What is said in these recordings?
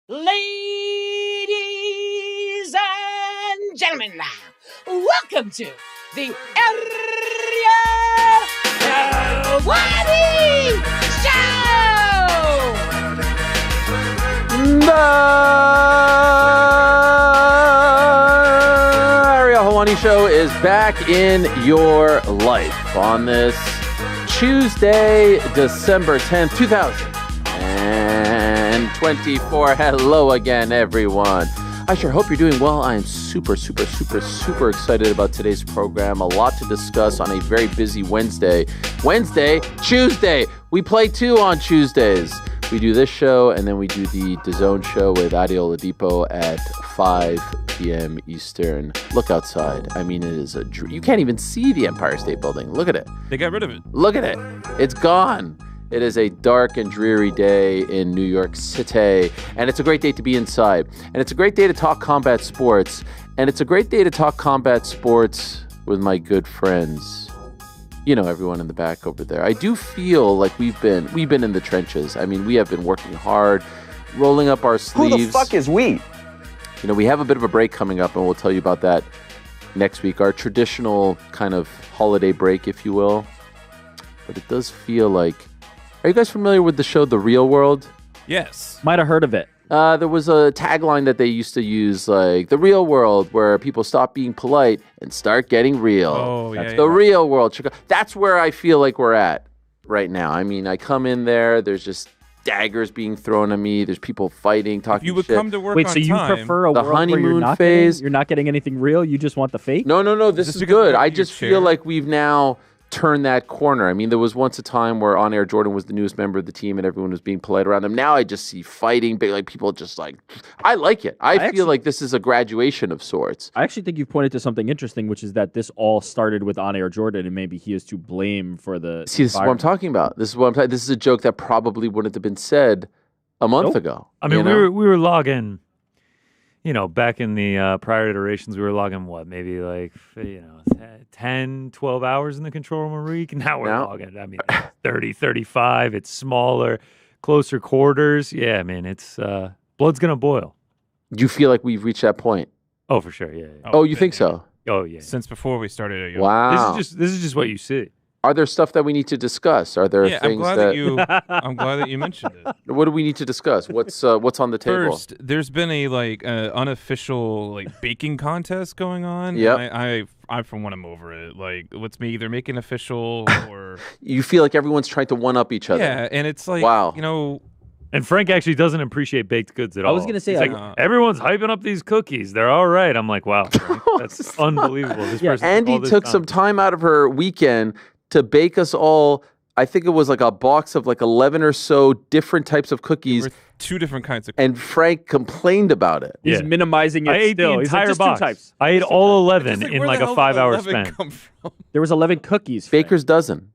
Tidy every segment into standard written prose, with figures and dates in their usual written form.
Ladies and gentlemen, welcome to the Ariel Helwani Show! The Ariel Helwani Show is back in your life on this Tuesday, December 10th, 2024. Hello again, everyone. I sure hope you're doing well. I am super excited about today's program. A lot to discuss on a very busy Wednesday. Tuesday. We play two on Tuesdays. We do this show, and then we do the DAZN show with Ariel Helwani at 5 p.m. Eastern. Look outside. I mean, it is a dream. You can't even see the Empire State Building. Look at it. They got rid of it. Look at it. It's gone. It is a dark and dreary day in New York City, and it's a great day to be inside. And it's a great day to talk combat sports, and it's a great day to talk combat sports with my good friends. You know, everyone in the back over there. I do feel like we've been in the trenches. I mean, we have been working hard, rolling up our sleeves. Who the fuck is we? You know, we have a bit of a break coming up, and we'll tell you about that next week. Our traditional kind of holiday break, if you will. But it does feel like... Are you guys familiar with the show The Real World? Yes. Might have heard of it. There was a tagline that they used to use, like, The Real World, where people stop being polite and start getting real. Oh, yeah. That's the real world. That's where I feel like we're at right now. I mean, I come in there, there's just daggers being thrown at me, there's people fighting, talking If you would shit. come to work Wait, on so you time, prefer a The world where honeymoon phase. you're not getting anything real? You just want the fake? No, this Just is because good. we I have just your feel chair. like we've now turned that corner. I mean, there was once a time where On Air Jordan was the newest member of the team and everyone was being polite around him. Now I just see fighting, like people just like, I like it. I feel like this is a graduation of sorts. I actually think you've pointed to something interesting, which is that this all started with On Air Jordan, and maybe he is to blame for the. See, this is what I'm talking about. This is a joke that probably wouldn't have been said a month ago. I mean, you know? we were logging, back in the prior iterations, we were logging what, maybe 10, 12 hours in the control room a week. Now we're logging, 30, 35. It's smaller, closer quarters. Yeah, man, it's blood's gonna boil. Do you feel like we've reached that point? Oh, for sure. Yeah. Oh, you think so? Oh, yeah. since before we started. Wow. This is just what you see. Are there stuff that we need to discuss? Are there Yeah, things I'm glad that you mentioned it. What do we need to discuss? What's on the table? First, there's been a unofficial baking contest going on. Yep. I for one am over it. Like, let's either make an official or You feel like everyone's trying to one up each other. yeah, and it's like Wow. And Frank actually doesn't appreciate baked goods at all. I was gonna say, He's like, everyone's hyping up these cookies. They're all right. I'm like, wow, Frank, that's unbelievable. This person Andy took some time out of her weekend to bake us all. I think it was like a box of 11 or so different types of cookies. There were two different kinds of And Frank complained about it. He's Yeah. minimizing it I ate still. the He's like, entire just box. 2 types. I ate all 11 It's in where the a hell 5-hour did 11 span. come from? There was 11 cookies. Frank. Baker's dozen.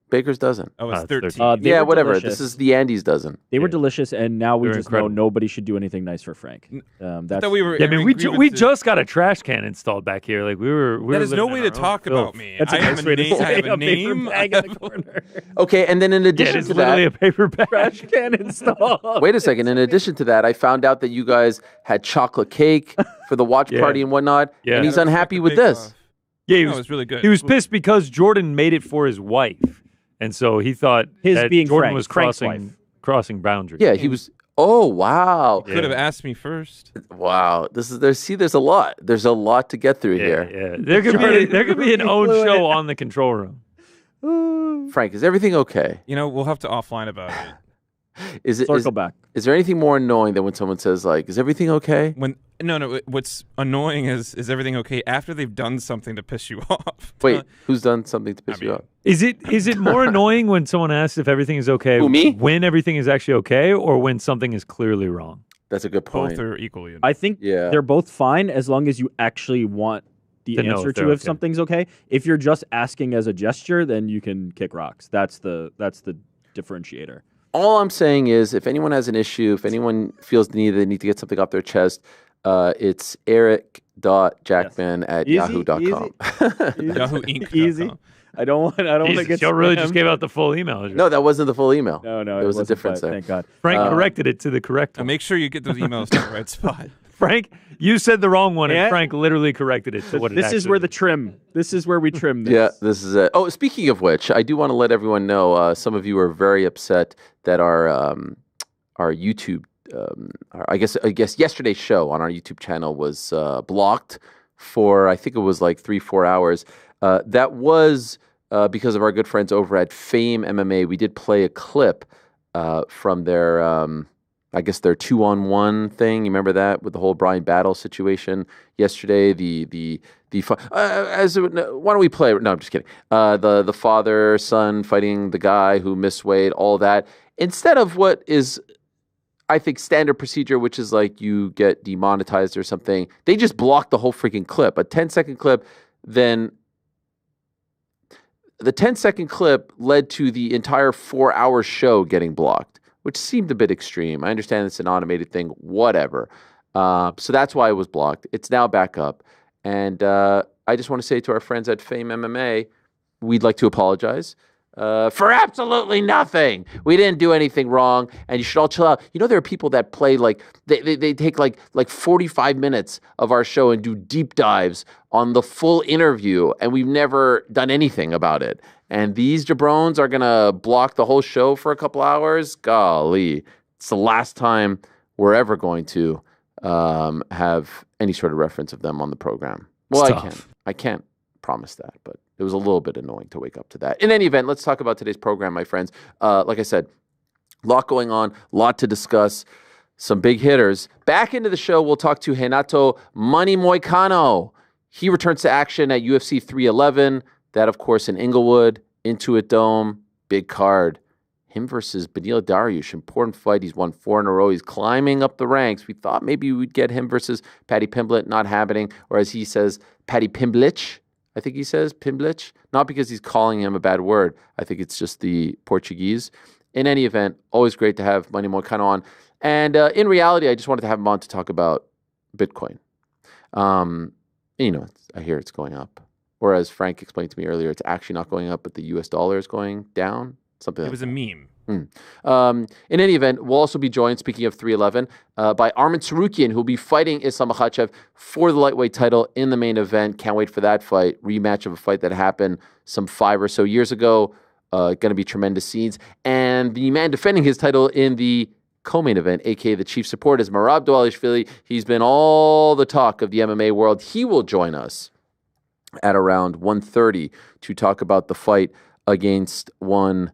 Oh, it's it's 13. 13. They Yeah, were whatever. delicious. This is the Andy's dozen. They were delicious, and now we They're just incredible. know nobody should do anything nice for Frank. I That's thought we were. Yeah, I mean, we grievances. just got a trash can installed back here. Like we were That is no living way in to our own talk filth. about me. That's a I have nice way to name. I say have a a paper name. bag in the corner. Okay, and then in Yeah, addition it's to literally that, a paper bag. Trash can installed. wait a second. In addition to that, I found out that you guys had chocolate cake for the watch Yeah. party and whatnot, Yeah. and he's That was unhappy like a with bake this. off. Yeah, he No, was, it was really good. he was pissed because Jordan made it for his wife, and so he thought His that being Jordan Frank, was Frank's crossing boundaries. Yeah, he was. Oh wow, Could have asked me first. wow. This is there's a lot. There's a lot to get through here. Yeah. There could be an own show on the control room. Frank, is everything okay? We'll have to offline about it. Circle back. Is there anything more annoying than when someone says like, "Is everything okay?" No. What's annoying is everything okay after they've done something to piss you off? Wait, who's done something to piss you off? Is it more annoying when someone asks if everything is okay? Who, me? When everything is actually okay, or when something is clearly wrong? That's a good point. Both are equally. I think Yeah. they're both fine as long as you actually want the To know answer if to they're if okay. something's okay. If you're just asking as a gesture, then you can kick rocks. That's the differentiator. All I'm saying is, if anyone has an issue, if anyone feels the need they need to get something off their chest, it's eric.jackman at Easy, yahoo.com. Yahoo Inc. Easy. I don't want to get Joe really just spammed. gave out the full email address. No, that wasn't the full email. No, there was a difference there. Thank God. Frank corrected it to the correct Now one. make sure you get those emails to the right spot. Frank, you said the wrong one, Yeah. and Frank literally corrected it to what it This is actually where the trim. This is where we trim this. Yeah, this is it. Oh, speaking of which, I do want to let everyone know. Some of you are very upset that our YouTube, I guess yesterday's show on our YouTube channel was blocked for I think it was like 3-4 hours. That was because of our good friends over at Fame MMA. We did play a clip from their. I guess their 2-on-1 thing. You remember that with the whole Bryan Battle situation yesterday? Why don't we play? No, I'm just kidding. The father son fighting the guy who missed weight. All that instead of what is, I think, standard procedure, which is like you get demonetized or something. They just blocked the whole freaking clip. A 10-second clip. Then the 10-second clip led to the entire 4-hour show getting blocked, which seemed a bit extreme. I understand it's an automated thing, whatever. So that's why it was blocked. It's now back up. And I just want to say to our friends at Fame MMA, we'd like to apologize for absolutely nothing. We didn't do anything wrong, and you should all chill out. You know, there are people that play like they take like 45 minutes of our show and do deep dives on the full interview, and we've never done anything about it. And these jabrones are going to block the whole show for a couple hours? Golly. It's the last time we're ever going to have any sort of reference of them on the program. Well, I can't promise that, but it was a little bit annoying to wake up to that. In any event, let's talk about today's program, my friends. Like I said, a lot going on, a lot to discuss, some big hitters. Back into the show, we'll talk to Renato Moicano. He returns to action at UFC 311. That, of course, in Inglewood, Intuit Dome, big card. Him versus Beneil Dariush, important fight. He's won 4 in a row. He's climbing up the ranks. We thought maybe we'd get him versus Paddy Pimblett, not happening. Or as he says, Paddy Pimblich. I think he says Pimblich. Not because he's calling him a bad word. I think it's just the Portuguese. In any event, always great to have Money Moicano on. And in reality, I just wanted to have him on to talk about Bitcoin. I hear it's going up. Or as Frank explained to me earlier, it's actually not going up, but the US dollar is going down. Something. It was a meme. In any event, we'll also be joined, speaking of 311, by Arman Tsarukyan, who will be fighting Islam Makhachev for the lightweight title in the main event. Can't wait for that fight. Rematch of a fight that happened some 5 or so years ago. Going to be tremendous scenes. And the man defending his title in the co-main event, a.k.a. the chief support, is Merab Dvalishvili. He's been all the talk of the MMA world. He will join us at around 1:30 to talk about the fight against one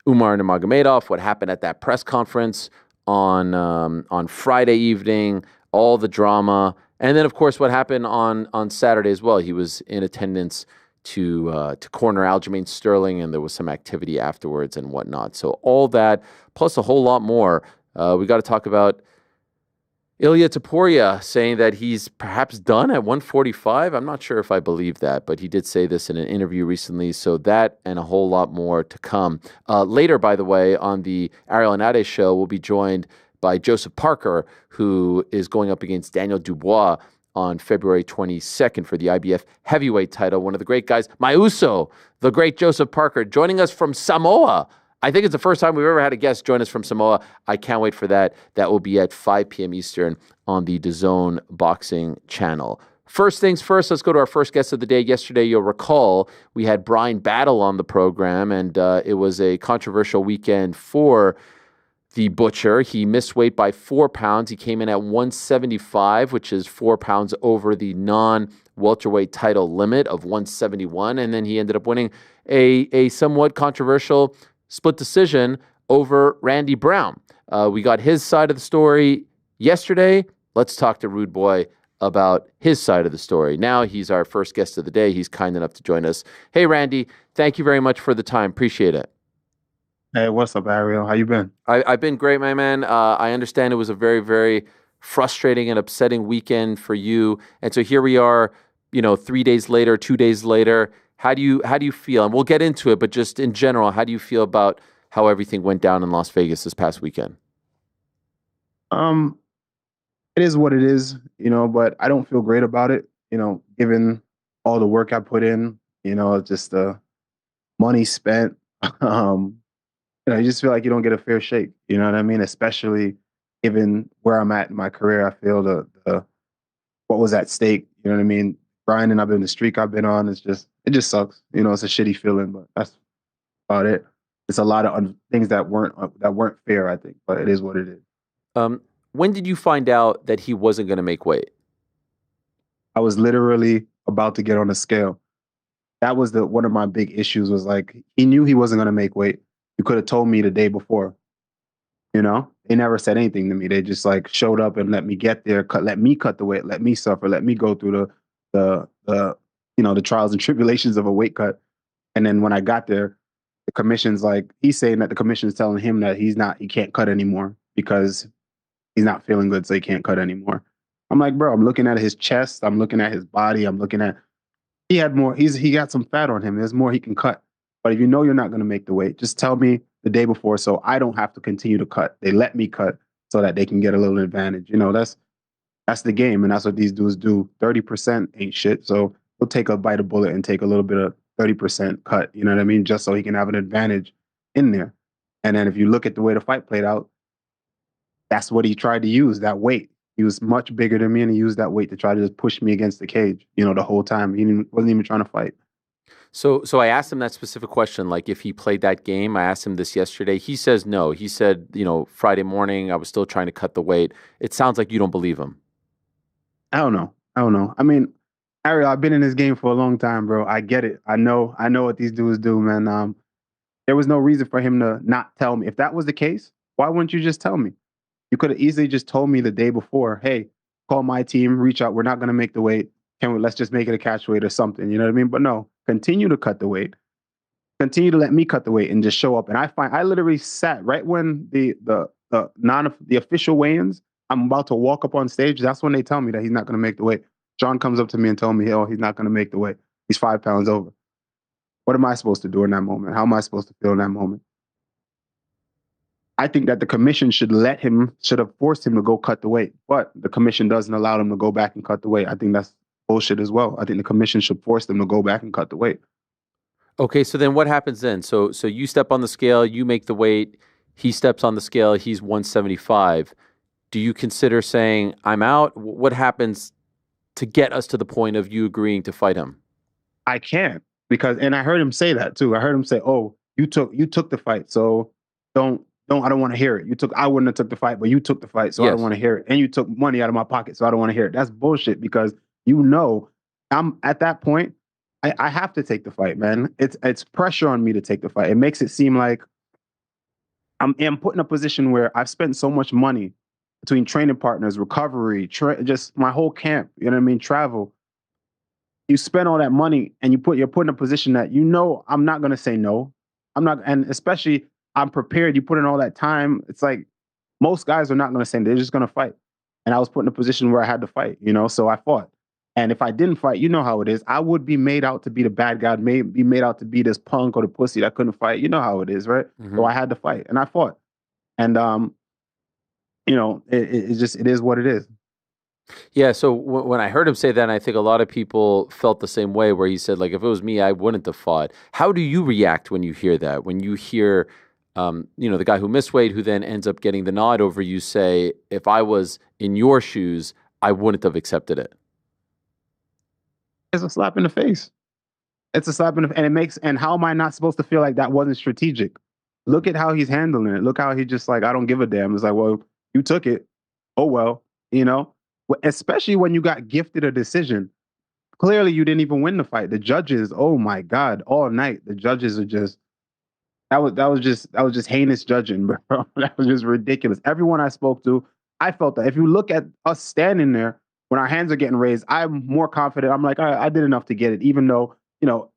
Umar Nurmagomedov, what happened at that press conference on Friday evening, all the drama, and then of course what happened on Saturday as well. He was in attendance to corner Aljamain Sterling, and there was some activity afterwards and whatnot. So all that plus a whole lot more. We got to talk about Ilia Topuria saying that he's perhaps done at 145. I'm not sure if I believe that, but he did say this in an interview recently. So that and a whole lot more to come. Later, by the way, on the Ariel Show, we'll be joined by Joseph Parker, who is going up against Daniel Dubois on February 22nd for the IBF heavyweight title. One of the great guys, my Uso, the great Joseph Parker, joining us from Samoa. I think it's the first time we've ever had a guest join us from Samoa. I can't wait for that. That will be at 5 p.m. Eastern on the DAZN Boxing channel. First things first, let's go to our first guest of the day. Yesterday, you'll recall, we had Bryan Battle on the program, and it was a controversial weekend for the Butcher. He missed weight by 4 pounds. He came in at 175, which is 4 pounds over the non-welterweight title limit of 171, and then he ended up winning a somewhat controversial split decision over Randy Brown. We got his side of the story yesterday. Let's talk to Rude Boy about his side of the story. Now he's our first guest of the day. He's kind enough to join us. Hey, Randy, thank you very much for the time. Appreciate it. Hey, what's up, Ariel? How you been? I've been great, my man. I understand it was a very, very frustrating and upsetting weekend for you. And so here we are, 3 days later, 2 days later. How do you feel? And we'll get into it, but just in general, how do you feel about how everything went down in Las Vegas this past weekend? It is what it is, but I don't feel great about it, given all the work I put in, just the money spent. You just feel like you don't get a fair shake. You know what I mean? Especially given where I'm at in my career, I feel the what was at stake. You know what I mean? Grinding, I've been the streak I've been on. It just sucks. It's a shitty feeling, but that's about it. It's a lot of things that weren't fair, I think, but it is what it is. When did you find out that he wasn't going to make weight? I was literally about to get on the scale. That was one of my big issues was like, he knew he wasn't going to make weight. You could have told me the day before. They never said anything to me. They just like showed up and let me get there, let me cut the weight, let me suffer, let me go through the trials and tribulations of a weight cut. And then when I got there, the commission's like, he's saying that the commission's telling him that he can't cut anymore because he's not feeling good, so he can't cut anymore. I'm like, bro, I'm looking at his chest, I'm looking at his body, I'm looking at he got some fat on him. There's more he can cut. But if you know you're not going to make the weight, just tell me the day before so I don't have to continue to cut. They let me cut so that they can get a little advantage. That's the game, and that's what these dudes do. 30% ain't shit. So he'll take a bite of bullet and take a little bit of 30% cut, you know what I mean? Just so he can have an advantage in there. And then if you look at the way the fight played out, that's what he tried to use, that weight. He was much bigger than me, and he used that weight to try to just push me against the cage, the whole time. He wasn't even trying to fight. So I asked him that specific question, like if he played that game. I asked him this yesterday. He says no. He said, Friday morning, I was still trying to cut the weight. It sounds like you don't believe him. I don't know. I mean, Ariel, I've been in this game for a long time, bro. I get it. I know what these dudes do, man. There was no reason for him to not tell me. If that was the case, why wouldn't you just tell me? You could have easily just told me the day before, hey, call my team, reach out. We're not going to make the weight. Let's just make it a catch weight or something. You know what I mean? But no, continue to cut the weight. Continue to let me cut the weight and just show up. And I literally sat right when the official weigh-ins, I'm about to walk up on stage. That's when they tell me that he's not going to make the weight. John comes up to me and tells me, oh, he's not going to make the weight. He's 5 pounds over. What am I supposed to do in that moment? How am I supposed to feel in that moment? I think that the commission should have forced him to go cut the weight, but the commission doesn't allow him to go back and cut the weight. I think that's bullshit as well. I think the commission should force them to go back and cut the weight. Okay, so then what happens then? So you step on the scale, you make the weight, he steps on the scale, he's 175. Do you consider saying, I'm out? What happens to get us to the point of you agreeing to fight him? I can't, and I heard him say that too. I heard him say, oh, you took the fight, so I don't want to hear it. I wouldn't have took the fight, but you took the fight, so yes. I don't want to hear it. And you took money out of my pocket, so I don't want to hear it. That's bullshit because I'm at that point, I have to take the fight, man. It's pressure on me to take the fight. It makes it seem like I'm put in a position where I've spent so much money between training partners, recovery, just my whole camp, you know what I mean, travel. You spend all that money and you're put in a position that I'm not going to say no. I'm not, and especially I'm prepared. You put in all that time. It's like most guys are not going to say they're just going to fight. And I was put in a position where I had to fight, so I fought. And if I didn't fight, you know how it is. I would be made out to be the bad guy, be made out to be this punk or the pussy that couldn't fight. You know how it is, right? Mm-hmm. So I had to fight and I fought. And, it is what it is. Yeah. So when I heard him say that, and I think a lot of people felt the same way where he said, like, if it was me, I wouldn't have fought. How do you react when you hear that? When you hear, the guy who missed weight, who then ends up getting the nod over you, say, if I was in your shoes, I wouldn't have accepted it. It's a slap in the face. It's a slap in the and how am I not supposed to feel like that wasn't strategic? Look at how he's handling it. Look how he just like, I don't give a damn. It's like, well, you took it. Oh, well, especially when you got gifted a decision. Clearly you didn't even win the fight. The judges, oh my God, all night, the judges are just, that was just heinous judging, bro. That was just ridiculous. Everyone I spoke to, I felt that. If you look at us standing there, when our hands are getting raised, I'm more confident. I'm like, I did enough to get it, even though,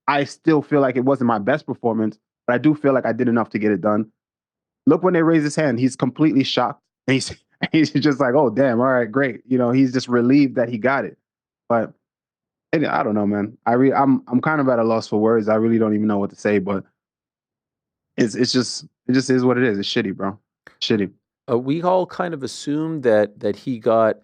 I still feel like it wasn't my best performance, but I do feel like I did enough to get it done. Look, when they raise his hand, he's completely shocked. And he's just like, oh, damn, all right, great. He's just relieved that he got it. But I don't know, man. I'm kind of at a loss for words. I really don't even know what to say, but it just is what it is. It's shitty, bro. Shitty. We all kind of assumed that he got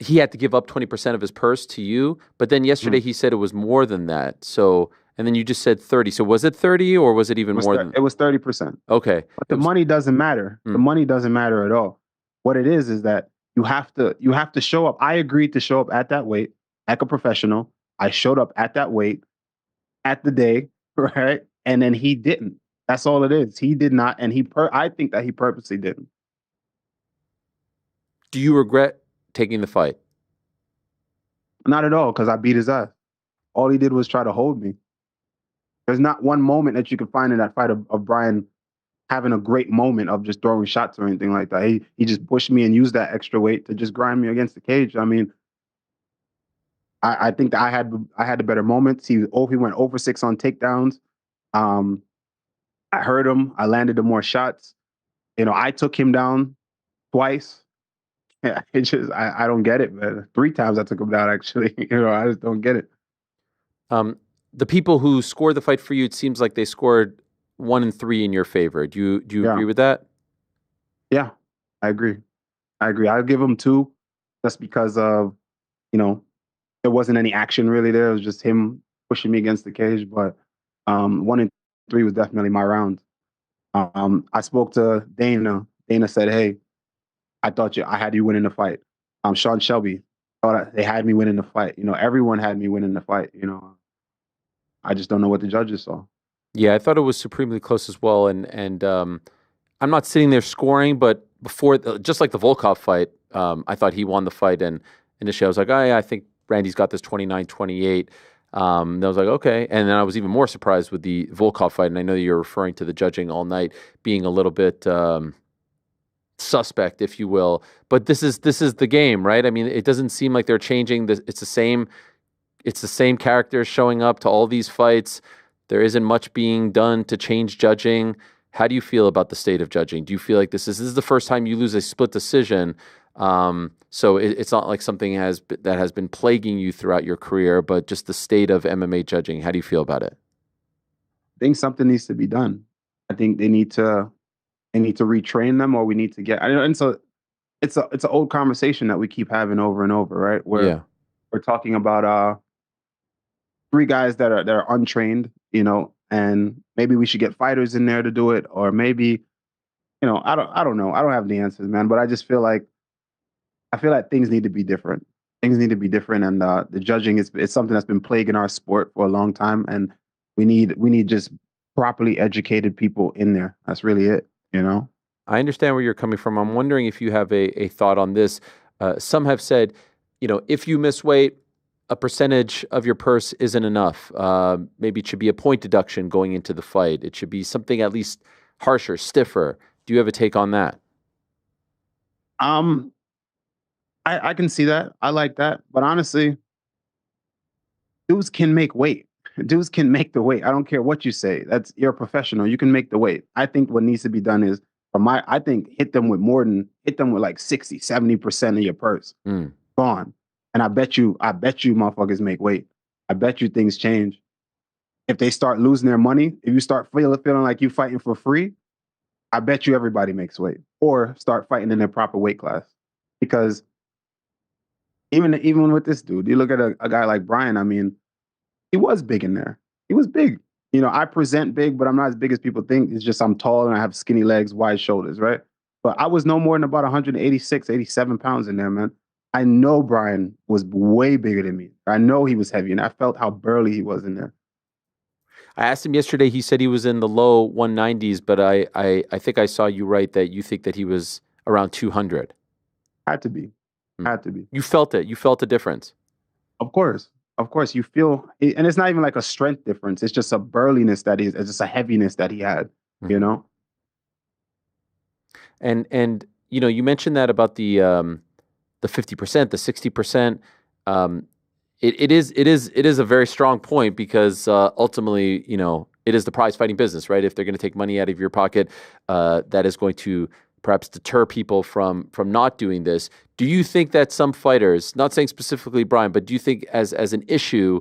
he had to give up 20% of his purse to you, but then yesterday he said it was more than that. So, And then you just said 30. So was it 30 or was it even more than? It was 30%. Okay. But the money doesn't matter. The money doesn't matter at all. What it is that you have to show up. I agreed to show up at that weight like a professional. I showed up at that weight at the day, right? And then he didn't. That's all it is. He did not, and I think that he purposely didn't. Do you regret taking the fight? Not at all, because I beat his ass. All he did was try to hold me. There's not one moment that you can find in that fight of Bryan having a great moment of just throwing shots or anything like that. He just pushed me and used that extra weight to just grind me against the cage. I mean, I think that I had the better moments. He went over 6 on takedowns. I hurt him. I landed the more shots. I took him down twice. Yeah, I don't get it, man. 3 times I took him down, actually. I just don't get it. The people who scored the fight for you, it seems like they scored 1 and 3 in your favor. Do you agree with that? Yeah, I agree. I'll give him 2 just because of, there wasn't any action really there. It was just him pushing me against the cage. But 1 and 3 was definitely my round. I spoke to Dana. Dana said, "Hey, I thought I had you winning the fight." Sean Shelby thought they had me winning the fight. Everyone had me winning the fight. I just don't know what the judges saw. Yeah, I thought it was supremely close as well. And I'm not sitting there scoring, but before, just like the Volkov fight, I thought he won the fight. And initially I was like, oh, yeah, I think Randy's got this 29-28. And I was like, okay. And then I was even more surprised with the Volkov fight. And I know that you're referring to the judging all night being a little bit suspect, if you will. But this is the game, right? I mean, it doesn't seem like they're changing. It's the same characters showing up to all these fights. There isn't much being done to change judging. How do you feel about the state of judging? Do you feel like this is the first time you lose a split decision? So it's not like something that has been plaguing you throughout your career, but just the state of MMA judging. How do you feel about it? I think something needs to be done. I think they need to retrain them, or we need to get. And so it's an old conversation that we keep having over and over, right? Where we're talking about 3 guys that are untrained, and maybe we should get fighters in there to do it, or maybe, I don't know. I don't have the answers, man. But I just feel like things need to be different. Things need to be different, and the judging it's something that's been plaguing our sport for a long time, and we need just properly educated people in there. That's really it, I understand where you're coming from. I'm wondering if you have a thought on this. Some have said, if you miss weight, a percentage of your purse isn't enough. Maybe it should be a point deduction going into the fight. It should be something at least harsher, stiffer. Do you have a take on that? I can see that. I like that. But honestly, dudes can make weight. Dudes can make the weight. I don't care what you say. You're a professional. You can make the weight. I think what needs to be done is, I think hit them with like 60, 70% of your purse. Gone. And I bet you motherfuckers make weight. I bet you things change. If they start losing their money, if you start feeling like you fighting for free, I bet you everybody makes weight, or start fighting in their proper weight class. Because even with this dude, you look at a guy like Bryan. I mean, he was big in there. He was big. I present big, but I'm not as big as people think. It's just I'm tall and I have skinny legs, wide shoulders, right? But I was no more than about 186, 87 pounds in there, man. I know Bryan was way bigger than me. I know he was heavy, and I felt how burly he was in there. I asked him yesterday. He said he was in the low 190s, but I think I saw you right that you think that he was around 200. Had to be. Had to be. You felt it. You felt the difference. Of course. You feel, and it's not even like a strength difference. It's just a burliness it's just a heaviness that he had, And you mentioned that about the 50%, the 60%. It is a very strong point because ultimately, it is the prize fighting business, right? If they're going to take money out of your pocket, that is going to perhaps deter people from not doing this. Do you think that some fighters, not saying specifically Bryan, but do you think as an issue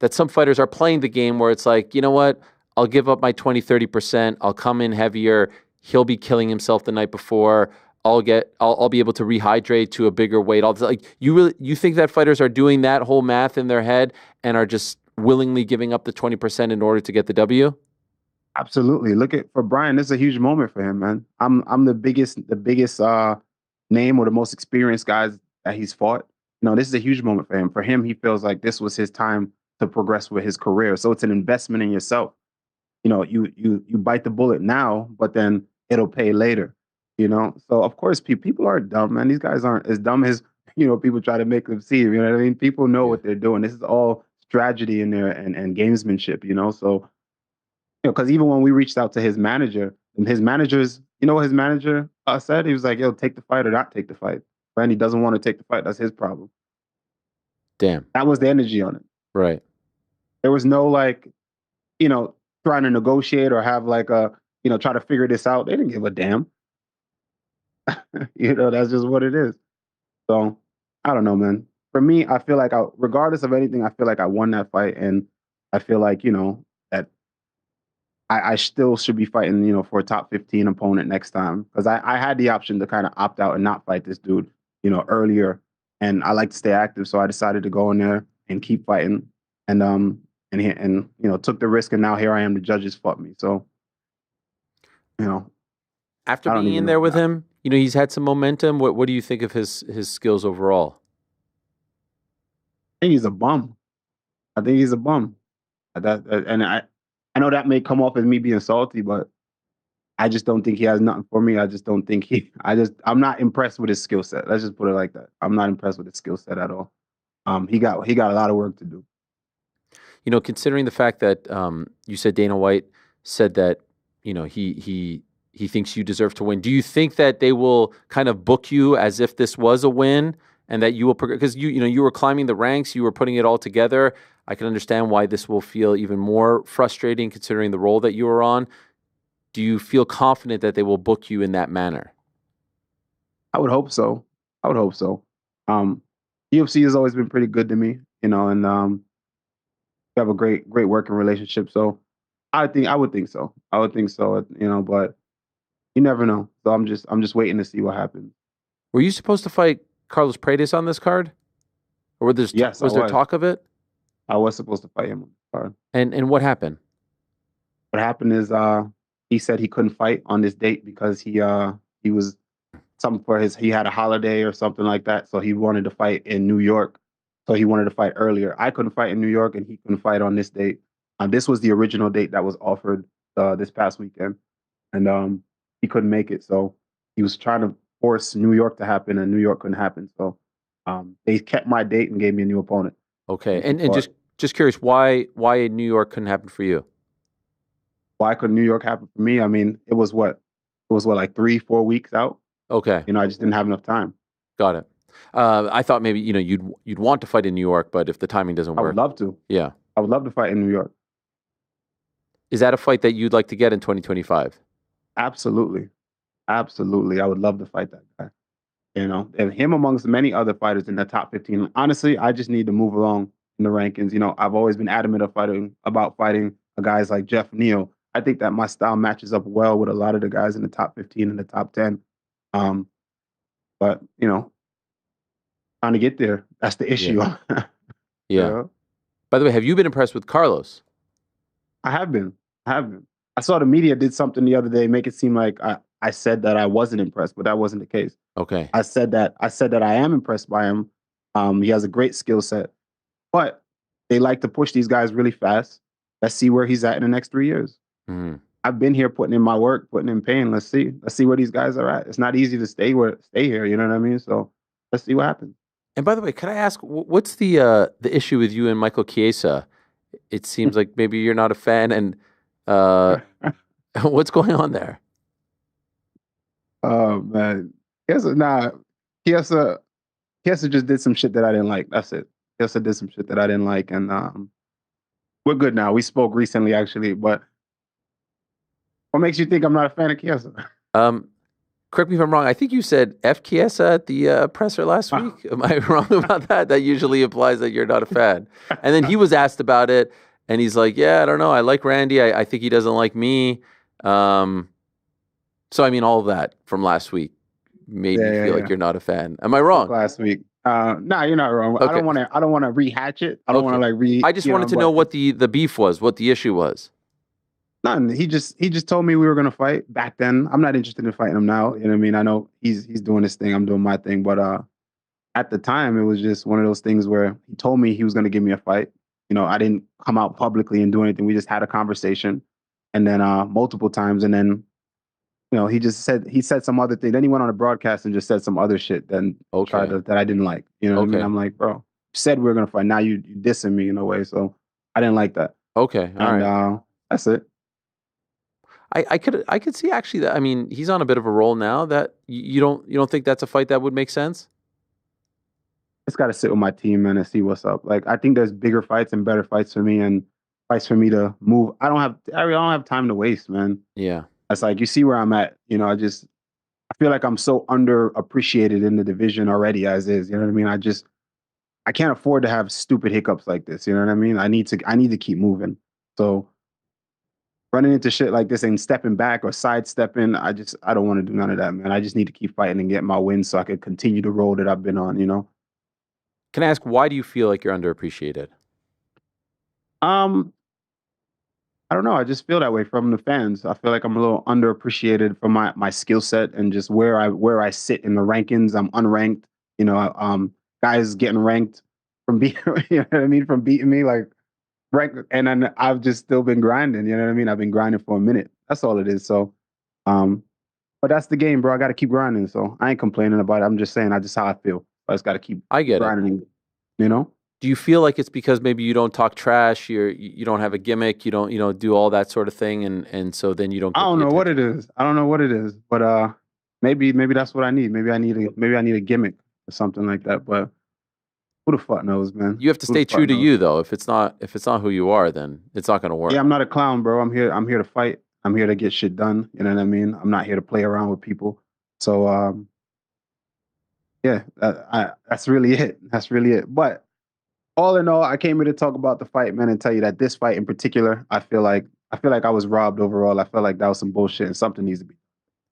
that some fighters are playing the game where it's like, you know what, I'll give up my 20, 30%, I'll come in heavier, he'll be killing himself the night before, I'll be able to rehydrate to a bigger weight. You think that fighters are doing that whole math in their head and are just willingly giving up the 20% in order to get the W? Absolutely. For Bryan, this is a huge moment for him, man. I'm the biggest name or the most experienced guys that he's fought. This is a huge moment for him. For him, he feels like this was his time to progress with his career. So it's an investment in yourself. You bite the bullet now, but then it'll pay later. So of course people aren't dumb, man. These guys aren't as dumb as people try to make them seem. You know what I mean? People know what they're doing. This is all strategy in there and gamesmanship. So because even when we reached out to his manager, and his managers, what his manager said? He was like, "Yo, take the fight or not take the fight." Randy doesn't want to take the fight. That's his problem. Damn. That was the energy on it. Right. There was no trying to negotiate or have try to figure this out. They didn't give a damn. That's just what it is. So I don't know, man. For me, I feel like regardless of anything, I feel like I won that fight, and I feel like that I still should be fighting for a top 15 opponent next time, because I had the option to kind of opt out and not fight this dude earlier, and I like to stay active, so I decided to go in there and keep fighting, and took the risk, and now here I am. The judges fought me, so After being in there with him, he's had some momentum. What do you think of his skills overall? I think he's a bum. I know that may come off as me being salty, but I just don't think he has nothing for me. I just don't think I'm not impressed with his skill set. Let's just put it like that. I'm not impressed with his skill set at all. He got a lot of work to do. Considering the fact that you said Dana White said that he thinks you deserve to win. Do you think that they will kind of book you as if this was a win, and that you will progress? Because you were climbing the ranks, you were putting it all together. I can understand why this will feel even more frustrating considering the role that you were on. Do you feel confident that they will book you in that manner? I would hope so. UFC has always been pretty good to me, and we have a great working relationship. So I would think so. But you never know. So I'm just waiting to see what happens. Were you supposed to fight Carlos Paredes on this card? Or was there talk of it? I was supposed to fight him on the card. And what happened? What happened is he said he couldn't fight on this date because he was something for he had a holiday or something like that. So he wanted to fight in New York. So he wanted to fight earlier. I couldn't fight in New York, and he couldn't fight on this date. This was the original date that was offered this past weekend, and he couldn't make it. So he was trying to force New York to happen, and New York couldn't happen. So they kept my date and gave me a new opponent. Okay, and just curious, why New York couldn't happen for you? Why couldn't New York happen for me? I mean, it was what like 3-4 weeks out. Okay, I just didn't have enough time. Got it. I thought maybe you'd want to fight in New York, but if the timing doesn't work, I would love to. Yeah, I would love to fight in New York. Is that a fight that you'd like to get in 2025? Absolutely. I would love to fight that guy. And him amongst many other fighters in the top 15. Honestly, I just need to move along in the rankings. I've always been adamant about fighting guys like Jeff Neal. I think that my style matches up well with a lot of the guys in the top 15 and the top 10. But trying to get there, that's the issue. Yeah. By the way, have you been impressed with Carlos? I have been. I saw the media did something the other day, make it seem like I said that I wasn't impressed, but that wasn't the case. Okay. I said that I am impressed by him. He has a great skill set, but they like to push these guys really fast. Let's see where he's at in the next 3 years. Mm-hmm. I've been here putting in my work, putting in pain. Let's see where these guys are at. It's not easy to stay here. You know what I mean? So let's see what happens. And by the way, can I ask, what's the issue with you and Michael Chiesa? It seems like maybe you're not a fan, and what's going on there? Oh man, Chiesa just did some shit that I didn't like. That's it. Chiesa did some shit that I didn't like, and we're good now. We spoke recently, actually, but what makes you think I'm not a fan of Chiesa? Correct me if I'm wrong. I think you said F Chiesa at the presser last week. Am I wrong about that? That usually implies that you're not a fan. And then he was asked about it, and he's like, "Yeah, I don't know. I like Randy. I think he doesn't like me." So I mean, all of that from last week made me feel like you're not a fan. Am I wrong? Last week, Nah, you're not wrong. Okay. I don't want to rehatch it. I don't want to like I just wanted to know what the beef was, what the issue was. None. He just told me we were gonna fight back then. I'm not interested in fighting him now. You know what I mean? I know he's doing his thing. I'm doing my thing. But at the time, it was just one of those things where he told me he was gonna give me a fight. You know, I didn't come out publicly and do anything. We just had a conversation, and then multiple times, and then you know he said some other thing. Then he went on a broadcast and just said some other shit. Then that I didn't like. You know what I mean? I'm like, bro, you said we were gonna fight. Now you dissing me in a way. So I didn't like that. Okay, all right. That's it. I could see actually that. I mean, he's on a bit of a roll now. That you don't think that's a fight that would make sense? Just got to sit with my team, man, and see what's up. Like, I think there's bigger fights and better fights for me, and fights for me to move. I don't have time to waste, man. Yeah, it's like you see where I'm at. You know, I feel like I'm so underappreciated in the division already as is. You know what I mean? I can't afford to have stupid hiccups like this. You know what I mean? I need to keep moving. So running into shit like this and stepping back or sidestepping, I don't want to do none of that, man. I just need to keep fighting and get my wins so I can continue the road that I've been on, you know? Can I ask, why do you feel like you're underappreciated? I don't know. I just feel that way from the fans. I feel like I'm a little underappreciated for my skill set and just where I sit in the rankings. I'm unranked. You know, guys getting ranked from beating, you know what I mean, from beating me, like ranked, and then I've just still been grinding. You know what I mean? I've been grinding for a minute. That's all it is. So, but that's the game, bro. I got to keep grinding. So I ain't complaining about it. I'm just saying, just how I feel. I just got to keep. I get grinding. You know? Do you feel like it's because maybe you don't talk trash, you don't have a gimmick, you don't do all that sort of thing, and so then you don't get I don't know what it is. I don't know what it is, but maybe that's what I need. Maybe I need a gimmick or something like that. But who the fuck knows, man? You have to stay true to you, though. If it's not who you are, then it's not going to work. Yeah, I'm not a clown, bro. I'm here to fight. I'm here to get shit done. You know what I mean? I'm not here to play around with people. So yeah, that's really it. That's really it. But all in all, I came here to talk about the fight, man, and tell you that this fight in particular, I feel like I was robbed overall. I feel like that was some bullshit and something needs to be.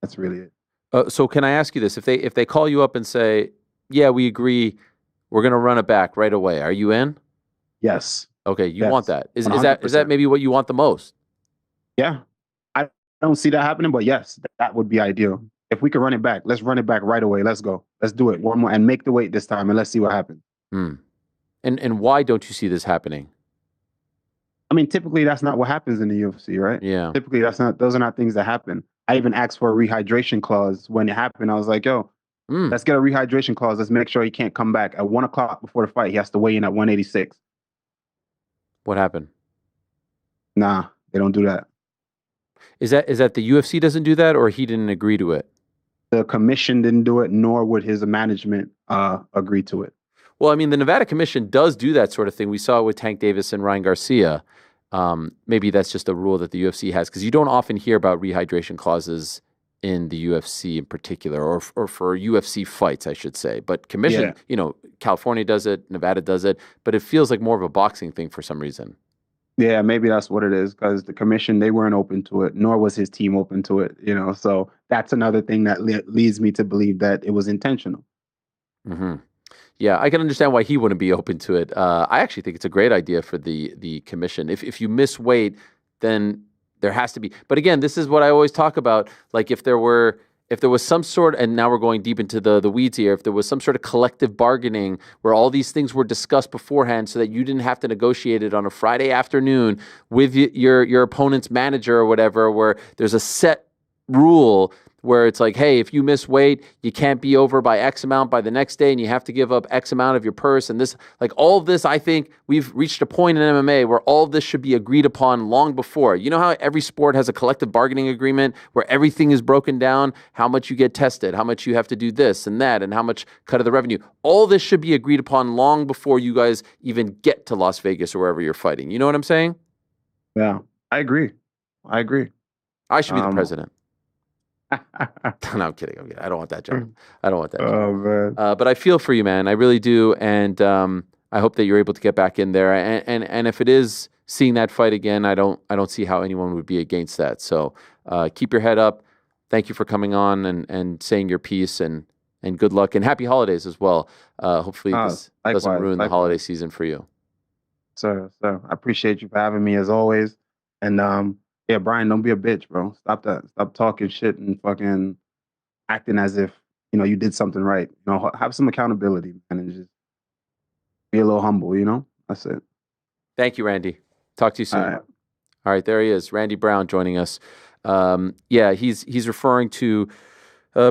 That's really it. So can I ask you this? If they call you up and say, yeah, we agree, we're going to run it back right away, are you in? Yes. Okay, you yes. want that. Is 100%. that maybe what you want the most? Yeah. I don't see that happening, but yes, that would be ideal. If we could run it back, let's run it back right away. Let's go. Let's do it one more and make the weight this time, and let's see what happens. And why don't you see this happening? I mean, typically that's not what happens in the UFC, right? Yeah. Typically those are not things that happen. I even asked for a rehydration clause when it happened. I was like, yo, let's get a rehydration clause. Let's make sure he can't come back at 1 o'clock before the fight. He has to weigh in at 186. What happened? Nah, they don't do that. Is that the UFC doesn't do that, or he didn't agree to it? The commission didn't do it, nor would his management agree to it. Well, I mean, the Nevada Commission does do that sort of thing. We saw it with Tank Davis and Ryan Garcia. Maybe that's just a rule that the UFC has, because you don't often hear about rehydration clauses in the UFC in particular, or for UFC fights, I should say. But commission, you know, California does it, Nevada does it, but it feels like more of a boxing thing for some reason. Yeah, maybe that's what it is, because the commission, they weren't open to it, nor was his team open to it, you know. So that's another thing that leads me to believe that it was intentional. Yeah, I can understand why he wouldn't be open to it. I actually think it's a great idea for the commission. If you miss weight, then there has to be. But again, this is what I always talk about. Like if there was some sort, and now we're going deep into the weeds here, if there was some sort of collective bargaining where all these things were discussed beforehand so that you didn't have to negotiate it on a Friday afternoon with your opponent's manager or whatever, where there's a set rule where it's like, hey, if you miss weight, you can't be over by X amount by the next day, and you have to give up X amount of your purse. And this, like all of this, I think we've reached a point in MMA where all of this should be agreed upon long before. You know how every sport has a collective bargaining agreement where everything is broken down, how much you get tested, how much you have to do this and that, and how much cut of the revenue. All this should be agreed upon long before you guys even get to Las Vegas or wherever you're fighting. You know what I'm saying? Yeah, I agree. I should be the president. No, I'm kidding. I don't want that job. I don't want that job. Oh, man. But I feel for you, man. I really do. And I hope that you're able to get back in there. And if it is seeing that fight again, I don't see how anyone would be against that. So keep your head up. Thank you for coming on and saying your piece. And And good luck and happy holidays as well. Hopefully this doesn't ruin the holiday season for you. Sir, I appreciate you for having me as always. And yeah, Brian, don't be a bitch, bro. Stop that. Stop talking shit and fucking acting as if, you know, you did something right. You know, have some accountability, man, and just be a little humble, you know? That's it. Thank you, Randy. Talk to you soon. All right, there he is, Randy Brown joining us. Yeah, he's referring to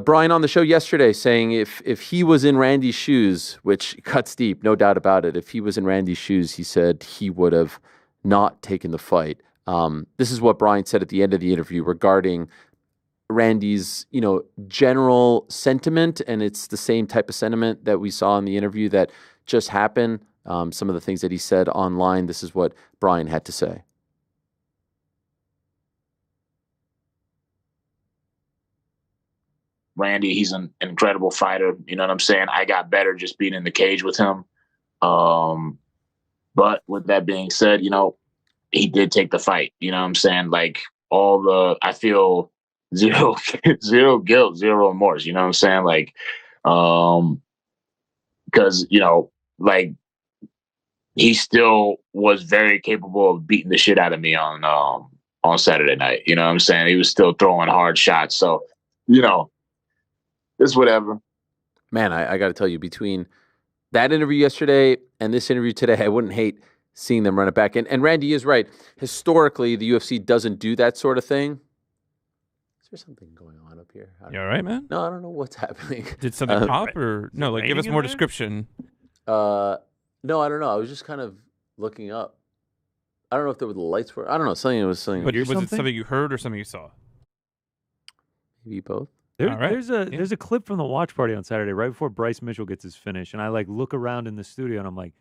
Brian on the show yesterday saying if he was in Randy's shoes, which cuts deep, no doubt about it, if he was in Randy's shoes, he said he would have not taken the fight. This is what Brian said at the end of the interview regarding Randy's, you know, general sentiment, and it's the same type of sentiment that we saw in the interview that just happened. Some of the things that he said online, this is what Brian had to say. Randy, he's an incredible fighter. You know what I'm saying? I got better just being in the cage with him. But with that being said, you know, he did take the fight. You know what I'm saying? Like I feel zero guilt, zero remorse. You know what I'm saying? Like, because, you know, like he still was very capable of beating the shit out of me on Saturday night. You know what I'm saying? He was still throwing hard shots. So, you know, it's whatever. Man, I got to tell you, between that interview yesterday and this interview today, I wouldn't hate seeing them run it back. And Randy is right. Historically, the UFC doesn't do that sort of thing. Is there something going on up here? You all right, man? No, I don't know what's happening. Did something pop or no? Like, give us more description. No, I don't know. I was just kind of looking up. I don't know if the lights were. I don't know. Something was something. But was it something you heard or something you saw? Maybe both. There's a clip from the watch party on Saturday right before Bryce Mitchell gets his finish, and I like look around in the studio and I'm like,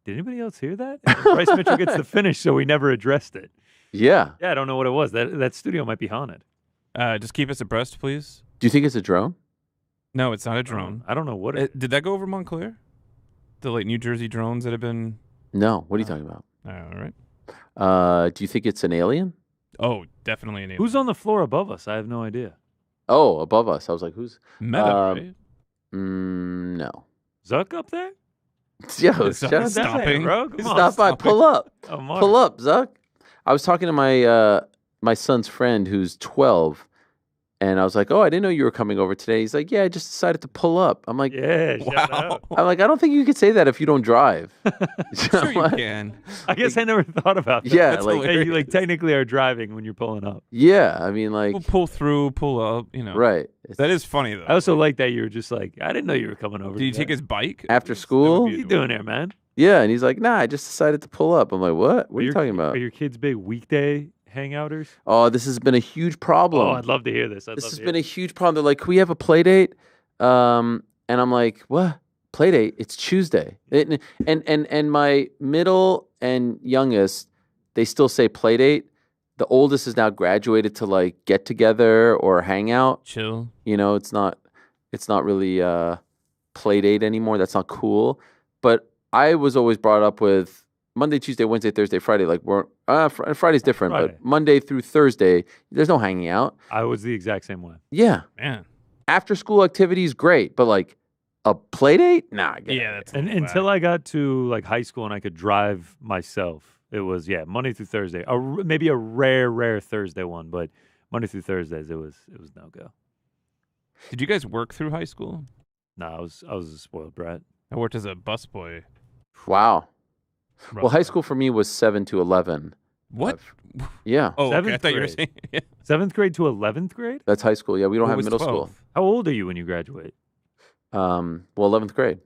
did anybody else hear that? And Bryce Mitchell gets the finish, so we never addressed it. Yeah. Yeah, I don't know what it was. That studio might be haunted. Just keep us abreast, please. Do you think it's a drone? No, it's not a drone. I don't know what did that go over Montclair? The like New Jersey drones that have been. No. What are you talking about? All right. Do you think it's an alien? Oh, definitely an alien. Who's on the floor above us? I have no idea. Oh, above us. I was like, who's? Merab, right? No. Zuck up there? Yo, Zuck just stopping. Bro. Come on, stop by. Pull up. Oh, Mark. Pull up, Zuck. I was talking to my son's friend who's 12, and I was like, "Oh, I didn't know you were coming over today." He's like, "Yeah, I just decided to pull up." I'm like, Yeah, shout Wow. out. I'm like, I don't think you could say that if you don't drive. Sure you can. I guess I never thought about that. Yeah, That's like, hilarious. Hey, you like technically are driving when you're pulling up. yeah. I mean, like, We'll pull through, pull up. You know. right. That is funny though. I also like that you were just like, I didn't know you were coming over. Did you today. take his bike After That would school? be What are you adorable. doing there, man? Yeah, and he's like, "Nah, I just decided to pull up." I'm like, "What? What are you your- talking about?" Are your kids big weekday hangouters? Oh, this has been a huge problem. Oh, I'd love to hear this. This has been a huge problem. They're like, "Can we have a play date?" And I'm like, "What? Play date? It's Tuesday." And my middle and youngest, they still say play date. The oldest is now graduated to like get together or hang out. Chill. You know, it's not really play date anymore. That's not cool. But I was always brought up with Monday, Tuesday, Wednesday, Thursday, Friday. Like Friday's different, Friday. but Monday through Thursday, there's no hanging out. I was the exact same way. Yeah. Man. After school activities, great, but like a play date? Nah, I get Yeah, it. that's And until I got to like high school and I could drive myself, it was Monday through Thursday. Maybe a rare Thursday one, but Monday through Thursdays it was no go. Did you guys work through high school? No, I was a spoiled brat. I worked as a busboy. Wow. Rough Well, high time. school for me was 7 to 11. What? Yeah, Oh, okay. I Seventh thought you were grade. saying. Yeah. 7th grade to 11th grade? that's high school. Yeah, we don't What have was middle 12? school. How old are you when you graduate? Well, 11th grade.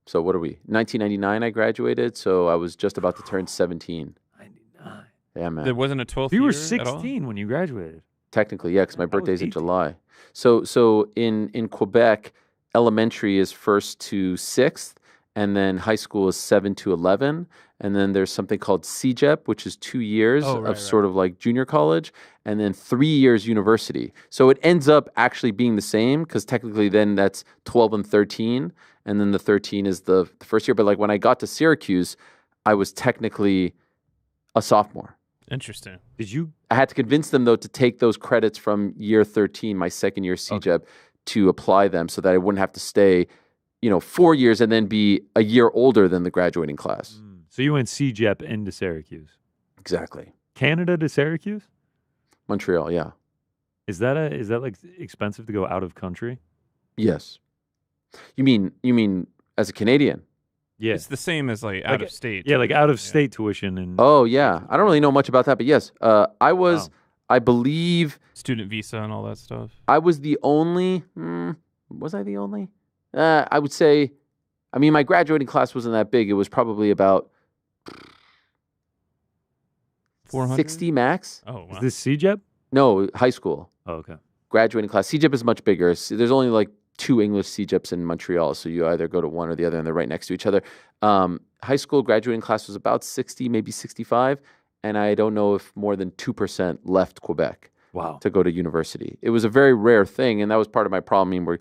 So what are we? 1999 I graduated, so I was just about to turn 17. 99. Yeah, man. There wasn't a 12th You were year at all? 16 when you graduated. Technically, yeah, because my I was birthday's in 18. July. So in Quebec, elementary is 1st to 6th, and then high school is 7 to 11, and then there's something called CEGEP, which is 2 years Oh, right, of sort of like junior college, and then 3 years university. So it ends up actually being the same because technically then that's 12 and 13, and then the 13 is the first year. But like when I got to Syracuse, I was technically a sophomore. Interesting. Did you? I had to convince them though to take those credits from year 13, my second year CEGEP, to apply them so that I wouldn't have to stay, 4 years and then be a year older than the graduating class. So you went CJEP into Syracuse. Exactly. Canada to Syracuse? Montreal, yeah. Is that like expensive to go out of country? Yes. You mean as a Canadian? Yeah. It's the same as like out of state. Yeah, like out of state tuition and Oh yeah. I don't really know much about that, but yes. I believe Student visa and all that stuff. I was the only was I the only? I would say my graduating class wasn't that big. It was probably about 400? 60 max. Oh, wow. Is this CJEP? No, high school. Oh, okay. Graduating class. CJEP is much bigger. There's only like 2 English CJEPs in Montreal, so you either go to one or the other, and they're right next to each other. High school graduating class was about 60, maybe 65, and I don't know if more than 2% left Quebec. Wow. To go to university. It was a very rare thing, and that was part of my problem. We're,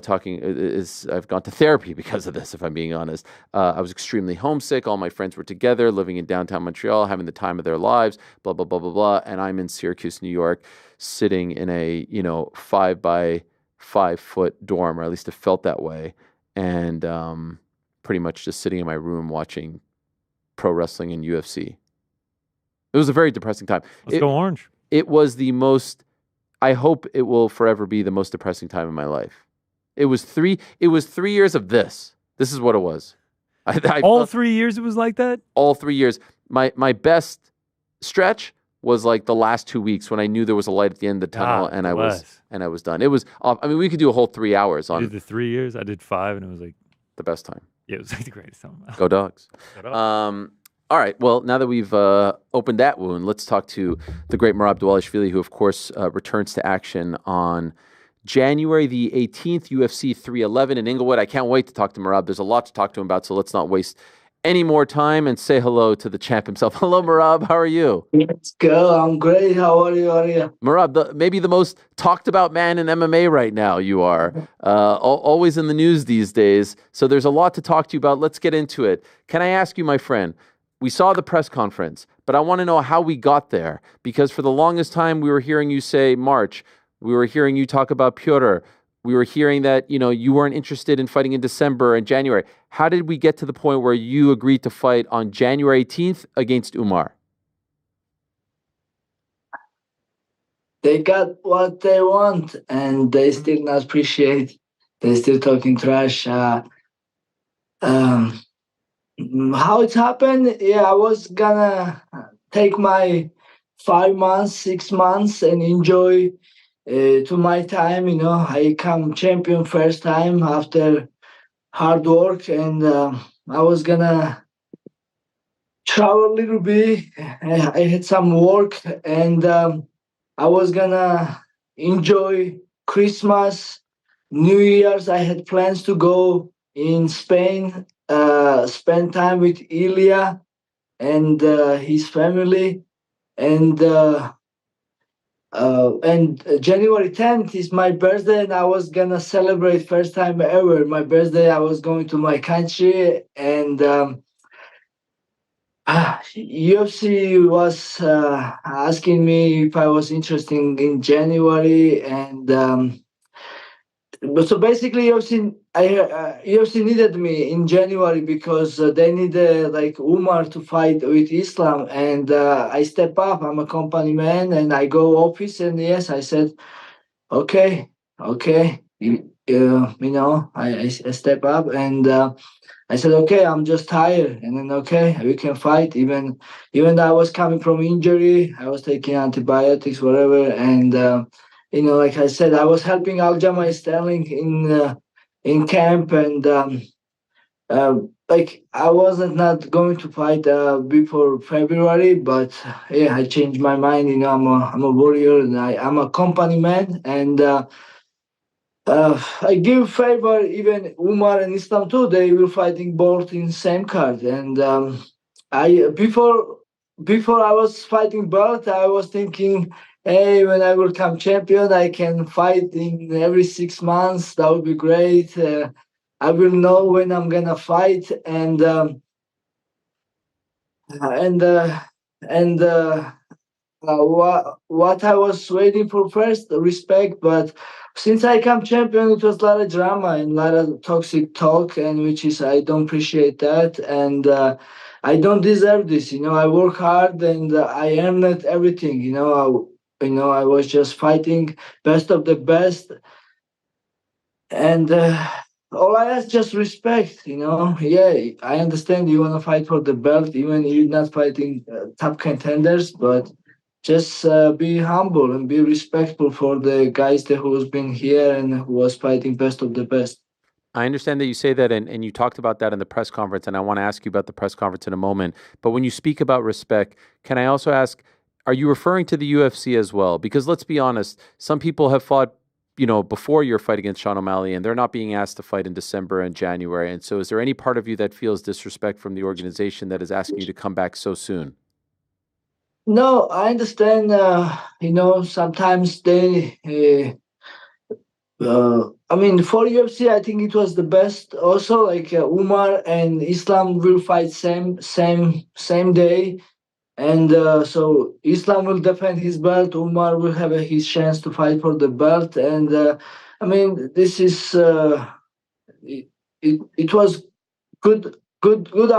talking is I've gone to therapy because of this, if I'm being honest. I was extremely homesick. All my friends were together, living in downtown Montreal, having the time of their lives, blah, blah, blah, blah, blah. And I'm in Syracuse, New York, sitting in a, 5 by 5 foot dorm, or at least it felt that way. And pretty much just sitting in my room watching pro wrestling and UFC. It was a very depressing time. Let's go Orange. It was the most, I hope it will forever be the most depressing time in my life. It was 3 years of this. This is what it was. All 3 years it was like that? All 3 years. My best stretch was like the last 2 weeks when I knew there was a light at the end of the tunnel, and I was done. It was, we could do a whole 3 hours on. You did the 3 years. I did 5, and it was like the best time. Yeah, it was like the greatest time. Go Dogs. Go Dogs. All right. Well, now that we've opened that wound, let's talk to the great Merab Dvalishvili, who, of course, returns to action on January the 18th, UFC 311 in Inglewood. I can't wait to talk to Merab. There's a lot to talk to him about, so let's not waste any more time and say hello to the champ himself. Hello, Merab. How are you? Let's go. I'm great. How are you, Ariel? Merab, maybe the most talked about man in MMA right now. You are always in the news these days, so there's a lot to talk to you about. Let's get into it. Can I ask you, my friend, we saw the press conference, but I want to know how we got there, because for the longest time we were hearing you say March. We were hearing you talk about Piotr. We were hearing that, you weren't interested in fighting in December and January. How did we get to the point where you agreed to fight on January 18th against Umar? They got what they want, and they still not appreciate. They still talking trash. How it happened? Yeah, I was gonna take my 5 months, 6 months, and enjoy to my time. I come champion first time after hard work, and I was gonna travel a little bit. I had some work, and I was gonna enjoy Christmas, New Year's. I had plans to go in Spain, spend time with Ilya and his family, and January 10th is my birthday, and I was gonna celebrate first time ever my birthday. I was going to my country, and UFC was asking me if I was interested in January, and so basically UFC needed me in January because they needed like Umar to fight with Islam, and I step up. I'm a company man, and I go office, and yes, I said, okay, I step up, and I said, okay, I'm just tired, and then okay, we can fight. Even though I was coming from injury, I was taking antibiotics, whatever, and like I said, I was helping Aljamain Sterling in camp, and I wasn't not going to fight before February, but yeah, I changed my mind. I'm a warrior, and I'm a company man, and I give favor even Umar and Islam too. They were fighting both in same card, and I before I was fighting both, I was thinking, hey, when I will come champion, I can fight in every 6 months. That would be great. I will know when I'm gonna fight, and what I was waiting for first, respect, but since I come champion, it was a lot of drama and a lot of toxic talk, and which is I don't appreciate that, and I don't deserve this. I work hard and I earned it, everything. I was just fighting best of the best, and all I ask just respect. Yeah, I understand you want to fight for the belt, even if you're not fighting top contenders, but just be humble and be respectful for the guys who's been here and who was fighting best of the best. I understand that you say that, and you talked about that in the press conference, and I want to ask you about the press conference in a moment. But when you speak about respect, can I also ask, are you referring to the UFC as well? Because let's be honest, some people have fought, before your fight against Sean O'Malley, and they're not being asked to fight in December and January. And so is there any part of you that feels disrespect from the organization that is asking you to come back so soon? No, I understand. Sometimes they. I mean, for UFC, I think it was the best. Also, like Umar and Islam will fight same day, and so Islam will defend his belt. Umar will have his chance to fight for the belt, and I mean, this is it was good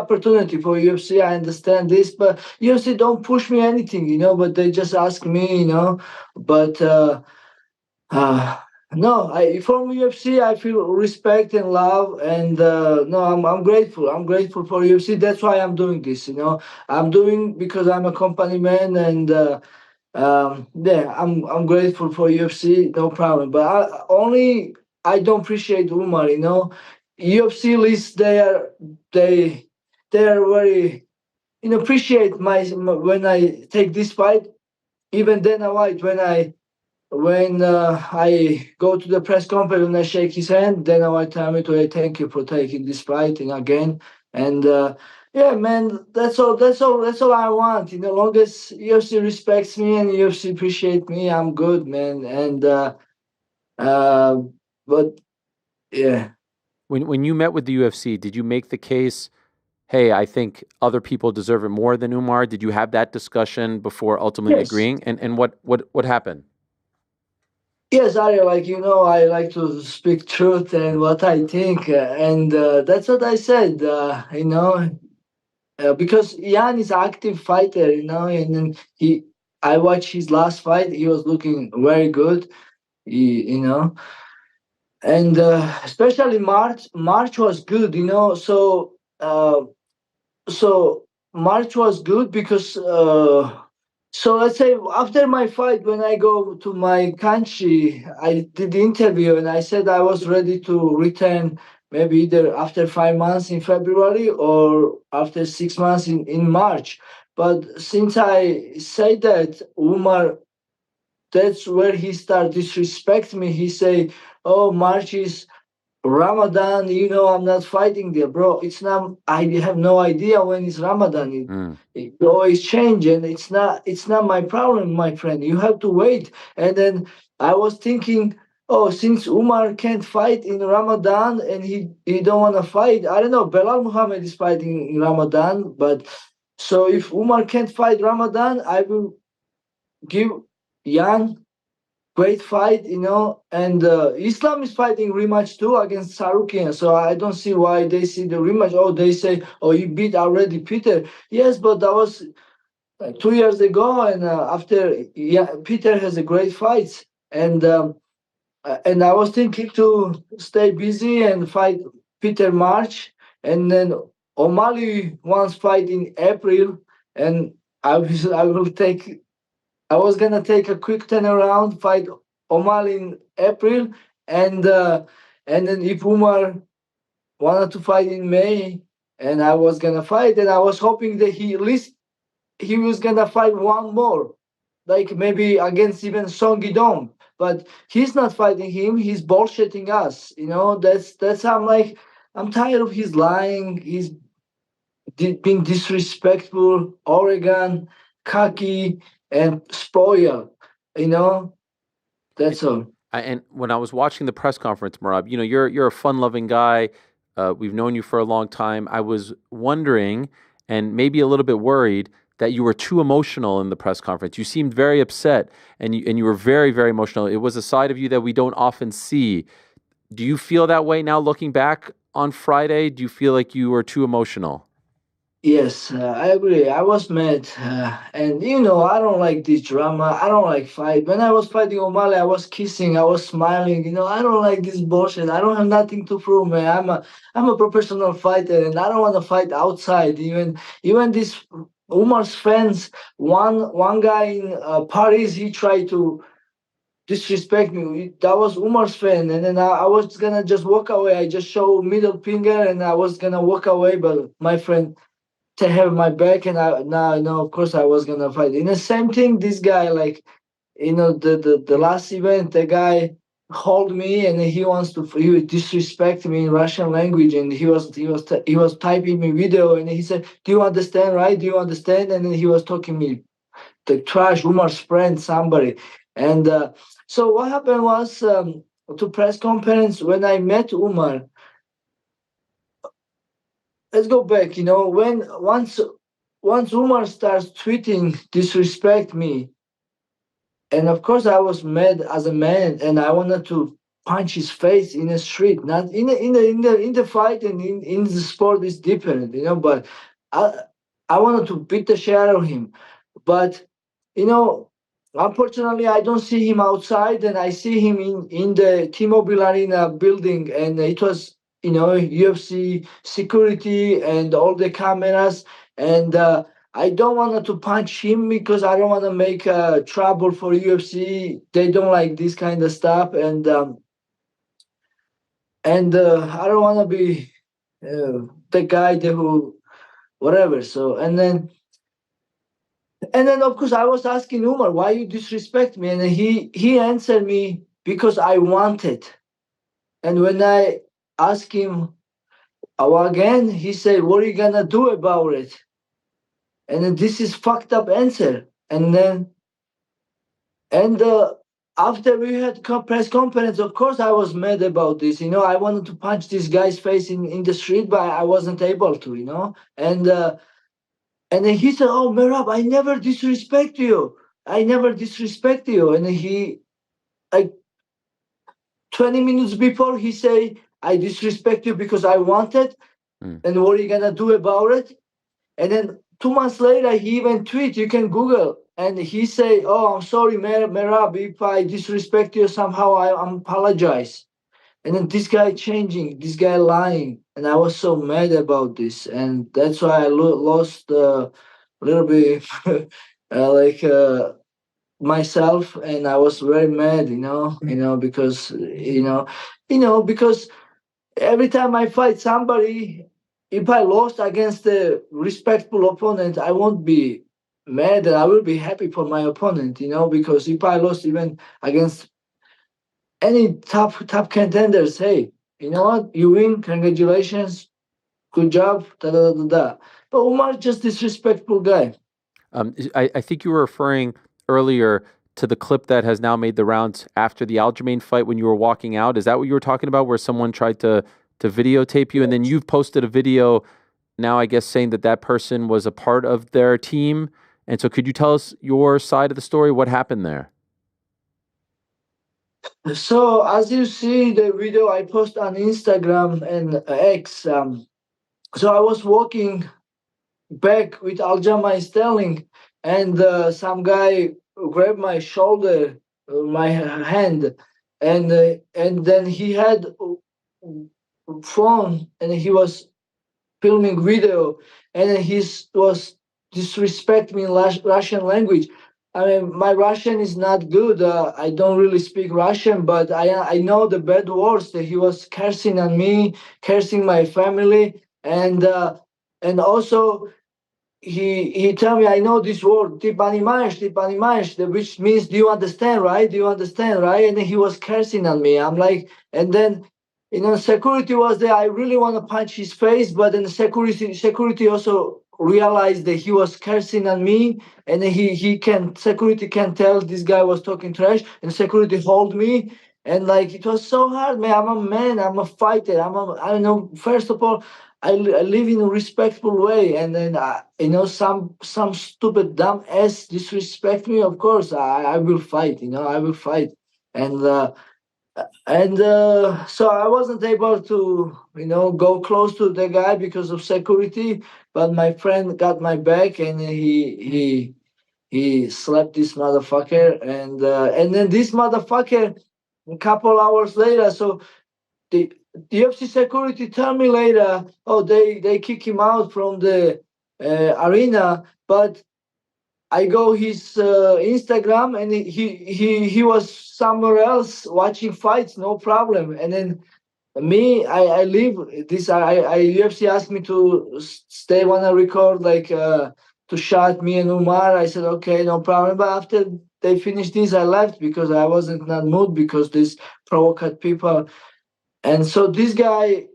opportunity for UFC. I understand this, but UFC don't push me anything, but they just ask me, but. Uh, no, from UFC I feel respect and love, and no, I'm grateful. I'm grateful for UFC. That's why I'm doing this. I'm doing because I'm a company man, and yeah, I'm grateful for UFC. No problem. But I don't appreciate Umar. UFC lists they are very appreciate when I take this fight. Even Dana White when I go to the press conference and I shake his hand, then I tell me to thank you for taking this fight and again. And yeah, man, that's all. That's all I want. Long as UFC respects me and UFC appreciate me, I'm good, man. And uh, but yeah. When you met with the UFC, did you make the case, hey, I think other people deserve it more than Umar? Did you have that discussion before ultimately Yes. agreeing? And what happened? Yes, Ariel, I like to speak truth and what I think, and that's what I said. Because Ian is an active fighter, and then I watched his last fight. He was looking very good, and especially March was good, so March was good because so let's say after my fight, when I go to my country, I did the interview and I said I was ready to return maybe either after 5 months in February or after 6 months in March. But since I say that, Umar, that's where he start disrespect me. He say, "Oh, March is Ramadan, I'm not fighting there, bro. It's not. I have no idea when it's Ramadan. It always change, and it's not my problem, my friend. You have to wait." And then I was thinking, oh, since Umar can't fight in Ramadan and he don't want to fight, I don't know. Belal Muhammad is fighting in Ramadan, but so if Umar can't fight Ramadan, I will give Yan great fight, and Islam is fighting rematch too against Tsarukyan. So I don't see why they see the rematch. Oh, they say, oh, you beat already Peter. Yes, but that was 2 years ago, and after Peter has a great fight, and I was thinking to stay busy and fight Peter March, and then O'Malley wants fight in April, and I was gonna take a quick turnaround, fight Omar in April, and then if Umar wanted to fight in May, and I was gonna fight, and I was hoping that he was gonna fight one more, like maybe against even Song Yidong, but he's not fighting him. He's bullshitting us. That's how I'm tired of his lying. He's being disrespectful, arrogant, cocky, and spoiled. That's all. And when I was watching the press conference, Merab, you're a fun-loving guy. We've known you for a long time. I was wondering, and maybe a little bit worried, that you were too emotional in the press conference. You seemed very upset, and you were very, very emotional. It was a side of you that we don't often see. Do you feel that way now, looking back on Friday? Do you feel like you were too emotional? Yes, I agree. I was mad, and I don't like this drama. I don't like fight. When I was fighting O'Malley, I was kissing, I was smiling. I don't like this bullshit. I don't have nothing to prove, man. I'm a professional fighter, and I don't want to fight outside. Even this Umar's fans. One guy in Paris, he tried to disrespect me. That was Umar's fan, and then I was gonna just walk away. I just show middle finger, and I was gonna walk away, but my friend to have my back, and I now no, of course I was gonna fight. In the same thing, this guy, like, the last event, the guy called me and he would disrespect me in Russian language, and he was typing me video, and he said, "Do you understand, right? Do you understand?" And then he was talking me the trash, Umar's friend, somebody, and so what happened was, to press conference when I met Umar. Let's go back. When once Umar starts tweeting disrespect me, and of course I was mad as a man, and I wanted to punch his face in the street, not in the fight, and in the sport is different, But I wanted to beat the shit out of him, but you know. Unfortunately, I don't see him outside, and I see him in the T-Mobile Arena building, and it was UFC security and all the cameras, and I don't want to punch him because I don't want to make trouble for UFC. They don't like this kind of stuff, and I don't want to be the guy who whatever. So and then of course I was asking Umar, why you disrespect me, and he answered me, because I wanted. And when I asked him again, he said, "What are you gonna do about it?" And then this is fucked up answer. And after we had press conference, of course I was mad about this. I wanted to punch this guy's face in the street, but I wasn't able to. And then he said, "Oh, Merab, I never disrespect you. I never disrespect you." And he, like 20 minutes before, he say, "I disrespect you because I wanted. And what are you gonna do about it?" And then 2 months later, he even tweet. You can Google, and he say, "Oh, I'm sorry, Merab, if I disrespect you somehow, I apologize." And then this guy changing, this guy lying, and I was so mad about this, and that's why I lost a little bit, like myself, and I was very mad, because every time I fight somebody, if I lost against a respectful opponent, I won't be mad, and I will be happy for my opponent, because if I lost even against any top contenders, hey, you know what? You win, congratulations, good job, da da da da. But Umar just disrespectful guy. I think you were referring earlier to the clip that has now made the rounds after the Aljamain fight when you were walking out. Is that what you were talking about, where someone tried to videotape you? And then you've posted a video now, I guess, saying that person was a part of their team. And so could you tell us your side of the story? What happened there? So as you see the video I post on Instagram and X, so I was walking back with Aljamain Sterling, and some guy grabbed my shoulder, my hand, and then he had phone, and he was filming video, and he was disrespect me in Russian language. I mean, my Russian is not good. I don't really speak Russian, but I know the bad words that he was cursing on me, cursing my family, and also he told me, I know this word, "Ty понимаешь," which means, "Do you understand, right? Do you understand, right?" And then he was cursing on me. I'm like, and then security was there. I really want to punch his face, but then security also realized that he was cursing on me, and then security can tell this guy was talking trash, and security hold me, And like it was so hard, man. I'm a man. I'm a fighter. I don't know. First of all, I live in a respectful way, and then some stupid dumb ass disrespect me. Of course, I will fight. I will fight, and so I wasn't able to go close to the guy because of security. But my friend got my back, and he slapped this motherfucker, and then this motherfucker a couple hours later. So the UFC security tell me later, oh, they kick him out from the arena, but I go his Instagram, and he was somewhere else watching fights, no problem. And then me, I leave this. I UFC asked me to stay when I record, like to shot me and Umar. I said okay, no problem. But after they finished this, I left because I wasn't in that mood because these provocate people. And so this guy,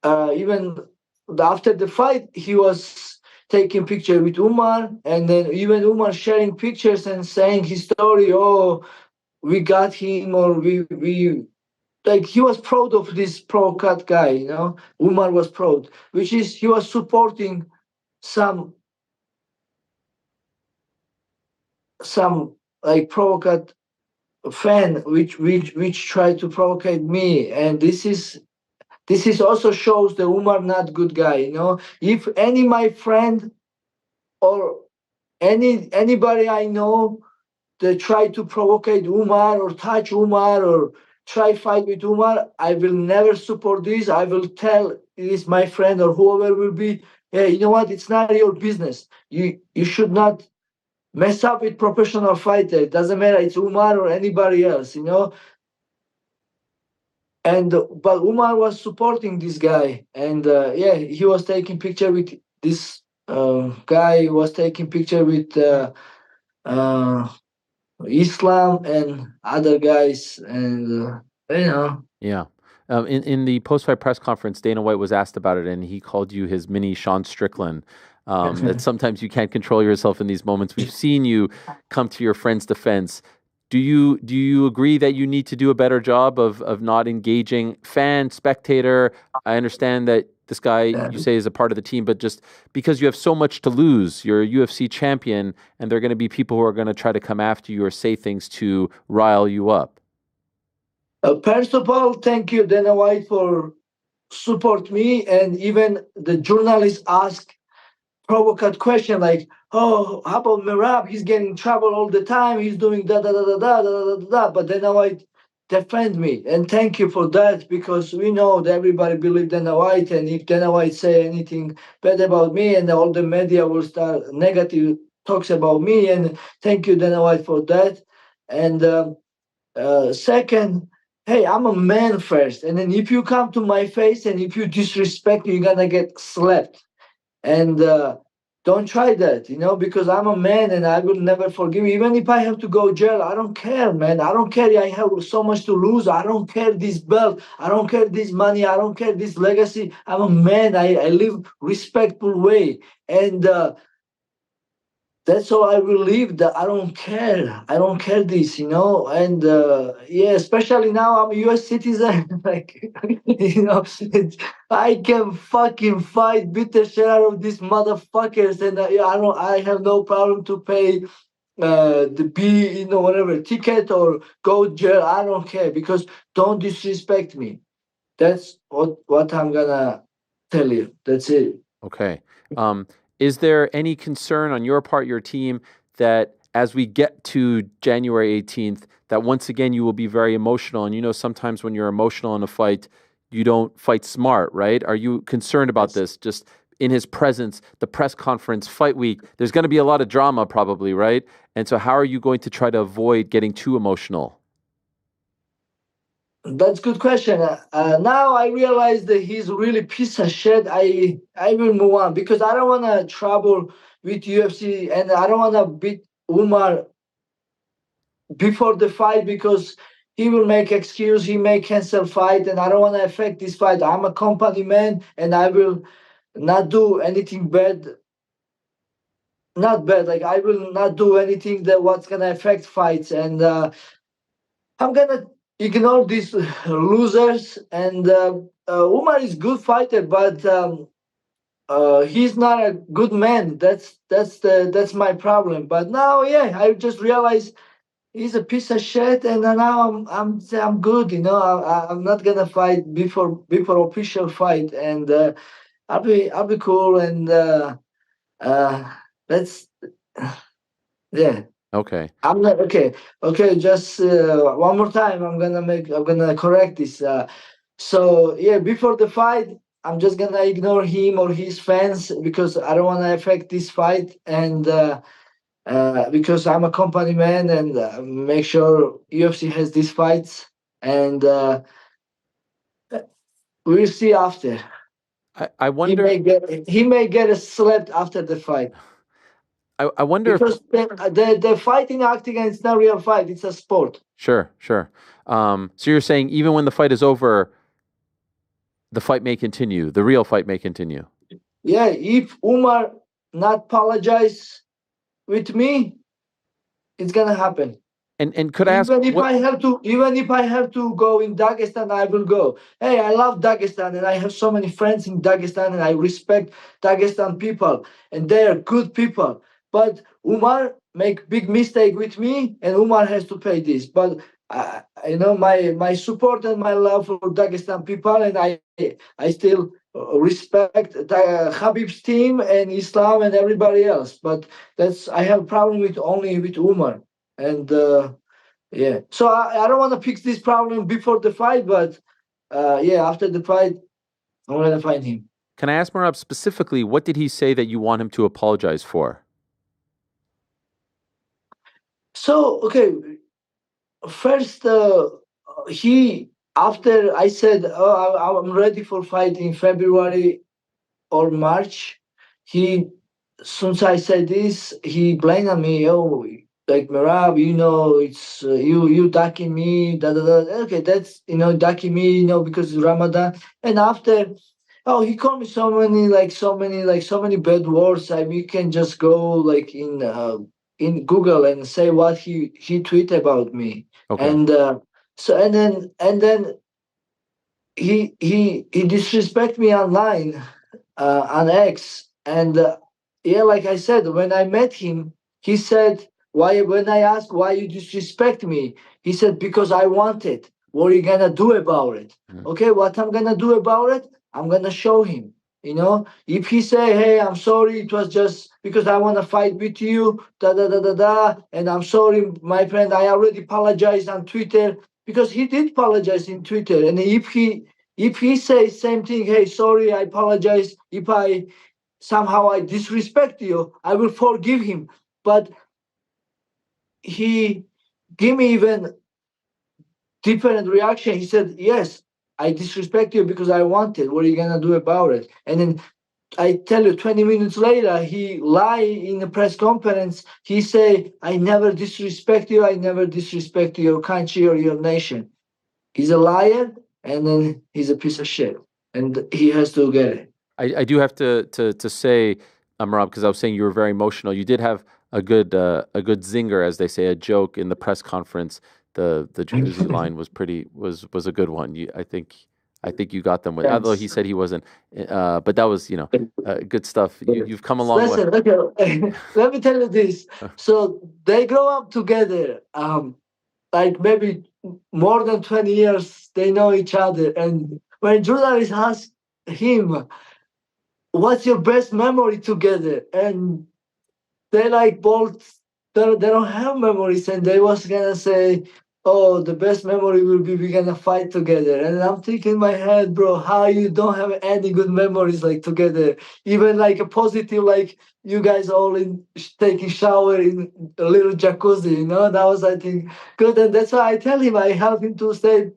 even after the fight, he was taking picture with Umar, and then even Umar sharing pictures and saying his story. Oh, we got him, or we like he was proud of this pro cut guy. Umar was proud, which is he was supporting some like provocate fan, which tried to provocate me, and this is also shows the Umar not good guy. If any my friend or anybody I know that try to provocate Umar or touch Umar or try fight with Umar, I will never support this. I will tell this my friend or whoever will be, hey, you know what? It's not your business. You should not mess up with professional fighter. It doesn't matter. It's Umar or anybody else. And but Umar was supporting this guy, and he was taking picture with this guy. Was taking picture with Islam and other guys, and Yeah. In the post-fight press conference, Dana White was asked about it, and he called you his mini Sean Strickland. That sometimes you can't control yourself in these moments. We've seen you come to your friend's defense. Do you agree that you need to do a better job of not engaging fan, spectator? I understand that this guy you say is a part of the team, but just because you have so much to lose, you're a UFC champion, and there are going to be people who are going to try to come after you or say things to rile you up. First of all, thank you, Dana White, for support me, and even the journalists ask provocate question like, oh, how about Merab? He's getting in trouble all the time. He's doing da da da da da da da da. But Dana White defend me, and thank you for that, because we know that everybody believes Dana White, and if Dana White say anything bad about me, and all the media will start negative talks about me, and thank you, Dana White, for that. And second, hey, I'm a man first, and then if you come to my face and if you disrespect me, you're gonna get slapped. And don't try that, because I'm a man and I will never forgive you. Even if I have to go jail, I don't care, man. I don't care. I have so much to lose. I don't care this belt. I don't care this money. I don't care this legacy. I'm a man. I live respectful way. And that's how I will live. That I don't care. I don't care this, And especially now I'm a U.S. citizen. Like, I can fucking fight, beat the shit out of these motherfuckers, and I have no problem to pay whatever ticket or go to jail. I don't care, because don't disrespect me. That's what I'm gonna tell you. That's it. Okay. Is there any concern on your part, your team, that as we get to January 18th, that once again you will be very emotional? And sometimes when you're emotional in a fight, you don't fight smart, right? Are you concerned about this? Just in his presence, the press conference, fight week, there's going to be a lot of drama probably, right? And so how are you going to try to avoid getting too emotional? That's a good question. Now I realize that he's really piece of shit. I will move on, because I don't want to trouble with UFC, and I don't want to beat Umar before the fight, because he will make excuse, he may cancel fight, and I don't want to affect this fight. I'm a company man, and I will not do anything bad. Not bad, like I will not do anything that what's gonna affect fights, and I'm gonna ignore these losers. And Umar is good fighter, but he's not a good man. That's my problem. But now, yeah, I just realized he's a piece of shit, and now I'm good. You know, I'm not gonna fight before official fight, and I'll be cool, and let's yeah. Okay. I'm not okay. Okay, just one more time. I'm gonna correct this. So yeah, before the fight, I'm just gonna ignore him or his fans because I don't want to affect this fight, and because I'm a company man, and make sure UFC has these fights, and we'll see after. I wonder. He may get a slap after the fight. I wonder because the fighting octagon is not a real fight; it's a sport. Sure, sure. So you're saying even when the fight is over, the fight may continue. The real fight may continue. Yeah, if Umar not apologize with me, it's gonna happen. And could I ask, even if I have to go in Dagestan, I will go. Hey, I love Dagestan, and I have so many friends in Dagestan, and I respect Dagestan people, and they are good people. But Umar make big mistake with me, and Umar has to pay this. But you know, my support and my love for Dagestan people, and I still respect Khabib's team and Islam and everybody else. But I have a problem with only with Umar. And yeah, so I don't want to fix this problem before the fight, but yeah, after the fight, I'm gonna find him. Can I ask Merab specifically, what did he say that you want him to apologize for? So okay, first after I said, oh, I'm ready for fight in February or March, since I said this, he blamed on me. Oh, like Merab, you know, it's you ducking me, da da da. Okay, that's ducking me, because it's Ramadan. And after, oh, he called me so many bad words. I mean, you can just go like in Google and say what he tweeted about me. Okay. And so and then he disrespect me online on X. And yeah, like I said, when I met him, he said, "Why?" When I asked why you disrespect me, he said, "Because I want it. What are you gonna do about it?" Okay, what I'm gonna do about it? I'm gonna show him. If he say, "Hey, I'm sorry, it was just because I want to fight with you," da da da da da, and I'm sorry, my friend, I already apologized on Twitter, because he did apologize in Twitter. And if he says same thing, "Hey, sorry, I apologize if I somehow I disrespect you," I will forgive him. But he gave me even different reaction. He said, "Yes, I disrespect you because I want it. What are you gonna do about it?" And then I tell you, 20 minutes later, he lie in the press conference. He say, "I never disrespect you. I never disrespect your country or your nation." He's a liar, and then he's a piece of shit, and he has to get it. I do have to say, Merab, because I was saying you were very emotional. You did have a good zinger, as they say, a joke in the press conference. The jacuzzi line was a good one. I think you got them with. Although he said he wasn't, but that was good stuff. You've come a long way. Okay. Let me tell you this. So they grow up together. Like maybe more than 20 years, they know each other. And when journalists ask him, "What's your best memory together?" and they like both, they don't have memories, and they was gonna say, "Oh, the best memory will be we're gonna fight together." And I'm thinking in my head, bro, how you don't have any good memories like together, even like a positive, like you guys all in taking shower in a little jacuzzi, that was, I think, good. And that's why I tell him, I help him to stay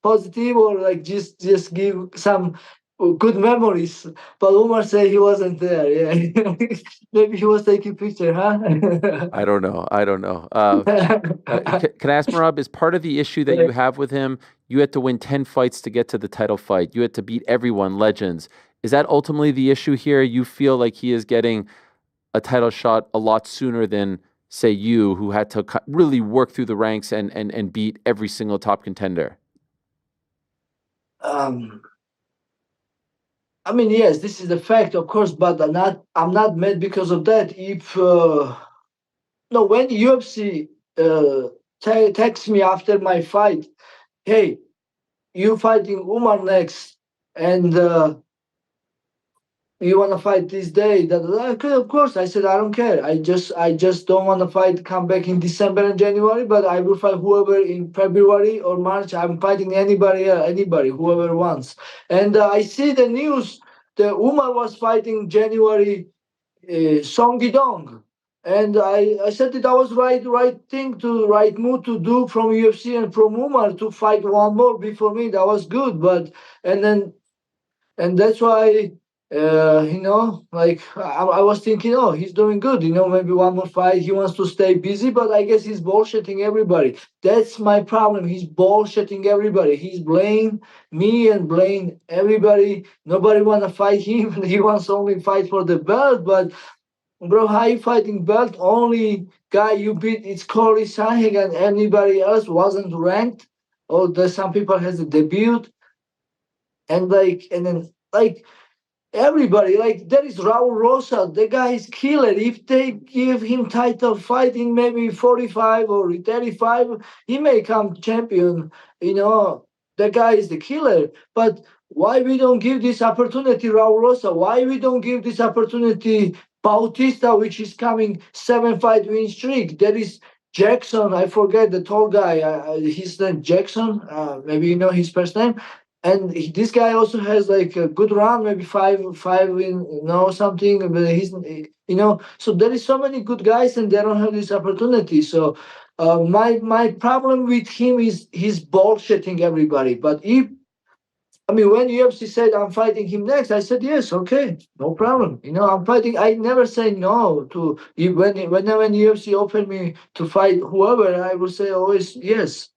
positive, or like just give some good memories. But Umar said he wasn't there. Yeah, maybe he was taking picture, huh? I don't know. Can I ask, Merab, is part of the issue that you have with him? You had to win 10 fights to get to the title fight. You had to beat everyone, legends. Is that ultimately the issue here? You feel like he is getting a title shot a lot sooner than say you, who had to really work through the ranks and beat every single top contender? I mean, yes, this is the fact, of course, but I'm not mad because of that. If no, when UFC texts me after my fight, hey, you fighting Umar next, and you want to fight this day? Okay, of course. I said I don't care. I just don't want to fight. Come back in December and January, but I will fight whoever in February or March. I'm fighting anybody, whoever wants. And I see the news. The Umar was fighting January Song Gidong. And I said that was right move to do from UFC and from Umar to fight one more before me. That was good, but and that's why like I was thinking, oh, he's doing good. Maybe one more fight. He wants to stay busy, but I guess he's bullshitting everybody. That's my problem. He's bullshitting everybody. He's blaming me and blaming everybody. Nobody want to fight him. He wants only fight for the belt, but. Bro, how you fighting belt? Only guy you beat is Corey Sandhagen, and anybody else wasn't ranked. Or there's some people has a debut, and then everybody, like there is Raul Rosa, the guy is killer. If they give him title fight in maybe 45 or 35, he may come champion. The guy is the killer. But why we don't give this opportunity, Raul Rosa? Why we don't give this opportunity Bautista, which is coming 7-fight win streak? There is Jackson, I forget the tall guy. His name Jackson. Maybe you know his first name. And this guy also has like a good run, maybe five in something. But he's so there is so many good guys, and they don't have this opportunity. So my problem with him is he's bullshitting everybody. But when UFC said I'm fighting him next, I said yes, okay, no problem. I'm fighting. I never say no to whenever UFC offered me to fight whoever, I will say always yes.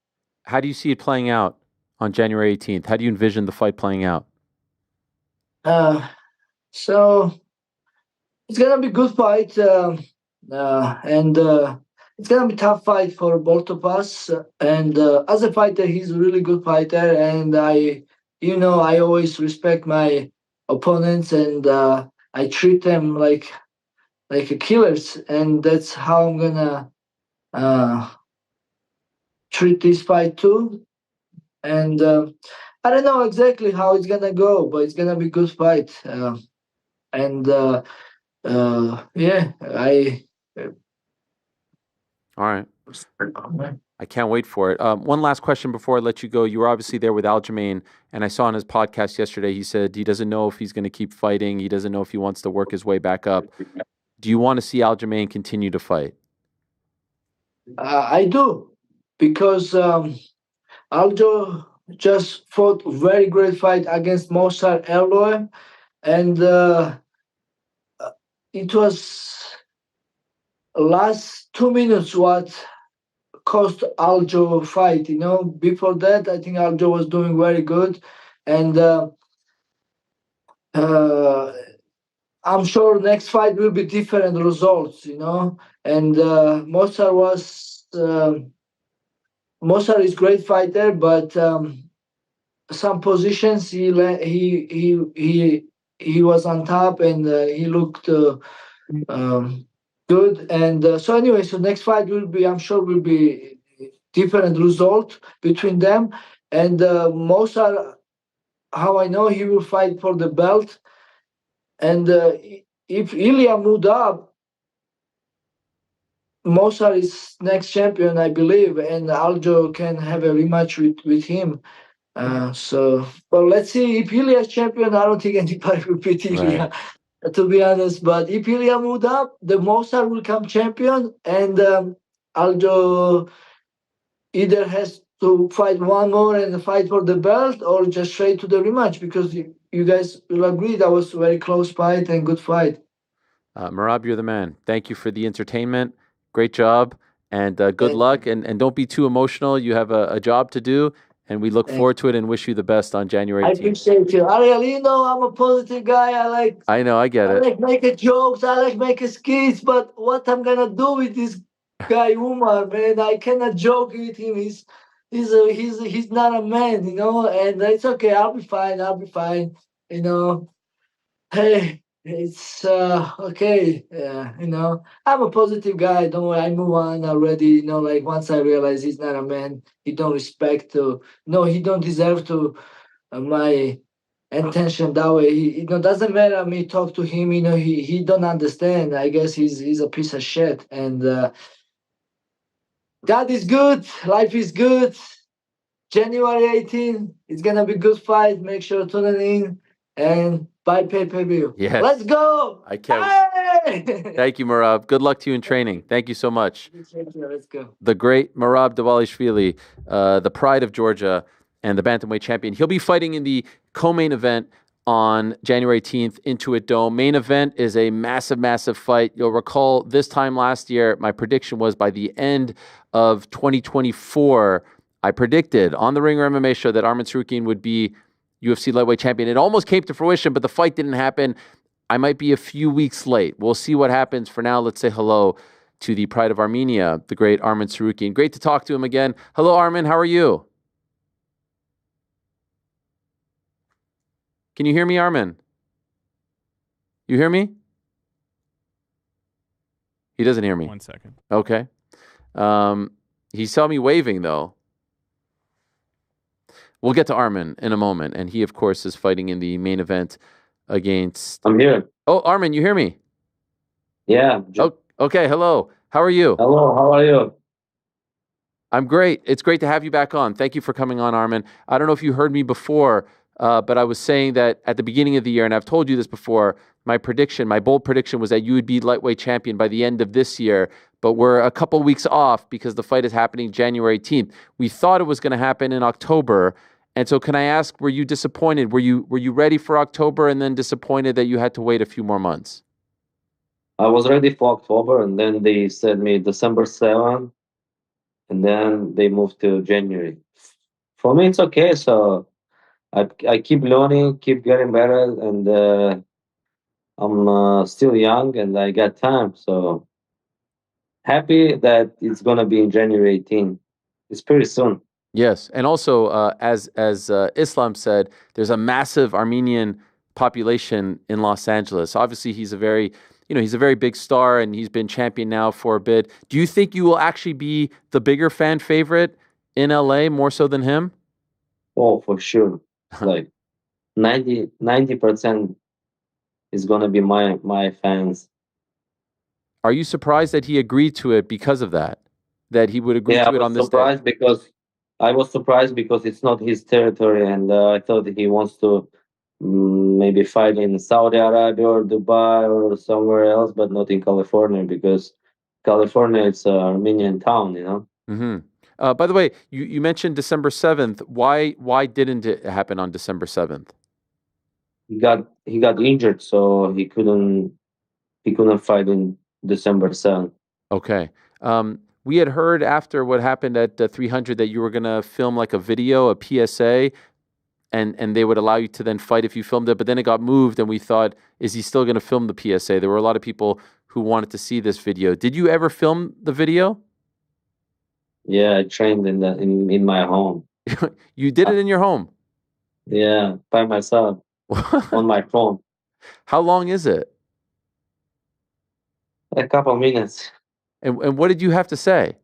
How do you see it playing out on January 18th? How do you envision the fight playing out? So it's gonna be a good fight, and it's gonna be a tough fight for both of us. And as a fighter, he's a really good fighter, and I always respect my opponents, and I treat them like killers, and that's how I'm gonna treat this fight too. And I don't know exactly how it's gonna go, but it's gonna be a good fight. Yeah, All right. I can't wait for it. One last question before I let you go. You were obviously there with Aljamain, and I saw on his podcast yesterday, he said he doesn't know if he's going to keep fighting. He doesn't know if he wants to work his way back up. Do you want to see Aljamain continue to fight? I do, because Aljo just fought a very great fight against Mosar Erdogan, and it was last 2 minutes what cost Aljo fight. Before that, I think Aljo was doing very good, and I'm sure next fight will be different results. And Mosar is great fighter, but some positions he was on top, and he looked good. And so anyway, so next fight I'm sure will be different result between them. And Mosar, how I know, he will fight for the belt. And if Ilya moved up, Mosar is next champion, I believe, and Aljo can have a rematch with him. Well, let's see. If Ilya is champion, I don't think anybody will beat Ilya, to be honest. But if Ilya moved up, the Mosar will come champion, and Aljo either has to fight one more and fight for the belt, or just straight to the rematch, because you guys will agree that was a very close fight and good fight. Merab, you're the man. Thank you for the entertainment. Great job, and good luck. And don't be too emotional. You have a job to do, and we look forward to it and wish you the best on January 18th. I appreciate you. Ariel, I'm a positive guy. I know, I get it. I like making jokes. I like making skits, but what I'm going to do with this guy Umar, man. I cannot joke with him. He's not a man, you know. And it's okay. I'll be fine. I'll be fine. You know. Hey, it's okay. Yeah, you know. I'm a positive guy. Don't worry. I move on already. You know, like once I realize he's not a man, he don't respect to. No, he don't deserve to my intention that way. You know, doesn't matter me talk to him. You know, he don't understand. I guess he's a piece of shit. And God is good. Life is good. January 18, it's gonna be good fight. Make sure to tune in and buy pay-per-view. Yes. Let's go. I can't. Hey! Thank you, Merab. Good luck to you in training. Thank you so much. Let's go. The great Merab Dvalishvili, the pride of Georgia and the bantamweight champion. He'll be fighting in the co-main event on January 18th, Intuit Dome. Main event is a massive, massive fight. You'll recall this time last year, my prediction was by the end of 2024, I predicted on the Ringer MMA show that Arman Tsarukyan would be UFC lightweight champion. It almost came to fruition, but the fight didn't happen. I might be a few weeks late. We'll see what happens. For now, let's say hello to the pride of Armenia, the great Arman Tsarukyan. Great to talk to him again. Hello, Arman. How are you? Can you hear me, Arman? You hear me? He doesn't hear me. 1 second. Okay. He saw me waving, though. We'll get to Arman in a moment. And he, of course, is fighting in the main event against... I'm here. Oh, Arman, you hear me? Yeah. Oh, okay. Hello. How are you? Hello. How are you? I'm great. It's great to have you back on. Thank you for coming on, Arman. I don't know if you heard me before, but I was saying that at the beginning of the year, and I've told you this before, my bold prediction was that you would be lightweight champion by the end of this year, but we're a couple weeks off because the fight is happening January 18th. We thought it was going to happen in October. And so can I ask, were you disappointed? Were you ready for October and then disappointed that you had to wait a few more months? I was ready for October, and then they said me December 7th, and then they moved to January. For me, it's okay. So I keep learning, keep getting better, and I'm still young, and I got time. So happy that it's gonna be in January 18th. It's pretty soon. Yes, and also as Islam said, there's a massive Armenian population in Los Angeles. Obviously, he's a very big star, and he's been champion now for a bit. Do you think you will actually be the bigger fan favorite in LA more so than him? Oh, for sure. Like 90% is gonna be my fans. Are you surprised that he agreed to it because of that? That he would agree to it on this day? I was surprised because it's not his territory, and I thought he wants to maybe fight in Saudi Arabia or Dubai or somewhere else, but not in California, because California is an Armenian town, you know. Mm-hmm. By the way, you mentioned December 7th. Why didn't it happen on December 7th? He got injured, so he couldn't fight in December 7th. Okay. We had heard after what happened at 300 that you were going to film like a video, a PSA, and they would allow you to then fight if you filmed it. But then it got moved, and we thought, is he still going to film the PSA? There were a lot of people who wanted to see this video. Did you ever film the video? Yeah, I trained in my home. You did it in your home? Yeah, by myself on my phone. How long is it? A couple minutes. And what did you have to say?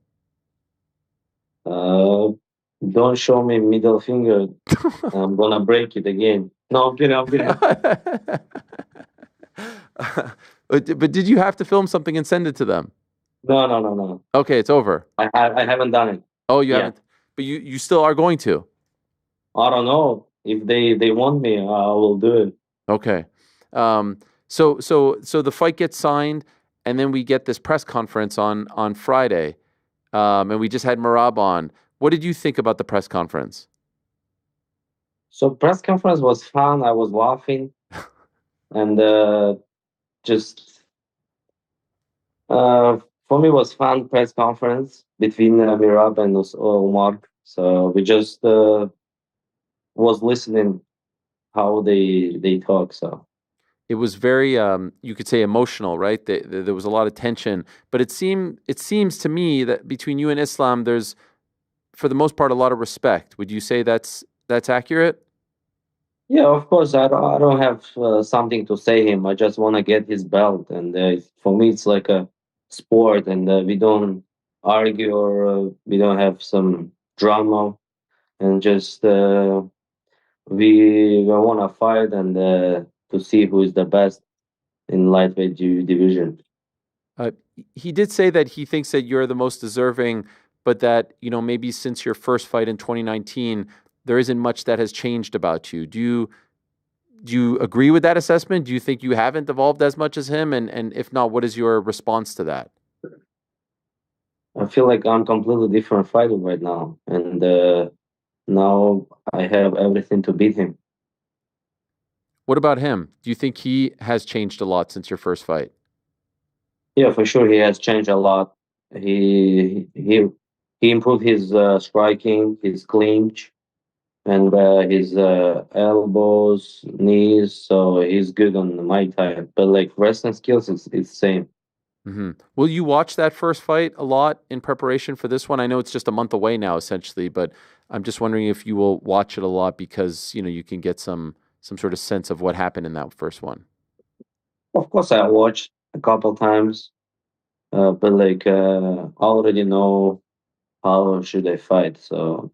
Don't show me middle finger. I'm gonna break it again. No, I'm kidding. But did you have to film something and send it to them? No. Okay, it's over. I haven't done it. Oh, you haven't? But you still are going to? I don't know. If they want me, I will do it. Okay. So the fight gets signed, and then we get this press conference on Friday, and we just had Merab on. What did you think about the press conference? So press conference was fun. I was laughing, and for me it was fun press conference between Merab and Umar. So we just was listening how they talk. So it was very, you could say, emotional, right? There was a lot of tension, but it seems to me that between you and Islam, there's, for the most part, a lot of respect. Would you say that's accurate? Yeah, of course. I don't have something to say him. I just want to get his belt, and for me, it's like a sport, and we don't argue or we don't have some drama, and just we want to fight and to see who is the best in lightweight division. Uh, he did say that he thinks that you're the most deserving, but that, maybe since your first fight in 2019, there isn't much that has changed about you. Do you agree with that assessment? Do you think you haven't evolved as much as him? And if not, what is your response to that? I feel like I'm completely different fighter right now, and now I have everything to beat him. What about him? Do you think he has changed a lot since your first fight? Yeah, for sure, he has changed a lot. He improved his striking, his clinch, and his elbows, knees. So he's good on my type. But like wrestling skills, it's same. Mm-hmm. Will you watch that first fight a lot in preparation for this one? I know it's just a month away now, essentially, but I'm just wondering if you will watch it a lot because you can get some sort of sense of what happened in that first one. Of course, I watched a couple times, but like I already know how should I fight. So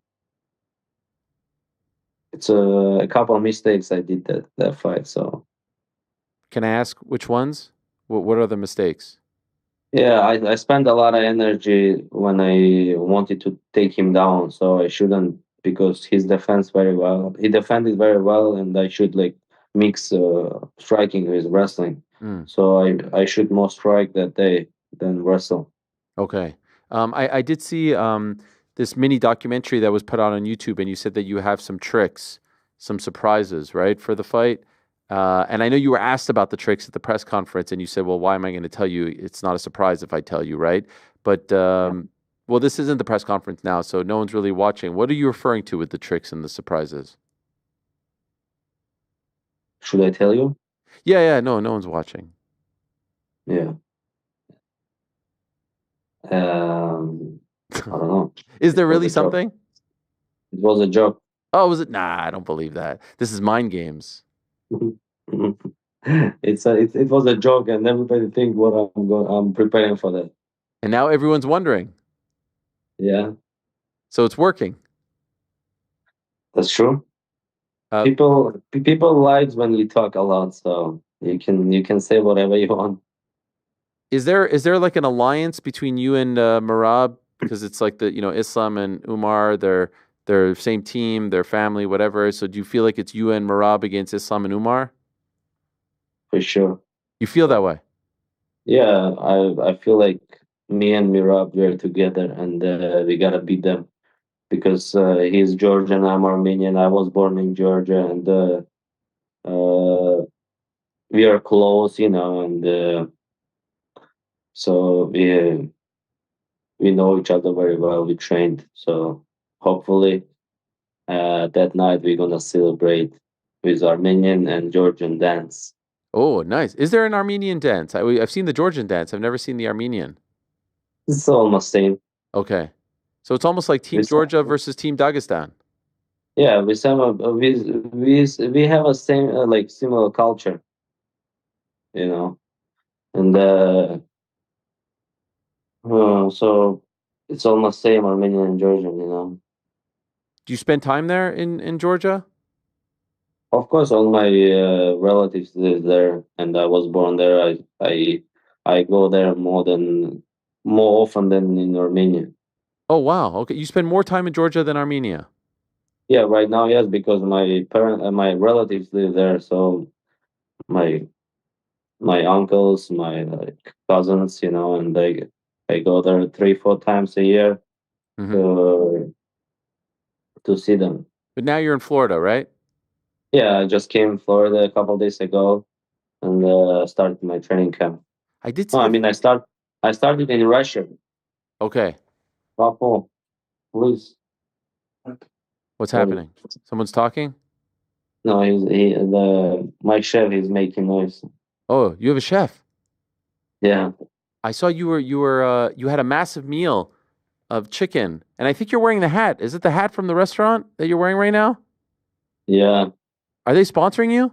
it's a couple of mistakes I did that fight. So Can I ask which ones? What are the mistakes? yeah, I spent a lot of energy when I wanted to take him down. So I shouldn't, because he's defends very well. He defended very well, and I should like mix striking with wrestling. Mm. So I should more strike that day than wrestle. Okay. I did see this mini documentary that was put out on YouTube, and you said that you have some tricks, some surprises, right, for the fight. And I know you were asked about the tricks at the press conference, and you said, well, why am I going to tell you? It's not a surprise if I tell you, right? But, well, this isn't the press conference now, so no one's really watching. What are you referring to with the tricks and the surprises? Should I tell you? Yeah, no one's watching. Yeah. I don't know. Is there It was really a joke. something? It was a joke. Oh, was it? Nah, I don't believe that. This is mind games. It was a joke, and everybody think what I'm preparing for that. And now everyone's wondering. Yeah, So it's working. that's true. Uh, People likes when you talk a lot, so you can say whatever you want. Is there like an alliance between you and Merab? Because it's like Islam and Umar, they're same team, their family, whatever. So do you feel like it's you and Merab against Islam and Umar? For sure. You feel that way? Yeah, I feel like me and Merab we're together, and we gotta beat them because he's Georgian, I'm Armenian. I was born in Georgia, and uh, we are close, and so we know each other very well. We trained, so hopefully that night we're gonna celebrate with Armenian and Georgian dance. Oh, nice. Is there an Armenian dance? I've seen the Georgian dance. I've never seen the Armenian. It's almost same. Okay. So it's almost like Team Georgia versus Team Dagestan. Yeah, we have a same like similar culture, and so it's almost same Armenian and Georgian. Do you spend time there in Georgia? Of course, all my relatives live there, and I was born there. I go there more often than in Armenia. Oh, wow. Okay. You spend more time in Georgia than Armenia. Yeah, right now, yes, because my relatives live there. So my uncles, my cousins, and I go there 3-4 times a year to see them. But now you're in Florida, right? Yeah, I just came to Florida a couple of days ago and started my training camp. I did. I started in Russia. Okay. Please. What's happening? Someone's talking? No, my chef is making noise. Oh, you have a chef. Yeah. I saw you had a massive meal of chicken, and I think you're wearing the hat. Is it the hat from the restaurant that you're wearing right now? Yeah. Are they sponsoring you?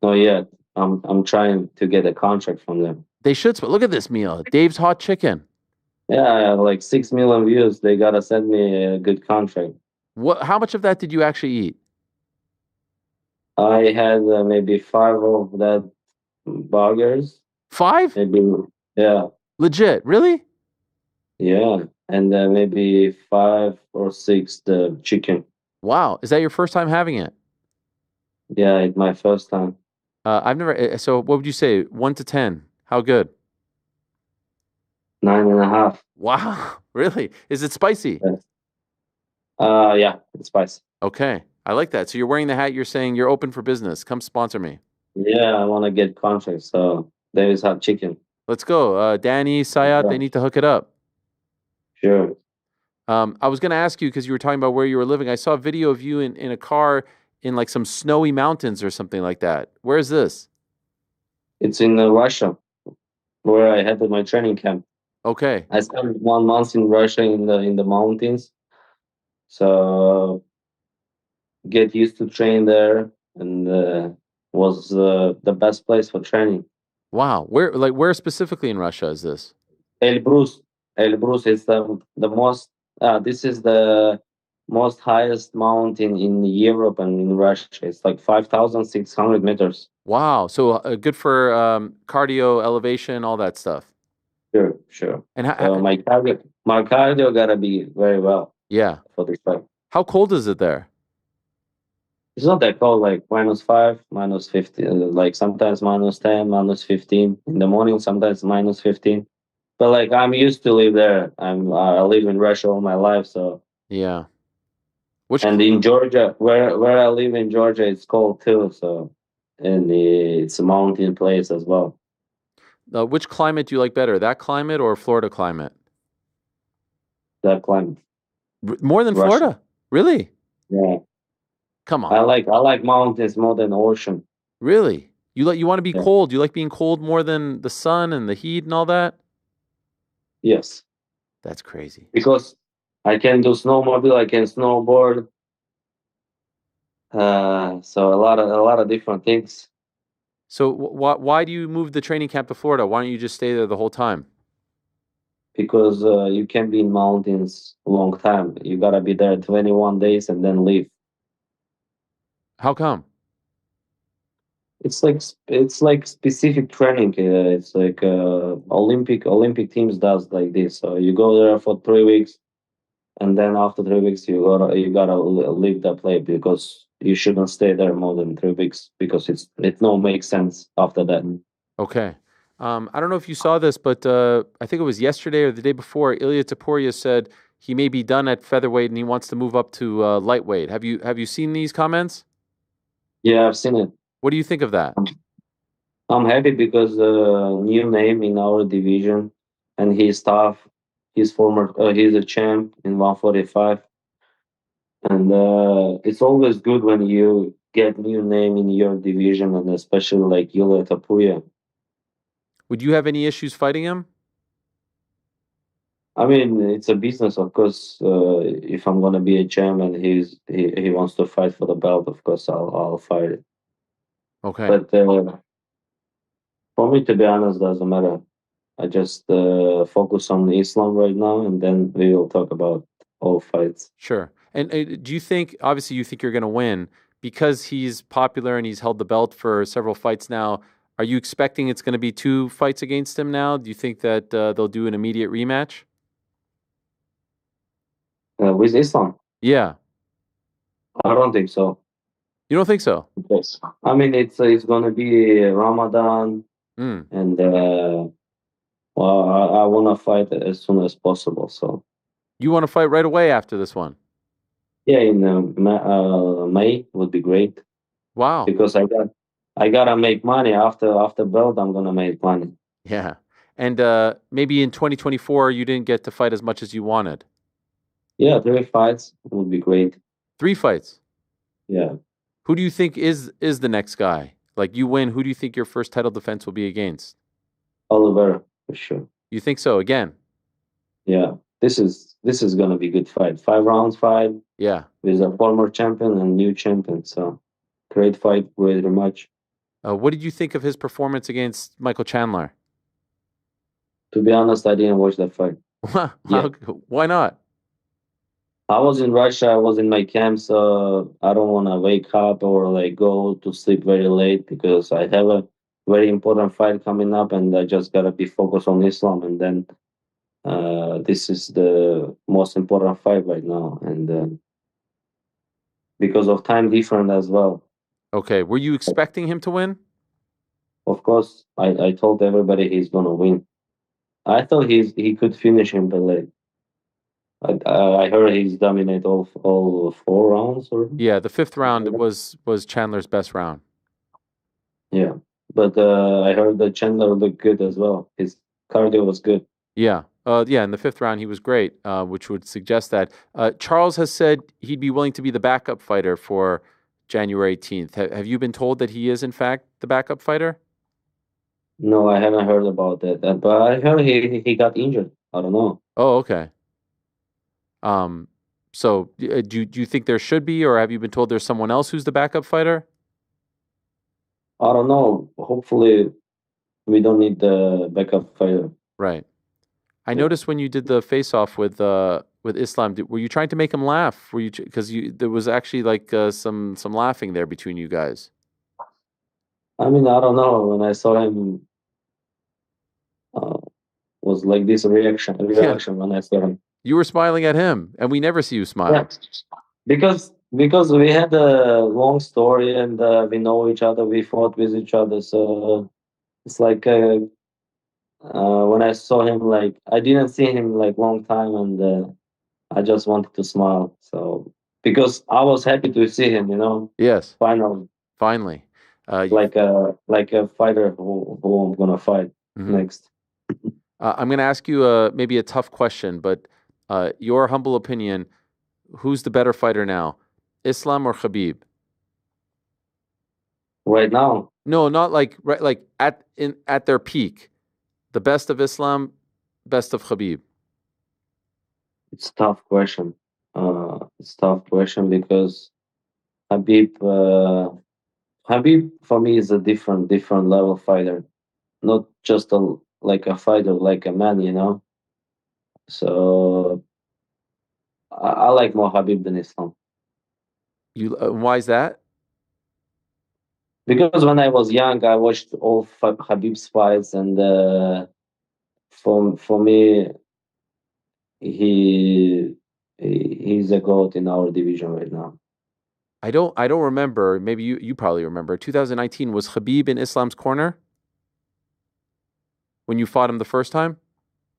Not yet. I'm trying to get a contract from them. They should. Look at this meal. Dave's Hot Chicken. Yeah, like 6 million views. They gotta send me a good contract. What? How much of that did you actually eat? I had maybe 5 of that burgers. 5? Maybe. Yeah. Legit? Really? Yeah. And maybe 5 or 6 the chicken. Wow. Is that your first time having it? Yeah, it's my first time. I've never. So, what would you say? 1 to 10. How good? 9.5. Wow. Really? Is it spicy? Yes. Yeah, it's spicy. Okay. I like that. So you're wearing the hat. You're saying you're open for business. Come sponsor me. Yeah, I want to get contracts. So there is hot chicken. Let's go. Danny, Sayat, they need to hook it up. Sure. I was going to ask you because you were talking about where you were living. I saw a video of you in a car in like some snowy mountains or something like that. Where is this? It's in Russia, where I had my training camp. Okay. I spent 1 month in Russia in the mountains. So get used to train there, and was the best place for training. Wow. Where specifically in Russia is this? Elbrus. Elbrus is the most. This is the most highest mountain in Europe and in Russia. It's like 5,600 meters. Wow. So good for cardio, elevation, all that stuff. Sure. And So my cardio gotta be very well. Yeah. For this fight. How cold is it there? It's not that cold, like -5, -15, like sometimes -10, -15 in the morning, sometimes -15. But like I'm used to live there. I live in Russia all my life, so yeah. And in Georgia, where I live in Georgia, it's cold too. So, and it's a mountain place as well. Which climate do you like better? That climate or Florida climate? That climate. More than Russia. Florida? Really? Yeah. Come on. I like mountains more than ocean. Really? You want to be cold? You like being cold more than the sun and the heat and all that? Yes. That's crazy. Because I can do snowmobile, I can snowboard. So a lot of different things. So why do you move the training camp to Florida? Why don't you just stay there the whole time? Because you can be in mountains a long time. You gotta be there 21 days and then leave. How come? It's like specific training. It's like Olympic teams does like this. So you go there for 3 weeks, and then after 3 weeks you gotta leave the place because you shouldn't stay there more than 3 weeks because it no makes sense after that. Okay. I don't know if you saw this, but I think it was yesterday or the day before. Ilya Topuria said he may be done at featherweight and he wants to move up to lightweight. Have you seen these comments? Yeah, I've seen it. What do you think of that? I'm happy because new name in our division, and he's tough. He's a champ in 145, and it's always good when you get new name in your division, and especially like Ilya Topuria. Would you have any issues fighting him? I mean, it's a business, of course. If I'm gonna be a champ and he wants to fight for the belt, of course I'll fight it. Okay. But for me, to be honest, doesn't matter. I just focus on Islam right now, and then we will talk about all fights. Sure. And do you think, obviously, you think you're going to win because he's popular and he's held the belt for several fights now? Are you expecting it's going to be 2 fights against him now? Do you think that they'll do an immediate rematch? With Islam? Yeah. I don't think so. You don't think so? Yes. I mean, it's going to be Ramadan, and well, I want to fight as soon as possible. So you want to fight right away after this one? Yeah, in May would be great. Wow. Because I gotta make money after belt. I'm gonna make money. Yeah. And maybe in 2024 you didn't get to fight as much as you wanted. Yeah, 3 fights would be great. 3 fights? Yeah. Who do you think is the next guy? Like you win, who do you think your first title defense will be against? Oliveira, for sure. You think so? Again? Yeah. This is gonna be a good fight. 5 rounds fight. Yeah. With a former champion and new champion. So great fight, great rematch. What did you think of his performance against Michael Chandler? To be honest, I didn't watch that fight. Why not? I was in Russia. I was in my camp, so I don't want to wake up or like go to sleep very late because I have a very important fight coming up, and I just gotta be focused on Islam. And then this is the most important fight right now, and because of time difference as well. Okay. Were you expecting him to win? Of course, I told everybody he's gonna win. I thought he could finish him, but like I heard he's dominate all 4 rounds. Or Yeah, the fifth round was Chandler's best round. yeah, but I heard that Chandler looked good as well. His cardio was good. Yeah. Yeah, in the fifth round, he was great, which would suggest that. Charles has said he'd be willing to be the backup fighter for January 18th. Have you been told that he is, in fact, the backup fighter? No, I haven't heard about that. But I heard he got injured. I don't know. Oh, okay. So do you think there should be, or have you been told there's someone else who's the backup fighter? I don't know. Hopefully, we don't need the backup fighter. Right. I noticed when you did the face-off with Islam, were you trying to make him laugh? Were you because there was actually like some laughing there between you guys? I mean, I don't know. When I saw him, was like this reaction when I saw him. You were smiling at him, and we never see you smile. Yeah. Because we had a long story and we know each other. We fought with each other, so it's like when I saw him, like I didn't see him like long time, and I just wanted to smile. So because I was happy to see him, Yes. Finally, you- like a fighter who I'm gonna fight next. I'm going to ask you maybe a tough question, but your humble opinion: who's the better fighter now, Islam or Khabib? Right now? No, not like at their peak. The best of Islam, best of Khabib. It's a tough question. Because Habib for me is a different level fighter, not just like a fighter, like a man. So I like more Habib than Islam. Why is that? Because when I was young, I watched all Habib's fights, and for me, he's a goat in our division right now. I don't remember. Maybe you probably remember. 2019, was Khabib in Islam's corner when you fought him the first time?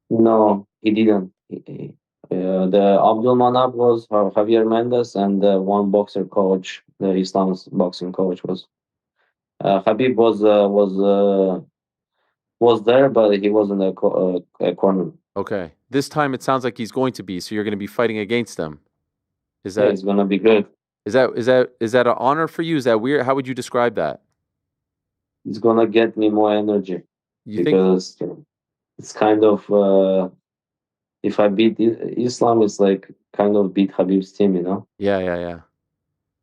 No, he didn't. The Abdul Manap was Javier Mendes, and one boxer coach, the Islam's boxing coach was Habib was there, but he wasn't a corner. Okay. This time it sounds like he's going to be. So you're going to be fighting against them. Yeah, it's gonna be good. Is that an honor for you? Is that weird? How would you describe that? It's gonna get me more energy. Because it's kind of if I beat Islam, it's like kind of beat Habib's team, Yeah.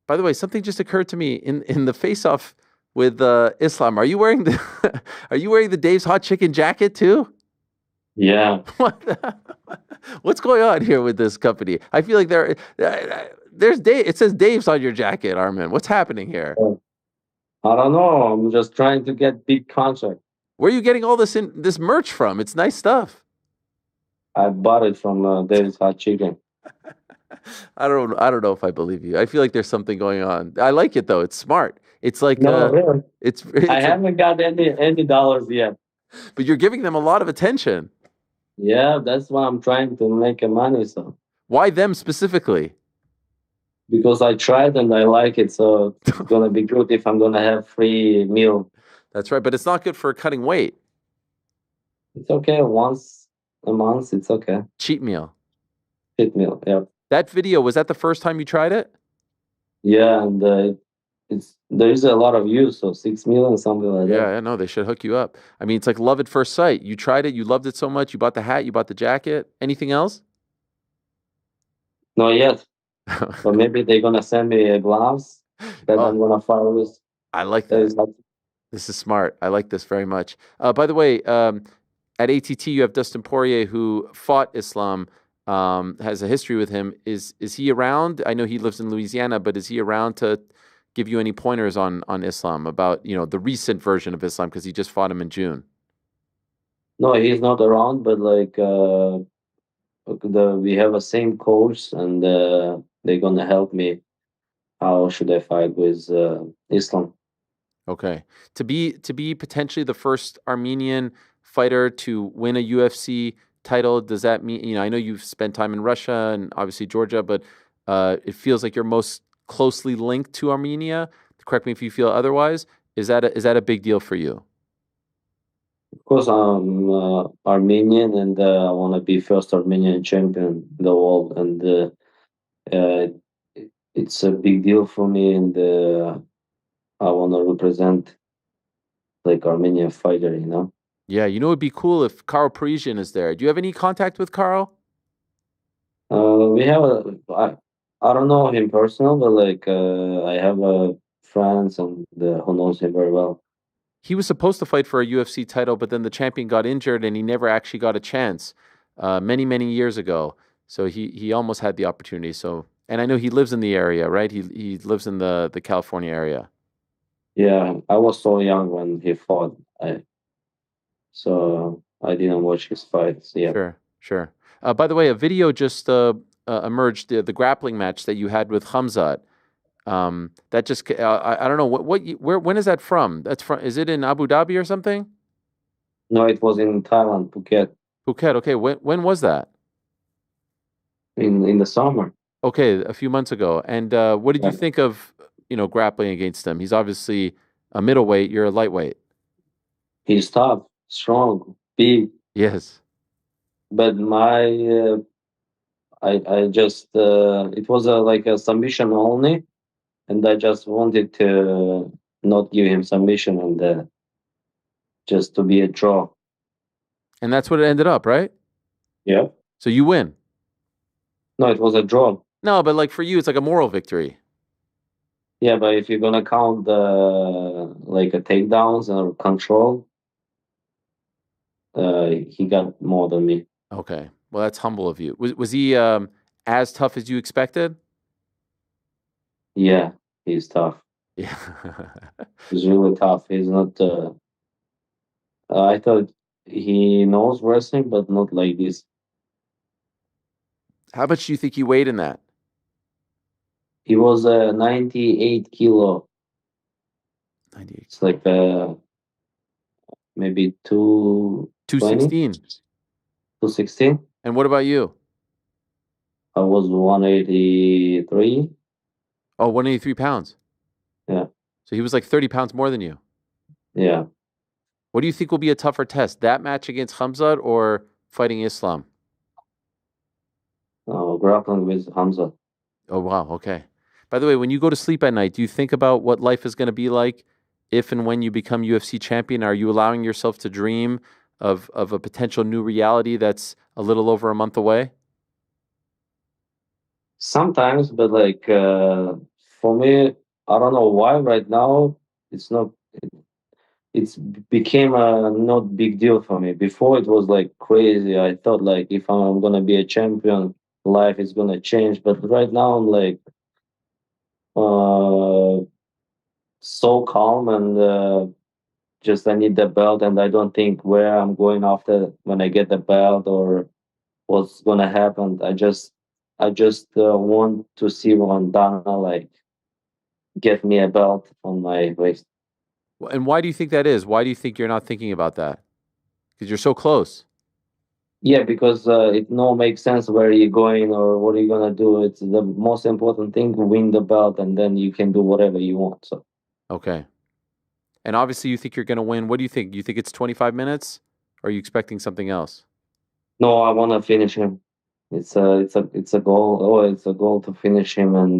By the way, something just occurred to me in the face-off with Islam. Are you wearing the Dave's Hot Chicken jacket too? Yeah. What's going on here with this company? I feel like there's Dave. It says Dave's on your jacket, Arman. What's happening here? I don't know. I'm just trying to get big contract. Where are you getting all this merch from? It's nice stuff. I bought it from Dave's Hot Chicken. I don't know if I believe you. I feel like there's something going on. I like it though. It's smart. It's like really. It's I haven't got any dollars yet. But you're giving them a lot of attention. Yeah, that's why I'm trying to make money. So why them specifically? Because I tried and I like it, so it's gonna be good if I'm gonna have free meal. That's right, but it's not good for cutting weight. It's okay once a month. It's okay. Cheat meal. Cheat meal. Yeah. That video, was that the first time you tried it? Yeah, and there is a lot of views, so 6 million, something like that. Yeah, I know they should hook you up. I mean, it's like love at first sight. You tried it, you loved it so much, you bought the hat, you bought the jacket. Anything else? Not yet, but maybe they're gonna send me gloves that I'm gonna fight with. I like That that. is not. This is smart. I like this very much. By the way, at ATT you have Dustin Poirier who fought Islam. Has a history with him. Is he around? I know he lives in Louisiana, but is he around to give you any pointers on Islam about the recent version of Islam because he just fought him in June? No, he's not around, but like we have a same coach, and they're gonna help me. How should I fight with Islam? Okay, to be potentially the first Armenian fighter to win a UFC title, does that mean, I know you've spent time in Russia and obviously Georgia, but it feels like you're most closely linked to Armenia. Correct me if you feel otherwise. Is that a big deal for you? Of course, I'm Armenian, and I want to be first Armenian champion in the world, and uh, it's a big deal for me, and I want to represent like Armenian fighter. Yeah, it'd be cool if Carl Parisian is there. Do you have any contact with Carl? We have I don't know him personal, but like I have friends and who knows him very well. He was supposed to fight for a UFC title, but then the champion got injured and he never actually got a chance many, many years ago. So he almost had the opportunity. So, and I know he lives in the area, right? He lives in the California area. Yeah, I was so young when he fought. So I didn't watch his fights. Yeah. Sure. By the way, a video just emerged, the grappling match that you had with Khamzat. That just I don't know when is that from? That's from, is it in Abu Dhabi or something? No, it was in Thailand, Phuket. Phuket. Okay, when was that? In the summer. Okay, a few months ago. And what did you think of grappling against him? He's obviously a middleweight. You're a lightweight. He's tough, strong, big. Yes. But I just it was like a submission only, and I just wanted to not give him submission and just to be a draw. And that's what it ended up, right? Yeah. So you win. No, it was a draw. No, but like for you, it's like a moral victory. Yeah, but if you're gonna count like a takedowns or control, he got more than me. Okay, well that's humble of you. Was he as tough as you expected? Yeah, he's tough. Yeah, He's really tough. He's not. I thought he knows wrestling, but not like this. How much do you think he weighed in that? He was 98 kilo. 98. It's like maybe 216. 216. And what about you? I was 183. Oh, 183 pounds. Yeah. So he was like 30 pounds more than you. Yeah. What do you think will be a tougher test? That match against Khamzat or fighting Islam? Grappling with Hamza. Oh, wow. Okay. By the way, when you go to sleep at night, do you think about what life is going to be like if and when you become UFC champion? Are you allowing yourself to dream of a potential new reality that's a little over a month away? Sometimes, but like for me, I don't know why right now it's not. It's became a not big deal for me. Before it was like crazy. I thought like if I'm gonna be a champion, life is gonna change. But right now I'm like so calm and just I need the belt, and I don't think where I'm going after when I get the belt or what's gonna happen. I just want to see Vandana like get me a belt on my waist. And why do you think that is? Why do you think you're not thinking about that? Because you're so close. Yeah, because it no makes sense where you're going or what are you gonna do. It's the most important thing to win the belt, and then you can do whatever you want. So Okay. And obviously you think you're going to win. What do you think? You think it's 25 minutes? Or are you expecting something else? no, I want to finish him. It's a goal. Oh, it's a goal to finish him and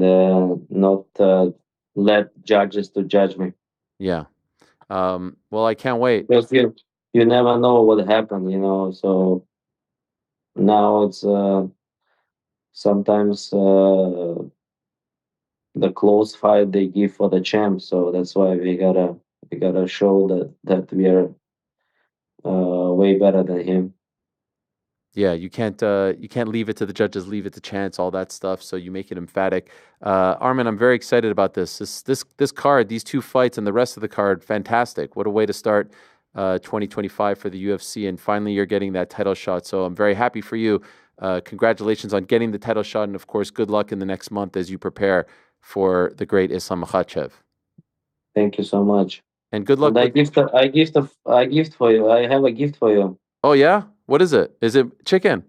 not let judges to judge me. Yeah. Well, I can't wait. Because you never know what happened, So now it's sometimes the close fight they give for the champ. So that's why we gotta show that we are way better than him. Yeah, you can't leave it to the judges, leave it to chance, all that stuff. So you make it emphatic. Arman, I'm very excited about this. This card, these two fights, and the rest of the card, fantastic. What a way to start 2025 for the UFC, and finally you're getting that title shot. So I'm very happy for you. Congratulations on getting the title shot, and of course, good luck in the next month as you prepare for the great Islam Makhachev. Thank you so much. And good luck. And I gift for you. I have a gift for you. Oh yeah, what is it? Is it chicken?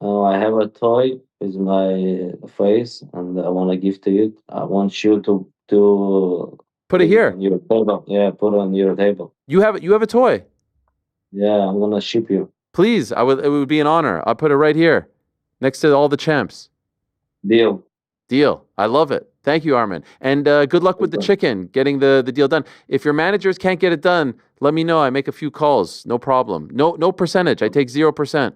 Oh, I have a toy with my face, and I want to give to you. I want you to put it here on your table. Yeah, put it on your table. You have a toy. Yeah, I'm gonna ship you. Please, it would be an honor. I'll put it right here, next to all the champs. Deal. I love it. Thank you, Arman. And good luck with the chicken, getting the deal done. If your managers can't get it done, let me know. I make a few calls. No problem. No percentage. I take 0%.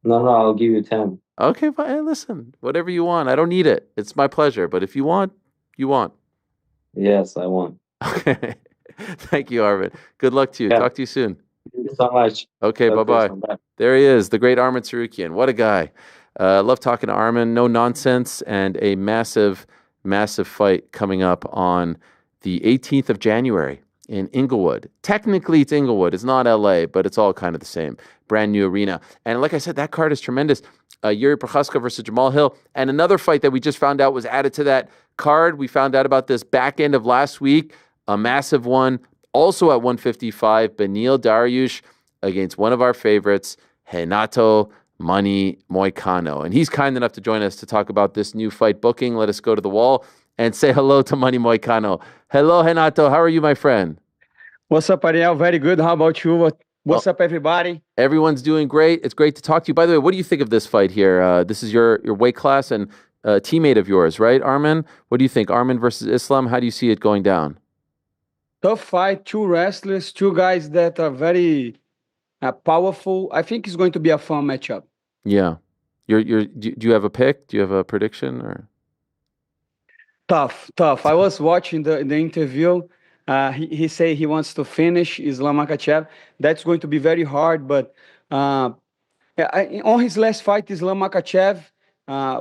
No, I'll give you 10. Okay, fine. Hey, listen, whatever you want. I don't need it. It's my pleasure. But if you want, you want. Yes, I want. Okay. Thank you, Arman. Good luck to you. Yeah. Talk to you soon. Thank you so much. Okay, bye-bye. There he is, the great Arman Tsarukyan. What a guy. Love talking to Arman. No nonsense, and a massive, massive fight coming up on the 18th of January in Inglewood. Technically, it's Inglewood. It's not LA, but it's all kind of the same. Brand new arena. And like I said, that card is tremendous. Yuri Prochazka versus Jamal Hill. And another fight that we just found out was added to that card. We found out about this back end of last week. A massive one. Also at 155, Beneil Dariush against one of our favorites, Renato Moicano. And he's kind enough to join us to talk about this new fight booking. Let us go to the wall and say hello to Money Moicano. Hello, Renato. How are you, my friend? What's up, Ariel? Very good. How about you? What's up, everybody? Everyone's doing great. It's great to talk to you. By the way, what do you think of this fight here? This is your weight class and teammate of yours, right, Arman? What do you think? Arman versus Islam. How do you see it going down? Tough fight. Two wrestlers, two guys that are very powerful. I think it's going to be a fun matchup. Yeah. Do you have a pick? Do you have a prediction? Or Tough. I was watching the interview. He say he wants to finish Islam Makhachev. That's going to be very hard. But on his last fight, Islam Makhachev,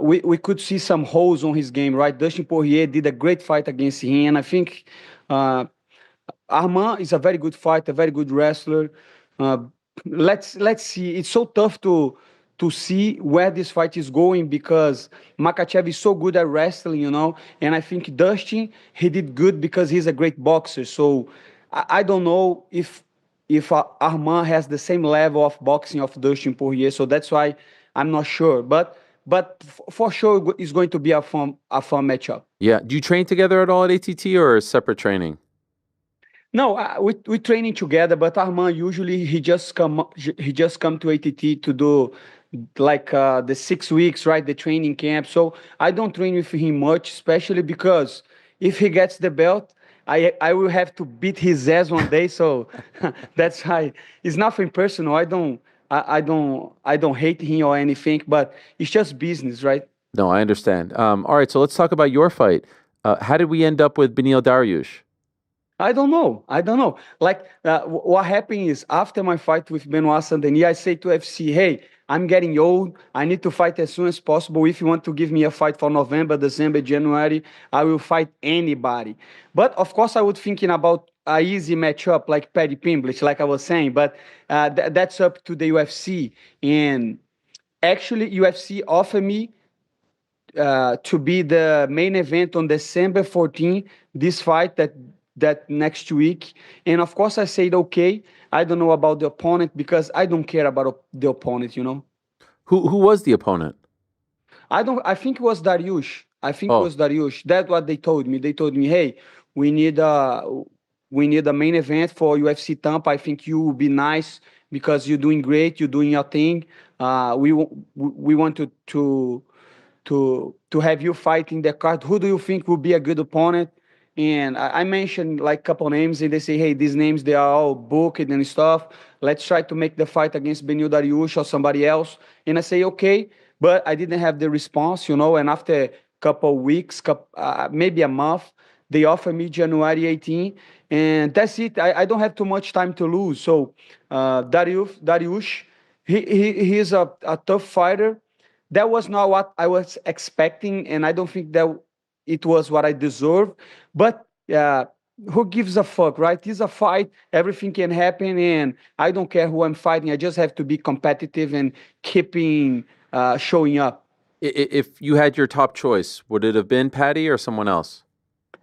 we could see some holes on his game, right? Dustin Poirier did a great fight against him, and I think Arman is a very good fighter, a very good wrestler. Let's see. It's so tough to see where this fight is going because Makhachev is so good at wrestling, and I think Dustin, he did good because he's a great boxer. So I don't know if Arman has the same level of boxing of Dustin Poirier. So that's why I'm not sure. But for sure, it's going to be a fun matchup. Yeah. Do you train together at all at ATT or separate training? No, we training together, but Arman usually he just come to ATT to do like the 6 weeks, right? The training camp. So I don't train with him much, especially because if he gets the belt, I will have to beat his ass one day. So that's why it's nothing personal. I don't hate him or anything, but it's just business, right? No, I understand. All right, so let's talk about your fight. How did we end up with Beneil Dariush? I don't know. Like, what happened is after my fight with Benoit Saint-Denis, I say to FC, hey, I'm getting old. I need to fight as soon as possible. If you want to give me a fight for November, December, January, I will fight anybody. But of course, I was thinking about an easy matchup like Paddy Pimblett, like I was saying. But that's up to the UFC. And actually, UFC offered me to be the main event on December 14, this fight that next week. And of course I said okay. I don't know about the opponent because I don't care about the opponent, Who was the opponent? I think it was Dariush. It was Dariush. That's what they told me. They told me, hey, we need a main event for UFC Tampa. I think you will be nice because you're doing great, you're doing your thing. We want to to have you fight in the card. Who do you think would be a good opponent? And I mentioned like a couple names, and they say, hey, these names, they are all booked and stuff. Let's try to make the fight against Beneil Dariush or somebody else. And I say, okay, but I didn't have the response, you know, and after a couple weeks, maybe a month, they offered me January 18, and that's it. I don't have too much time to lose. So Dariush, he's a tough fighter. That was not what I was expecting, and I don't think that it was what I deserved. But who gives a fuck, right? It's a fight. Everything can happen, and I don't care who I'm fighting. I just have to be competitive and keeping showing up. If you had your top choice, would it have been Paddy or someone else?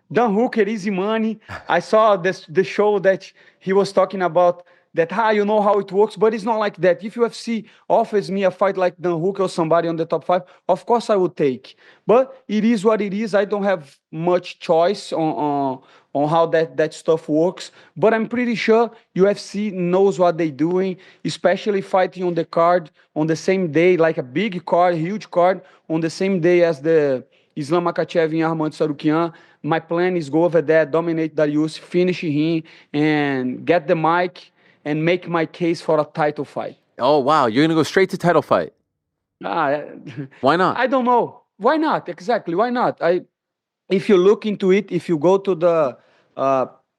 Dan Hooker, easy money. I saw the show that he was talking about that, you know how it works, but it's not like that. If UFC offers me a fight like Dan Hooker or somebody on the top 5, of course I would take. But it is what it is. I don't have much choice on how that stuff works. But I'm pretty sure UFC knows what they're doing, especially fighting on the card on the same day, like a big card, huge card, on the same day as the Islam Makhachev and Arman Tsarukyan. My plan is go over there, dominate Dariush, finish him, and get the mic and make my case for a title fight. Oh, wow. You're going to go straight to title fight. Why not? I don't know. Why not? Exactly. Why not? If you look into it, if you go to the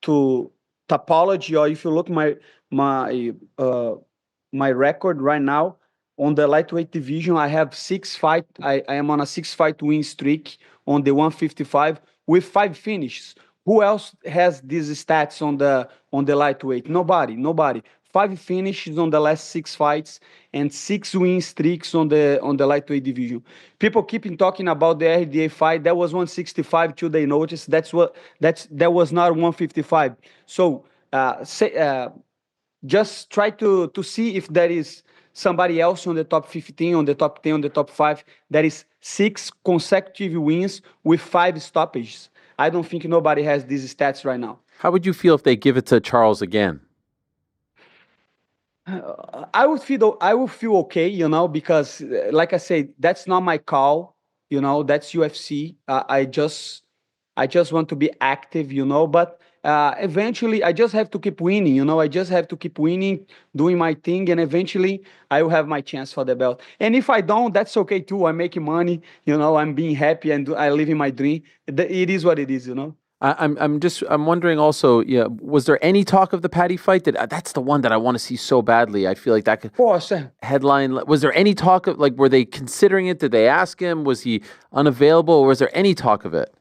to topology, or if you look my record right now on the lightweight division, I have 6 fights. I am on a 6-fight win streak on the 155 with 5 finishes. Who else has these stats on the lightweight? Nobody. 5 finishes on the last 6 fights and 6 win streaks on the lightweight division. People keep talking about the RDA fight. That was 165 till they noticed. That was not 155. So just try to see if there is somebody else on the top 15, on the top 10, on the top 5. That is 6 consecutive wins with 5 stoppages. I don't think nobody has these stats right now. How would you feel if they give it to Charles again? I would feel okay, you know, because like I said, that's not my call, you know, that's UFC. I just want to be active, you know, but eventually I just have to keep winning, you know, I just have to keep winning, doing my thing, and eventually I will have my chance for the belt. And if I don't, that's okay too. I'm making money, you know, I'm being happy, and I live in my dream. It is what it is, you know. I'm wondering also, yeah, was there any talk of the Paddy fight? That's the one that I want to see so badly. I feel like that could headline. Was there any talk of, like, were they considering it? Did they ask him? Was he unavailable? Or was there any talk of it?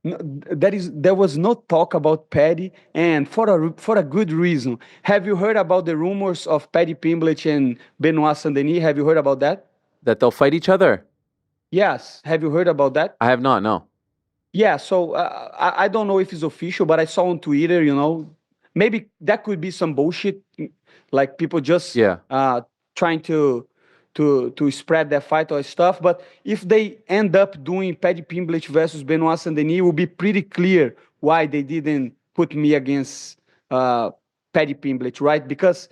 No, there was no talk about Paddy, and for a good reason. Have you heard about the rumors of Paddy Pimblett and Benoit Saint-Denis? Have you heard about that? That they'll fight each other? Yes. Have you heard about that? I have not, no. Yeah, so I don't know if it's official, but I saw on Twitter, you know, maybe that could be some bullshit, like people just trying to spread that fight or stuff. But if they end up doing Paddy Pimblett versus Benoit Saint-Denis, it will be pretty clear why they didn't put me against Paddy Pimblett, right? Because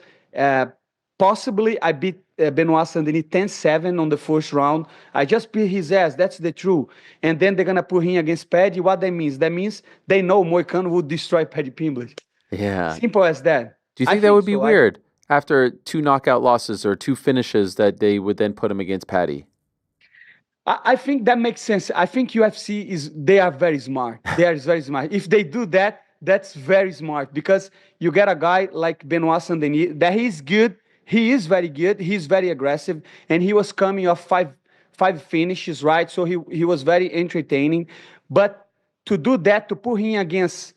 possibly I beat Benoit Saint-Denis 10-7 on the first round. I just beat his ass. That's the truth. And then they're going to put him against Paddy. What that means? That means they know Moicano would destroy Paddy Pimblett. Yeah. Simple as that. Do you think that would be weird after 2 knockout losses or 2 finishes that they would then put him against Paddy? I think that makes sense. I think UFC they are very smart. They are very smart. If they do that, that's very smart, because you get a guy like Benoit Saint-Denis that he's good. He is very good. He's very aggressive, and he was coming off 5 finishes, right? So he was very entertaining. But to do that, to put him against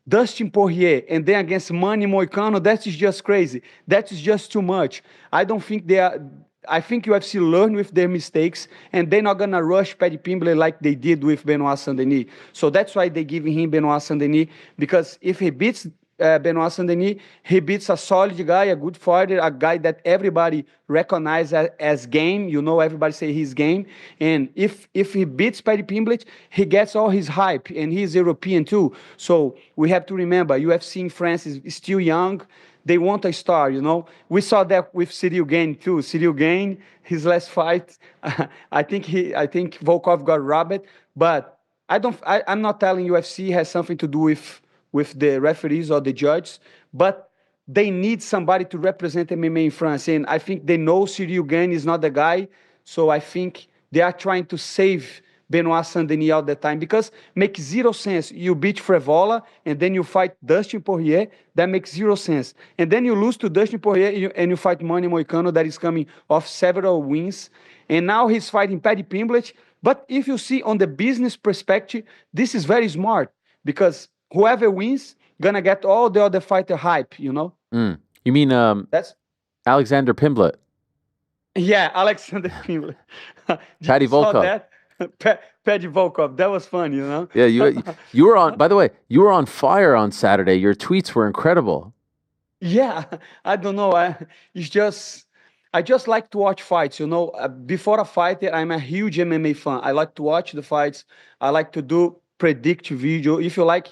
Dustin Poirier and then against Manny Moicano, that is just crazy. That is just too much. I don't think they are. I think UFC learn with their mistakes, and they're not gonna rush Paddy Pimblett like they did with Benoit Saint-Denis. So that's why they give him Benoit Saint-Denis, because if he beats Benoit Saint-Denis, he beats a solid guy, a good fighter, a guy that everybody recognizes as game. You know, everybody say he's game. And if he beats Paddy Pimblett, he gets all his hype, and he's European too. So we have to remember, UFC in France is still young. they want a star, you know. We saw that with Cyril Gane too. Cyril Gane, his last fight, I think Volkov got robbed, but I'm not telling UFC has something to do with the referees or the judges, but they need somebody to represent MMA in France, and I think they know Cyril Gane is not the guy, so I think they are trying to save Benoit Saint-Denis all the time, because makes zero sense. You beat Frevola and then you fight Dustin Poirier. That makes zero sense. And then you lose to Dustin Poirier and you fight Manny Moicano, that is coming off several wins. And now he's fighting Paddy Pimblett. But if you see on the business perspective, this is very smart, because whoever wins gonna get all the other fighter hype, you know? You mean That's Alexander Pimblett? Yeah, Alexander Pimblett. Paddy Volkov. Paddy Volkov. That was fun, you know? Yeah, you were on, by the way, you were on fire on Saturday. Your tweets were incredible. Yeah, I don't know. I just like to watch fights, you know. Before a fight, I'm a huge MMA fan. I like to watch the fights. I like to do predict video. If you like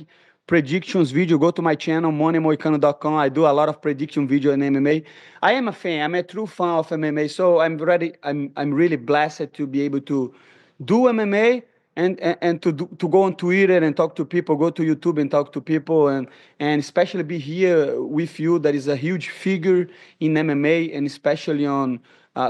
predictions video, go to my channel, moneymoicano.com. I do a lot of prediction video in MMA. I am a fan. I'm a true fan of MMA. So I'm really blessed to be able to do MMA and to go on Twitter and talk to people, go to YouTube and talk to people, and especially be here with you. That is a huge figure in MMA, and especially on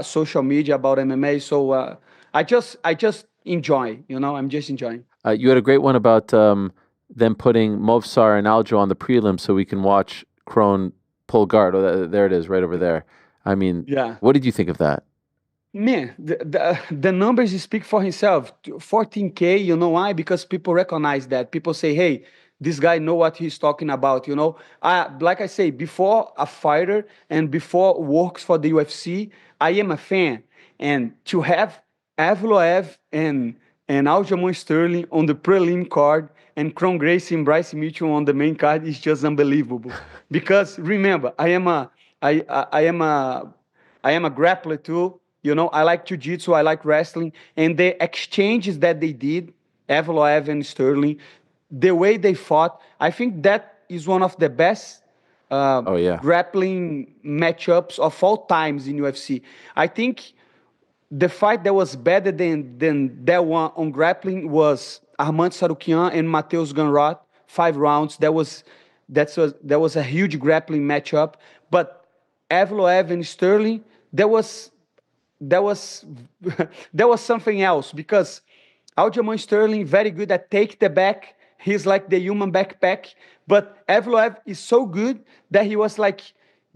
social media about MMA. So I just enjoy, you know, I'm just enjoying. You had a great one about them putting Movsar and Aljo on the prelim so we can watch Kron pull guard. Oh, there it is, right over there. I mean, yeah. What did you think of that? Man, the numbers speak for himself. 14K, you know why? Because people recognize that. People say, hey, this guy know what he's talking about, you know? Like I say, before a fighter and before works for the UFC, I am a fan. And to have Evloev and Aljamain Sterling on the prelim card and Kron Gracie and Bryce Mitchell on the main card is just unbelievable. Because remember, I am a grappler too. You know, I like jiu-jitsu, I like wrestling, and the exchanges that they did, Evloev and Sterling, the way they fought, I think that is one of the best grappling matchups of all times in UFC. I think the fight that was better than that one on grappling was Arman Tsarukyan and Mateusz Gamrot, 5 rounds. That was a huge grappling matchup. But Evloev and Sterling, that was something else, because Aljamain Sterling very good at take the back. He's like the human backpack. But Evloev is so good that he was like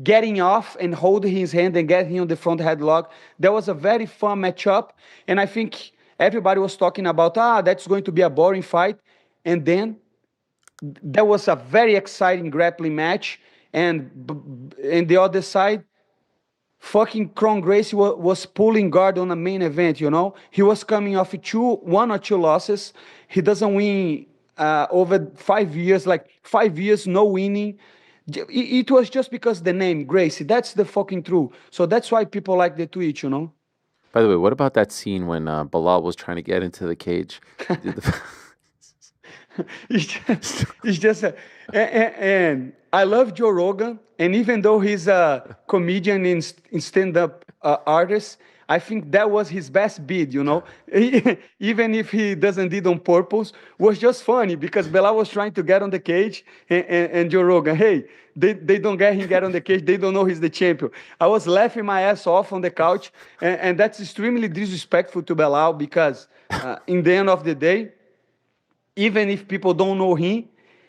getting off and holding his hand and getting on the front headlock. That was a very fun matchup. And I think everybody was talking about, that's going to be a boring fight. And then there was a very exciting grappling match. And the other side, fucking Kron Gracie was pulling guard on a main event, you know? He was coming off 1 or 2 losses. He doesn't win over 5 years, like 5 years, no winning. It was just because the name, Gracie. That's the fucking truth. So that's why people like the tweet, you know? By the way, what about that scene when Bilal was trying to get into the cage? It's just and I love Joe Rogan, and even though he's a comedian and stand-up artist, I think that was his best bid, you know? Even if he doesn't did on purpose, was just funny, because Bilal was trying to get on the cage, and Joe Rogan, hey, they don't get on the cage, they don't know he's the champion. I was laughing my ass off on the couch, and that's extremely disrespectful to Bilal, because in the end of the day, even if people don't know him,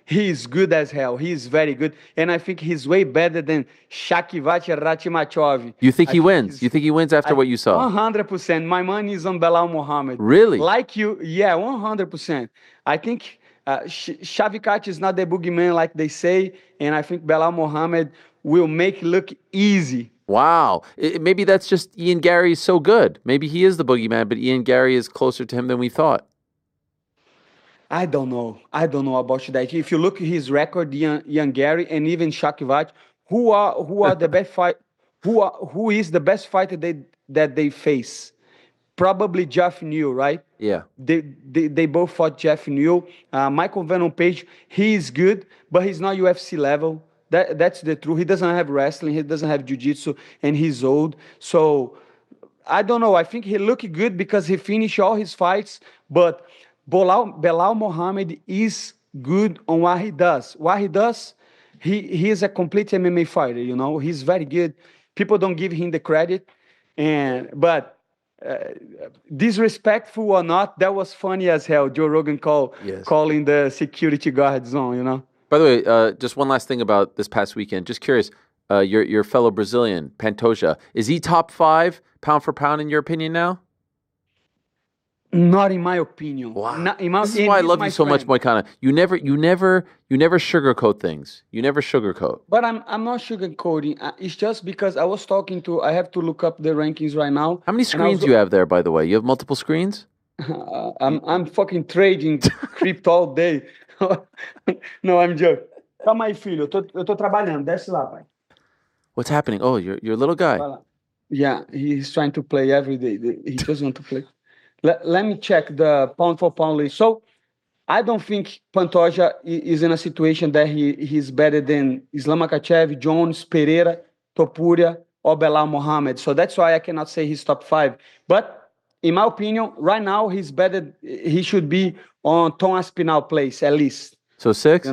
he is good as hell. He is very good. And I think he's way better than Shakivat Ratimachov. You think he wins? You think he wins after what you saw? 100%. My money is on Belal Muhammad. Really? Like you, yeah, 100%. I think Shavikat is not the boogeyman like they say. And I think Belal Muhammad will make it look easy. Wow. Maybe that's just Ian Gary is so good. Maybe he is the boogeyman, but Ian Gary is closer to him than we thought. I don't know about that. If you look at his record, Ian Gary and even Shakivat, who are the best fight? Who is the best fighter that they face? Probably Jeff Neal, right? Yeah. They both fought Jeff Neal. Michael Venom Page, he is good, but he's not UFC level. That's the truth. He doesn't have wrestling. He doesn't have jiu-jitsu, and he's old. So I don't know. I think he looked good because he finished all his fights. But Belal Mohamed is good on what he does. He is a complete MMA fighter. He's very good. People don't give him the credit, but disrespectful or not, that was funny as hell. Joe Rogan calling the security guard zone. By the way, just one last thing about this past weekend. Just curious, your fellow Brazilian, Pantoja, is he top 5 pound for pound in your opinion now? Not in my opinion. Wow. This is why I love you so much, Moicano. You never sugarcoat things. You never sugarcoat. But I'm not sugarcoating. It's just because I have to look up the rankings right now. How many screens do you have there, by the way? You have multiple screens? I'm fucking trading crypto all day. No, I'm joking. Calma aí, filho. Eu tô trabalhando. Desce lá, pai. What's happening? Oh, you're a little guy. Yeah, he's trying to play every day. He just want to play. Let me check the pound for pound list. So I don't think Pantoja is in a situation that he's better than Islam Makhachev, Jones, Pereira, Topuria, or Belal Mohamed. So that's why I cannot say he's top 5. But in my opinion, right now he's better. He should be on Tom Aspinall place at least. So 6?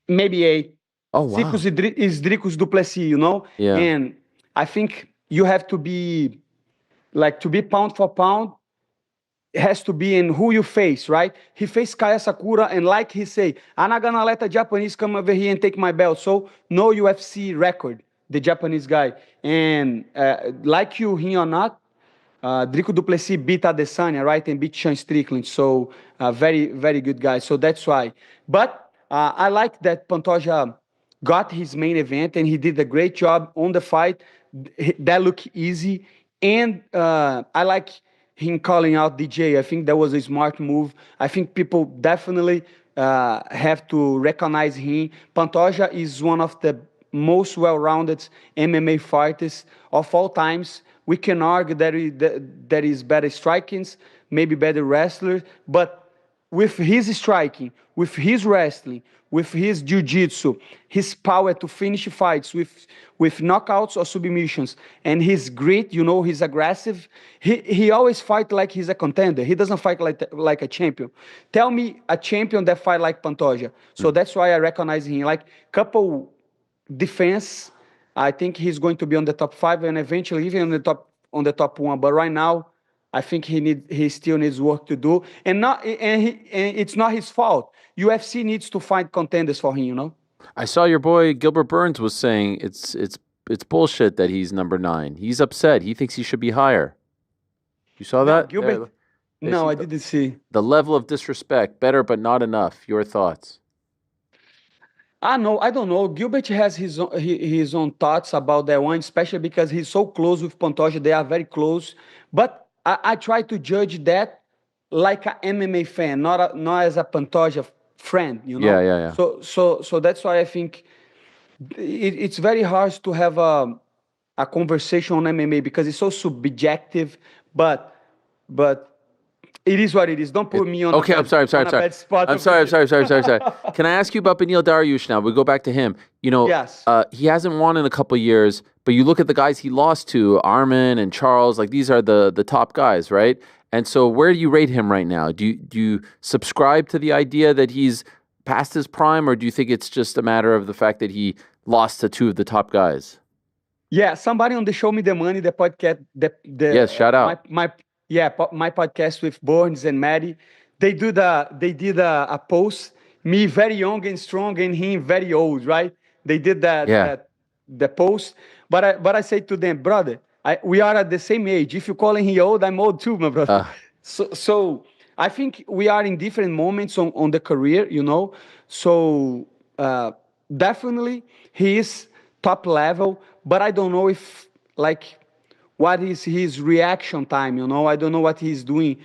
Maybe 8. Oh wow. 6 is Dricus Duplessis, Yeah. And I think you have to be pound for pound. It has to be in who you face, right? He faced Kaya Sakura, and like he say, I'm not gonna let a Japanese come over here and take my belt. So no UFC record, the Japanese guy. And like him or not, Drico Duplessis beat Adesanya, right? And beat Sean Strickland. So very, very good guy. So that's why. But I like that Pantoja got his main event, and he did a great job on the fight. That looked easy. And I like him calling out DJ. I think that was a smart move. I think people definitely have to recognize him. Pantoja is one of the most well-rounded MMA fighters of all times. We can argue that is better strikings, maybe better wrestlers, but with his striking, with his wrestling, with his jiu-jitsu, his power to finish fights with knockouts or submissions, and his grit, he's aggressive. He always fight like he's a contender. He doesn't fight like a champion. Tell me a champion that fight like Pantoja. So that's why I recognize him. Like couple defense, I think he's going to be on the top 5 and eventually even on the top 1. But right now, I think he still needs work to do, and it's not his fault. UFC needs to find contenders for him, I saw your boy Gilbert Burns was saying it's bullshit that he's number 9. He's upset. He thinks he should be higher. You saw that? Gilbert? No, I didn't see. The level of disrespect, better but not enough. Your thoughts? I don't know. Gilbert has his own thoughts about that one, especially because he's so close with Pantoja. They are very close, but I try to judge that like an MMA fan, not as a Pantoja friend, Yeah. So that's why I think it's very hard to have a conversation on MMA because it's so subjective. But it is what it is. Don't put me on. Okay, I'm sorry. Bad spot. I'm sorry. Can I ask you about Beneil Dariush now? We go back to him. Yes. He hasn't won in a couple of years, but you look at the guys he lost to, Arman and Charles. Like these are the top guys, right? And so, where do you rate him right now? Do you subscribe to the idea that he's past his prime, or do you think it's just a matter of the fact that he lost to 2 of the top guys? Yeah, somebody on the Show Me the Money, the podcast, yes, shout out. My podcast with Burns and Maddie, they did a post, me very young and strong and him very old, right? They did the post, but I say to them, brother, we are at the same age. If you're calling him old, I'm old too, my brother. So I think we are in different moments on the career, So definitely he is top level, but I don't know if what is his reaction time, I don't know what he's doing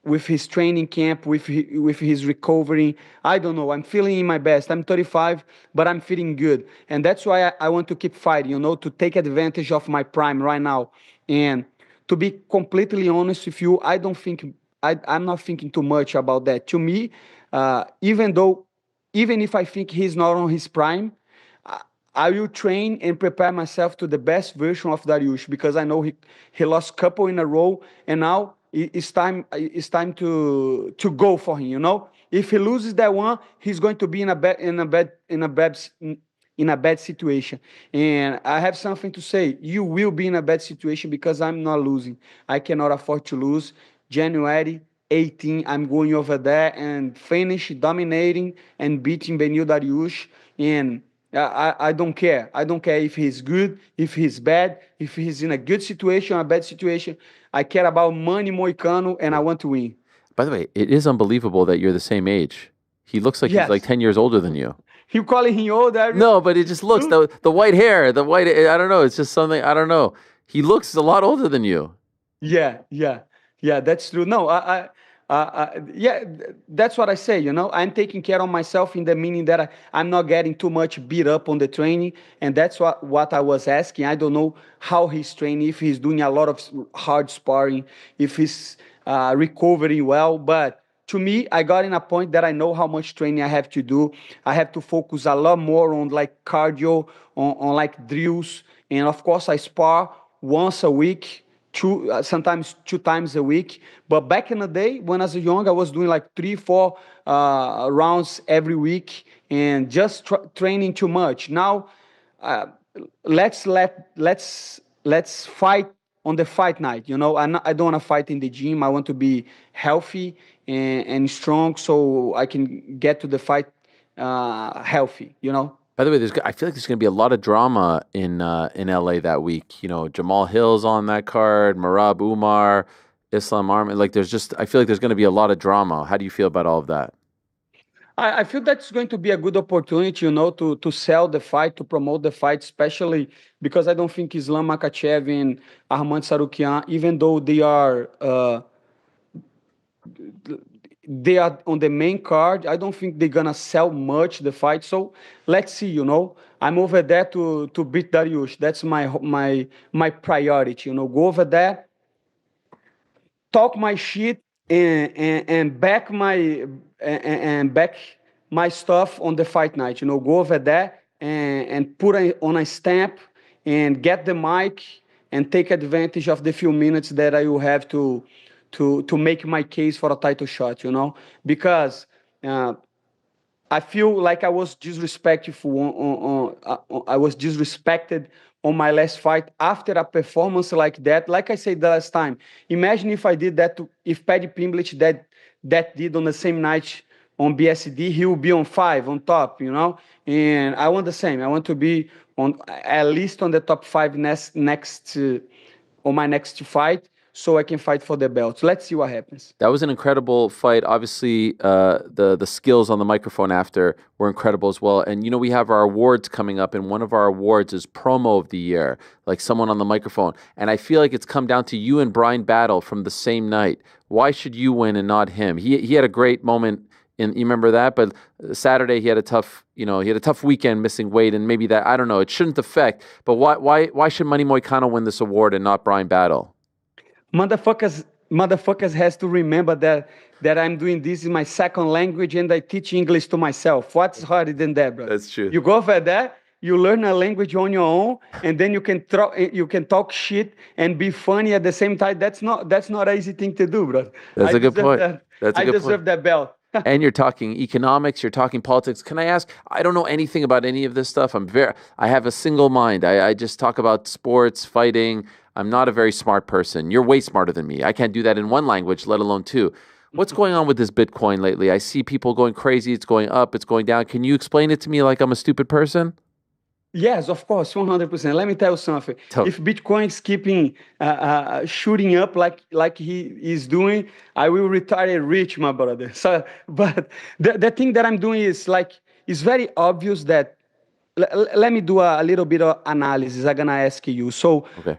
with his training camp, with his recovery. I don't know. I'm feeling in my best. I'm 35, but I'm feeling good. And that's why I want to keep fighting, to take advantage of my prime right now. And to be completely honest with you, I'm not thinking too much about that. To me, even if I think he's not on his prime, I will train and prepare myself to the best version of Dariush because I know he lost couple in a row, and now it's time to go for him. You know, if he loses that one, he's going to be in a bad situation. And I have something to say. You will be in a bad situation because I'm not losing. I cannot afford to lose. January 18, I'm going over there and finish dominating and beating Beneil Dariush. And I don't care. I don't care if he's good, if he's bad, if he's in a good situation or a bad situation. I care about money, Moicano, and I want to win. By the way, it is unbelievable that you're the same age. He looks like he's like 10 years older than you. You calling him old? No, but it just looks, the white hair, I don't know. It's just something, I don't know. He looks a lot older than you. Yeah, that's true. No, yeah, that's what I say, you know. I'm taking care of myself in the meaning that I'm not getting too much beat up on the training, and that's what I was asking. I don't know how he's training, if he's doing a lot of hard sparring, if he's recovering well, but to me, I got in a point that I know how much training I have to do. I have to focus a lot more on like cardio, on like drills, and of course I spar once a week, sometimes 2 times a week. But back in the day, when I was young, I was doing like 3-4 rounds every week and just training too much. Now, let's fight on the fight night. You know, I don't want to fight in the gym. I want to be healthy and strong so I can get to the fight healthy. You know. By the way, I feel like there's going to be a lot of drama in LA that week. You know, Jamal Hill's on that card, Merab, Umar, Islam Arman. Like, I feel like there's going to be a lot of drama. How do you feel about all of that? I feel that's going to be a good opportunity, you know, to sell the fight, to promote the fight, especially because I don't think Islam Makhachev and Arman Tsarukyan, even though they are on the main card, I don't think they're gonna sell much the fight. So let's see, you know. I'm over there to beat Dariush. That's my priority, you know. Go over there, talk my shit, and back my stuff on the fight night. You know, go over there and put on a stamp and get the mic and take advantage of the few minutes that I will have to make my case for a title shot, you know, because I feel like I was disrespectful I was disrespected on my last fight after a performance like that. Like I said the last time, imagine if I did that if Paddy Pimblett that did on the same night on BSD, he will be on 5 on top, you know. And I want the same. I want to be on at least on the top 5 next on my next fight, so I can fight for the belt. Let's see what happens. That was an incredible fight. Obviously, the skills on the microphone after were incredible as well. And, you know, we have our awards coming up, and one of our awards is Promo of the Year, like someone on the microphone. And I feel like it's come down to you and Bryan Battle from the same night. Why should you win and not him? He had a great moment. You remember that? But Saturday he had a tough weekend missing weight, and maybe that, I don't know, it shouldn't affect. But why should Money Moicano win this award and not Bryan Battle? Motherfuckers has to remember that I'm doing this in my second language and I teach English to myself. What's harder than that, bro? That's true. You go over there, you learn a language on your own, and then you can talk shit and be funny at the same time. That's not an easy thing to do, bro. That's a good point. I deserve that belt. And you're talking economics, you're talking politics. Can I ask? I don't know anything about any of this stuff. I have a single mind. I just talk about sports, fighting. I'm not a very smart person. You're way smarter than me. I can't do that in one language, let alone 2. What's going on with this Bitcoin lately? I see people going crazy. It's going up. It's going down. Can you explain it to me like I'm a stupid person? Yes, of course, 100%. Let me tell you something. If Bitcoin is keeping shooting up like he is doing, I will retire rich, my brother. So, but the thing that I'm doing is it's very obvious that. Let me do a little bit of analysis. I'm gonna ask you. So, okay.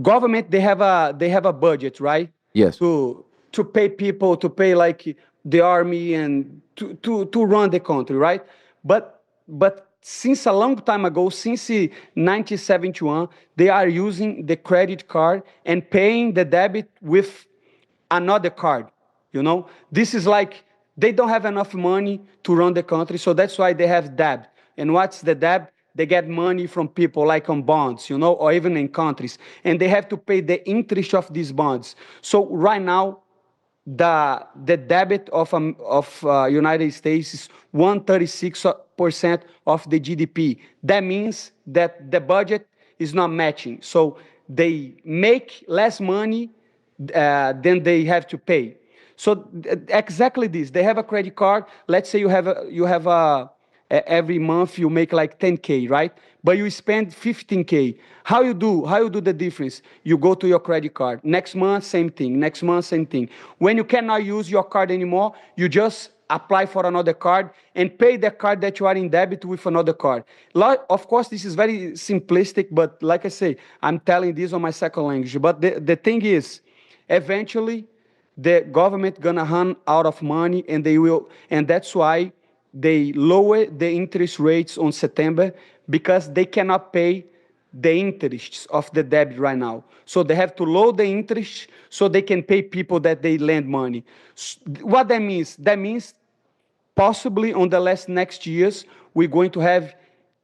Government they have a budget, right? Yes. To pay people, to pay like the army and to run the country, right? But since a long time ago, since 1971, they are using the credit card and paying the debit with another card. You know, this is like they don't have enough money to run the country, so that's why they have debt. And what's the debt? They get money from people like on bonds, or even in countries. And they have to pay the interest of these bonds. So right now, the debit of United States is 136% of the GDP. That means that the budget is not matching. So they make less money than they have to pay. So exactly this. They have a credit card. Let's say you have every month you make like 10K, right? But you spend 15K. How you do the difference? You go to your credit card. Next month, same thing. Next month, same thing. When you cannot use your card anymore, you just apply for another card and pay the card that you are in debit with another card. Of course, this is very simplistic, but like I say, I'm telling this on my second language. But the thing is, eventually, the government gonna run out of money, and that's why they lower the interest rates on September, because they cannot pay the interests of the debt right now. So they have to lower the interest so they can pay people that they lend money. What that means? That means possibly on the next years, we're going to have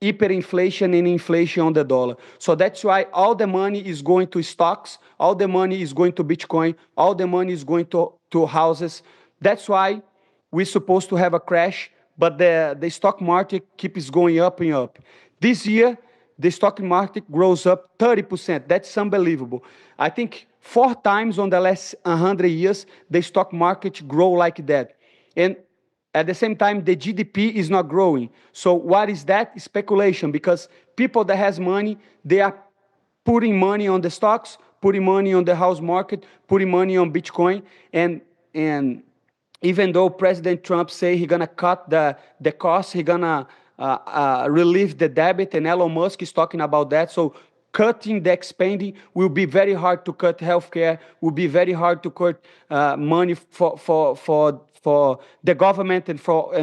hyperinflation and inflation on the dollar. So that's why all the money is going to stocks, all the money is going to Bitcoin, all the money is going to houses. That's why we're supposed to have a crash, but the stock market keeps going up and up. This year, the stock market grows up 30%. That's unbelievable. I think 4 times on the last 100 years, the stock market grow like that. And at the same time, the GDP is not growing. So what is that? Speculation, because people that has money, they are putting money on the stocks, putting money on the house market, putting money on Bitcoin. And even though President Trump say he's going to cut the costs, he's going to relieve the debt, and Elon Musk is talking about that. So cutting the expanding will be very hard to cut healthcare, will be very hard to cut money for the government and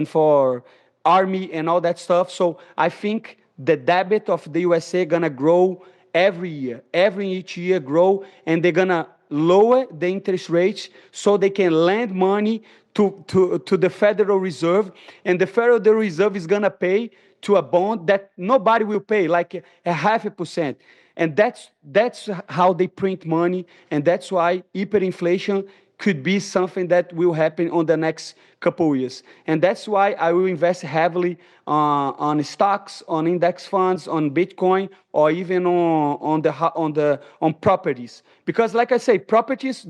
for army and all that stuff. So I think the debt of the USA gonna grow every year, each year grow, and they're gonna lower the interest rates so they can lend money to the Federal Reserve, and the Federal Reserve is gonna pay to a bond that nobody will pay, like a 0.5%. And that's how they print money, and that's why hyperinflation could be something that will happen on the next couple of years. And that's why I will invest heavily on stocks, on index funds, on Bitcoin, or even on properties. Because like I say, properties,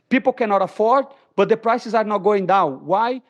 people cannot afford, but the prices are not going down. Why?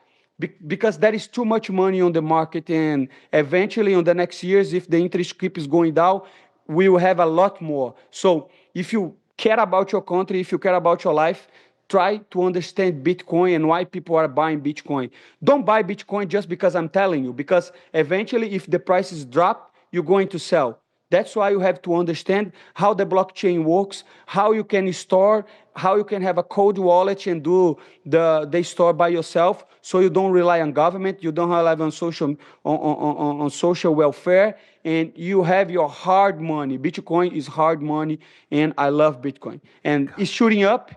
Because there is too much money on the market, and eventually on the next years, if the interest keeps going down, we will have a lot more. So if you care about your country, if you care about your life, try to understand Bitcoin and why people are buying Bitcoin. Don't buy Bitcoin just because I'm telling you, because eventually if the prices drop, you're going to sell. That's why you have to understand how the blockchain works, how you can store, how you can have a cold wallet and do the store by yourself, so you don't rely on government, you don't rely on social welfare, and you have your hard money. Bitcoin is hard money, and I love Bitcoin. And it's shooting up.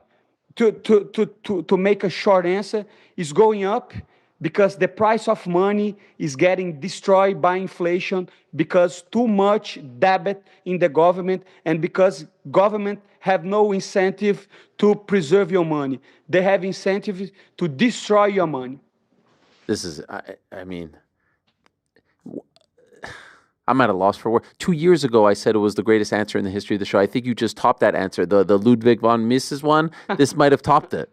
To make a short answer, is going up because the price of money is getting destroyed by inflation, because too much debt in the government, and because government have no incentive to preserve your money. They have incentive to destroy your money. This is, I mean, I'm at a loss for words. 2 years ago, I said it was the greatest answer in the history of the show. I think you just topped that answer. The Ludwig von Mises one, this might have topped it.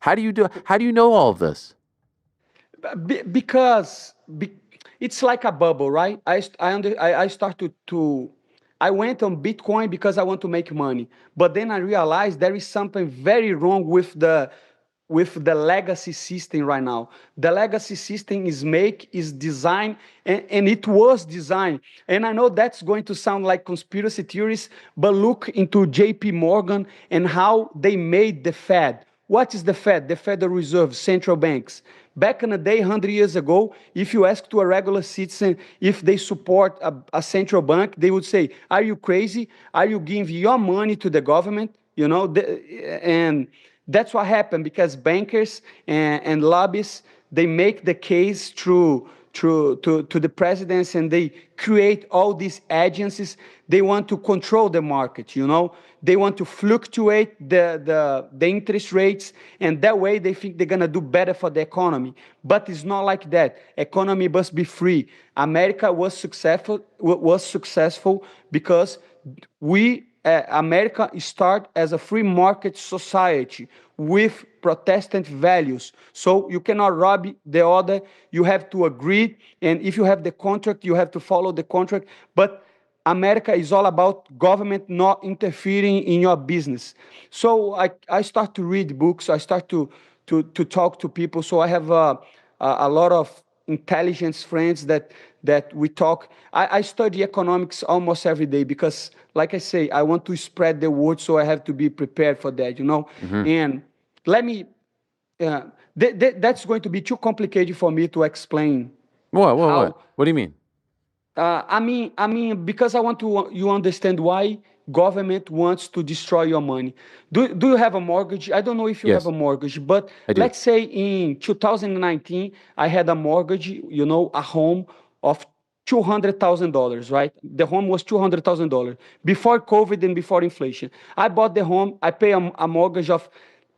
How do you know all of this? Because it's like a bubble, right? I started to I went on Bitcoin because I want to make money. But then I realized there is something very wrong with the legacy system right now. The legacy system is designed, and it was designed. And I know that's going to sound like conspiracy theories, but look into JP Morgan and how they made the Fed. What is the Fed? The Federal Reserve, central banks. Back in the day, 100 years ago, if you ask to a regular citizen if they support a central bank, they would say, are you crazy? Are you giving your money to the government? You know, and that's what happened, because bankers and lobbyists, they make the case through to the presidents, and they create all these agencies. They want to control the market, you know. They want to fluctuate the interest rates, and that way they think they're gonna do better for the economy. But it's not like that. Economy must be free. America was successful because America start as a free market society with Protestant values. So you cannot rob the other. You have to agree. And if you have the contract, you have to follow the contract. But America is all about government not interfering in your business. So I start to read books. I start to talk to people. So I have a lot of intelligence friends that we talk. I study economics almost every day because, like I say, I want to spread the word, so I have to be prepared for that, you know. And let me, that's going to be too complicated for me to explain. What? What do you mean? I mean, because I want you understand why government wants to destroy your money. Do you have a mortgage? I don't know if you Yes. have a mortgage, but I do. let's say in 2019, I had a mortgage, you know, a home of $200,000, right? The home was $200,000 before COVID and before inflation. I bought the home. I pay a mortgage of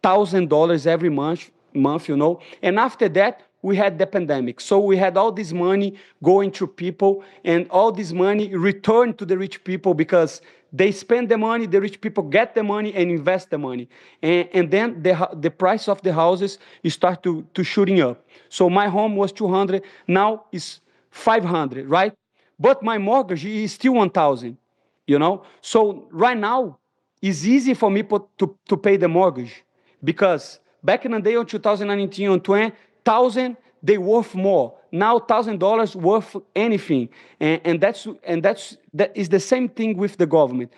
$1,000 every month, you know. And after that, we had the pandemic. So we had all this money going to people, and all this money returned to the rich people because they spend the money, the rich people get the money and invest the money. And then the price of the houses start to shooting up. So my home was 200, now it's 500, right? But my mortgage is still 1,000, you know? So right now, it's easy for me to pay the mortgage because back in the day on 2019, on 20,000, they worth more. Now $1,000 worth anything, and that is the same thing with the government.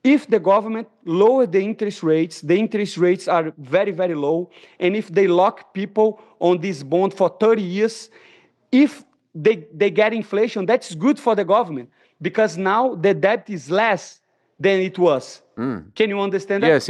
If the government lower the interest rates are very, very low, and if they lock people on this bond for 30 years, if they get inflation, that's good for the government because now the debt is less than it was. Can you understand that? Yes.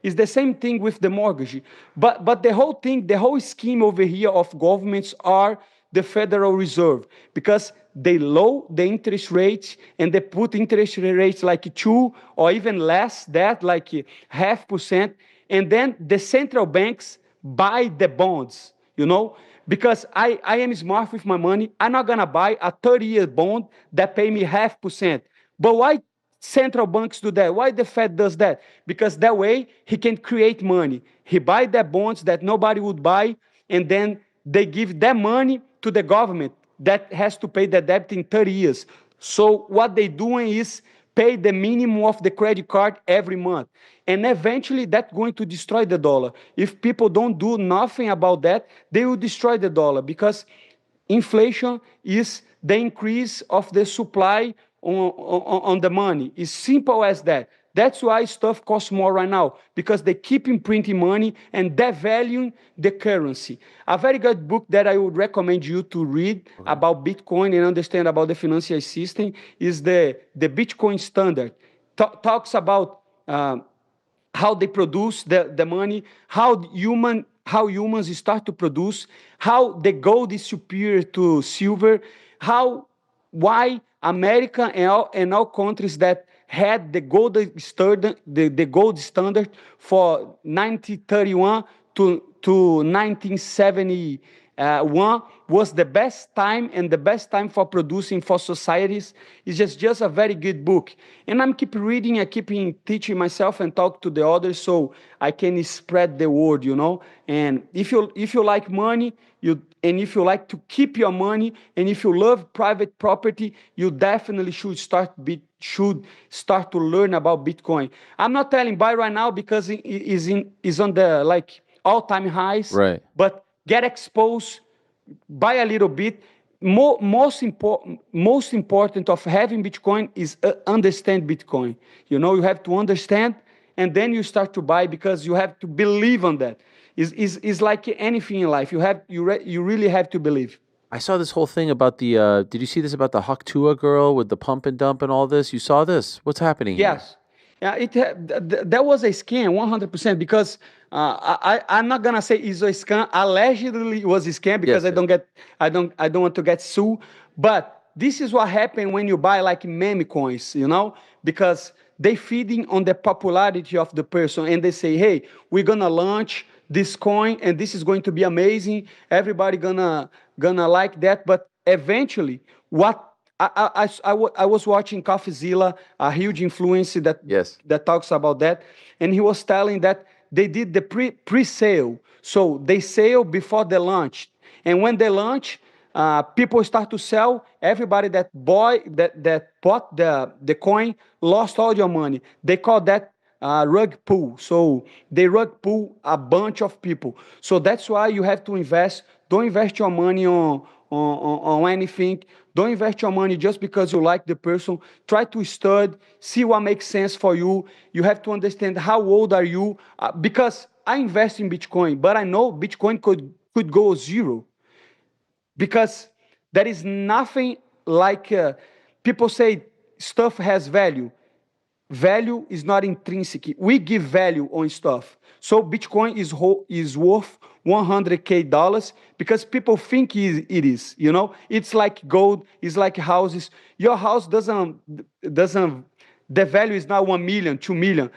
It's the same thing with the mortgage. But the whole thing, the whole scheme over here of governments are the Federal Reserve because they lower the interest rates and they put interest rates like 2 or even less, that like 0.5%. And then the central banks buy the bonds, you know, because I am smart with my money. I'm not going to buy a 30-year bond that pay me 0.5%. But why central banks do that? Why the Fed does that? Because that way he can create money. He buy the bonds that nobody would buy, and then they give that money to the government that has to pay the debt in 30 years. So what they're doing is pay the minimum of the credit card every month. And eventually that's going to destroy the dollar. If people don't do nothing about that, they will destroy the dollar because inflation is the increase of the supply on the money. It's simple as that. That's why stuff costs more right now, because they keep imprinting money and devaluing the currency. A very good book that I would recommend you to read about Bitcoin and understand about the financial system is the Bitcoin Standard. Talks about how they produce the money, how humans start to produce, how the gold is superior to silver, why America and all countries that had the gold standard for 1931 to 1971 was the best time and the best time for producing for societies. It's just a very good book. And I'm keep reading, I keep teaching myself and talk to the others so I can spread the word, you know. And if you like money, and if you like to keep your money, and if you love private property, you definitely should start to learn about Bitcoin. I'm not telling buy right now because it is on the like all-time highs. Right. But get exposed, buy a little bit. Most important of having Bitcoin is understand Bitcoin. You know, you have to understand, and then you start to buy because you have to believe on that. It's like anything in life. You really have to believe. I saw this whole thing about did you see this about the Haktua girl with the pump and dump and all this? You saw this? What's happening here? Yes. That was a scam, 100%. Because I'm not gonna say it's a scam. Allegedly, it was a scam because Yes, I don't want to get sued. But this is what happened when you buy like meme coins, because they feeding on the popularity of the person, and they say, hey, we're gonna launch this coin and this is going to be amazing. Everybody gonna like that. But eventually, what I was watching CoffeeZilla, a huge influencer that talks about that, and he was telling that they did the pre-sale, so they sell before they launched, and when they launch, people start to sell. Everybody that bought the coin lost all your money. They call that rug pull. So they rug pull a bunch of people. So that's why you have to invest. Don't invest your money on anything. Don't invest your money just because you like the person. Try to study, see what makes sense for you. You have to understand how old are you. Because I invest in Bitcoin, but I know Bitcoin could go zero. Because there is nothing like people say stuff has value. Value is not intrinsic. We give value on stuff. So Bitcoin is worth $100K because people think it is. It's like gold. It's like houses. Your house doesn't. The value is not 1 million, 2 million.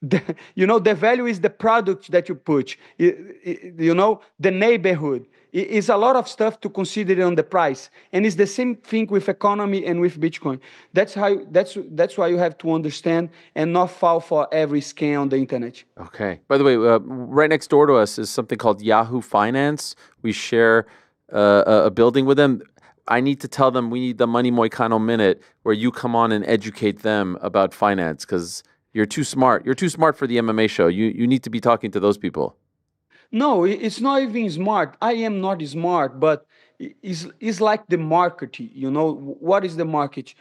The value is the product that you put. The neighborhood. It's a lot of stuff to consider on the price, and it's the same thing with economy and with Bitcoin. That's why you have to understand and not fall for every scam on the internet. Okay. By the way, right next door to us is something called Yahoo Finance. We share a building with them. I need to tell them we need the Money Moicano Minute where you come on and educate them about finance because you're too smart. You're too smart for the MMA show. You need to be talking to those people. No, it's not even smart. I am not smart, but it's like the market. What is the market?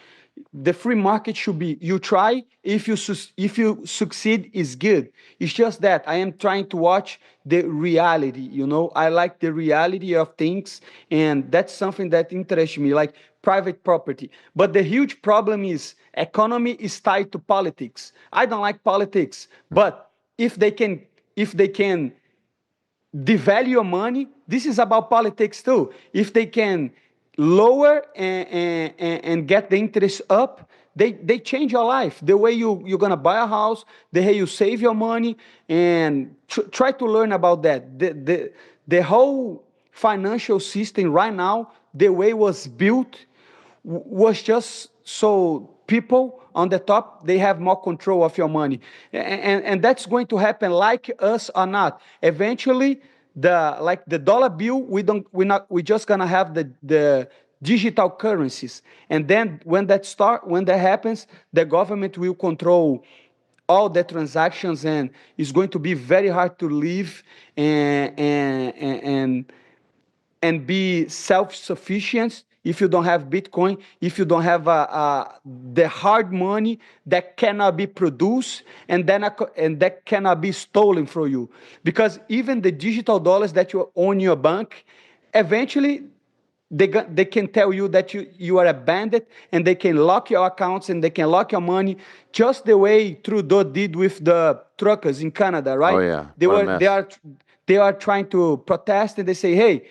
The free market should be you try. If you succeed, is good. It's just that I am trying to watch the reality. I like the reality of things, and that's something that interests me, like private property. But the huge problem is economy is tied to politics. I don't like politics, but if they can devalue your money. This is about politics too. If they can lower and get the interest up, they change your life. The way you're gonna buy a house, the way you save your money, and try to learn about that. The whole financial system right now, the way it was built, was just so people on the top, they have more control of your money. And that's going to happen like us or not. Eventually, the dollar bill, we're just gonna have the digital currencies. And then when that happens, the government will control all the transactions, and it's going to be very hard to live and be self-sufficient if you don't have Bitcoin, if you don't have the hard money that cannot be produced and that cannot be stolen from you. Because even the digital dollars that you own in your bank, eventually they can tell you that you are a bandit, and they can lock your accounts and they can lock your money, just the way Trudeau did with the truckers in Canada, right? Oh yeah, they are trying to protest, and they say, hey,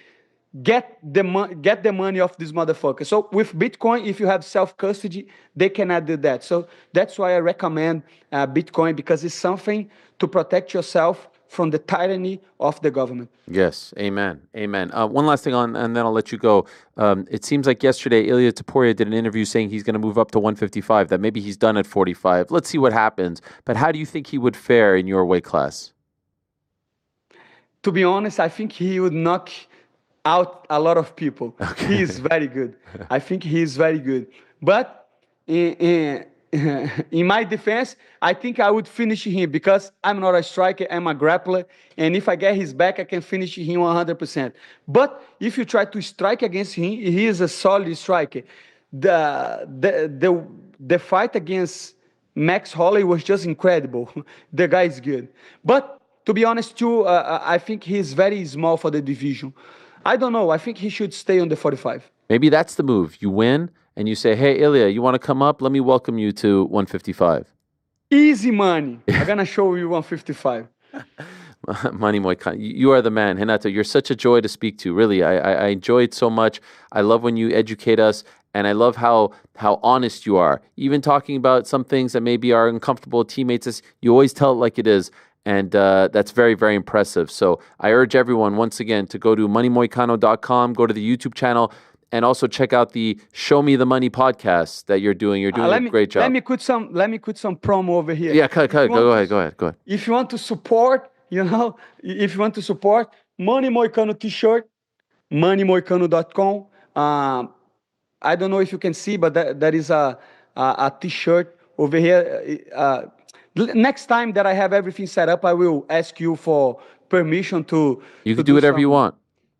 get the money off this motherfucker. So with Bitcoin, if you have self-custody, they cannot do that. So that's why I recommend Bitcoin, because it's something to protect yourself from the tyranny of the government. Yes, amen, amen. One last thing and then I'll let you go. It seems like yesterday Ilia Topuria did an interview saying he's going to move up to 155, that maybe he's done at 45. Let's see what happens. But how do you think he would fare in your weight class? To be honest, I think he would knock out a lot of people. Okay. He is very good. I think he is very good. But in my defense, I think I would finish him, because I'm not a striker, I'm a grappler. And if I get his back, I can finish him 100%. But if you try to strike against him, he is a solid striker. The fight against Max Holloway was just incredible. The guy is good. But to be honest too, I think he's very small for the division. I don't know. I think he should stay on the 45. Maybe that's the move. You win, and you say, hey, Ilya, you want to come up? Let me welcome you to 155. Easy money. I'm going to show you 155. Money Moicano, you are the man. Renato, you're such a joy to speak to. Really, I enjoy it so much. I love when you educate us, and I love how honest you are. Even talking about some things that maybe are uncomfortable with teammates, you always tell it like it is, and that's very, very impressive. So I urge everyone, once again, to go to moneymoicano.com, go to the YouTube channel, and also check out the Show Me the Money podcast that you're doing. You're doing a great job. Let me put some promo over here. Yeah, go ahead. If you want to support, if you want to support Money Moicano t-shirt, moneymoicano.com. I don't know if you can see, but that is a t-shirt over here. Next time that I have everything set up, I will ask you for permission to. You can do whatever you want.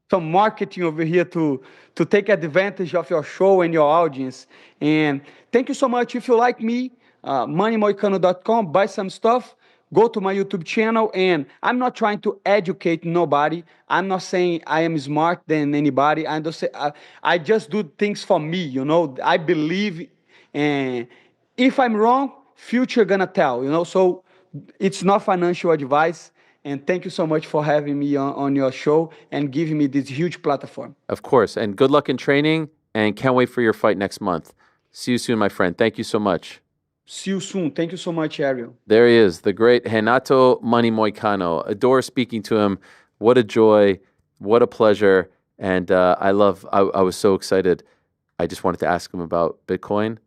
Some marketing over here to take advantage of your show and your audience. And thank you so much. If you like me, moneymoicano.com, buy some stuff, go to my YouTube channel. And I'm not trying to educate nobody. I'm not saying I am smart than anybody. I just do things for me, I believe, and if I'm wrong, future gonna tell, so it's not financial advice. And thank you so much for having me on your show and giving me this huge platform. Of course. And good luck in training, and can't wait for your fight next month. See you soon, my friend. Thank you so much. See you soon. Thank you so much, Ariel. There he is, the great Renato Money Moicano. Adore speaking to him. What a joy. What a pleasure. And I was so excited. I just wanted to ask him about Bitcoin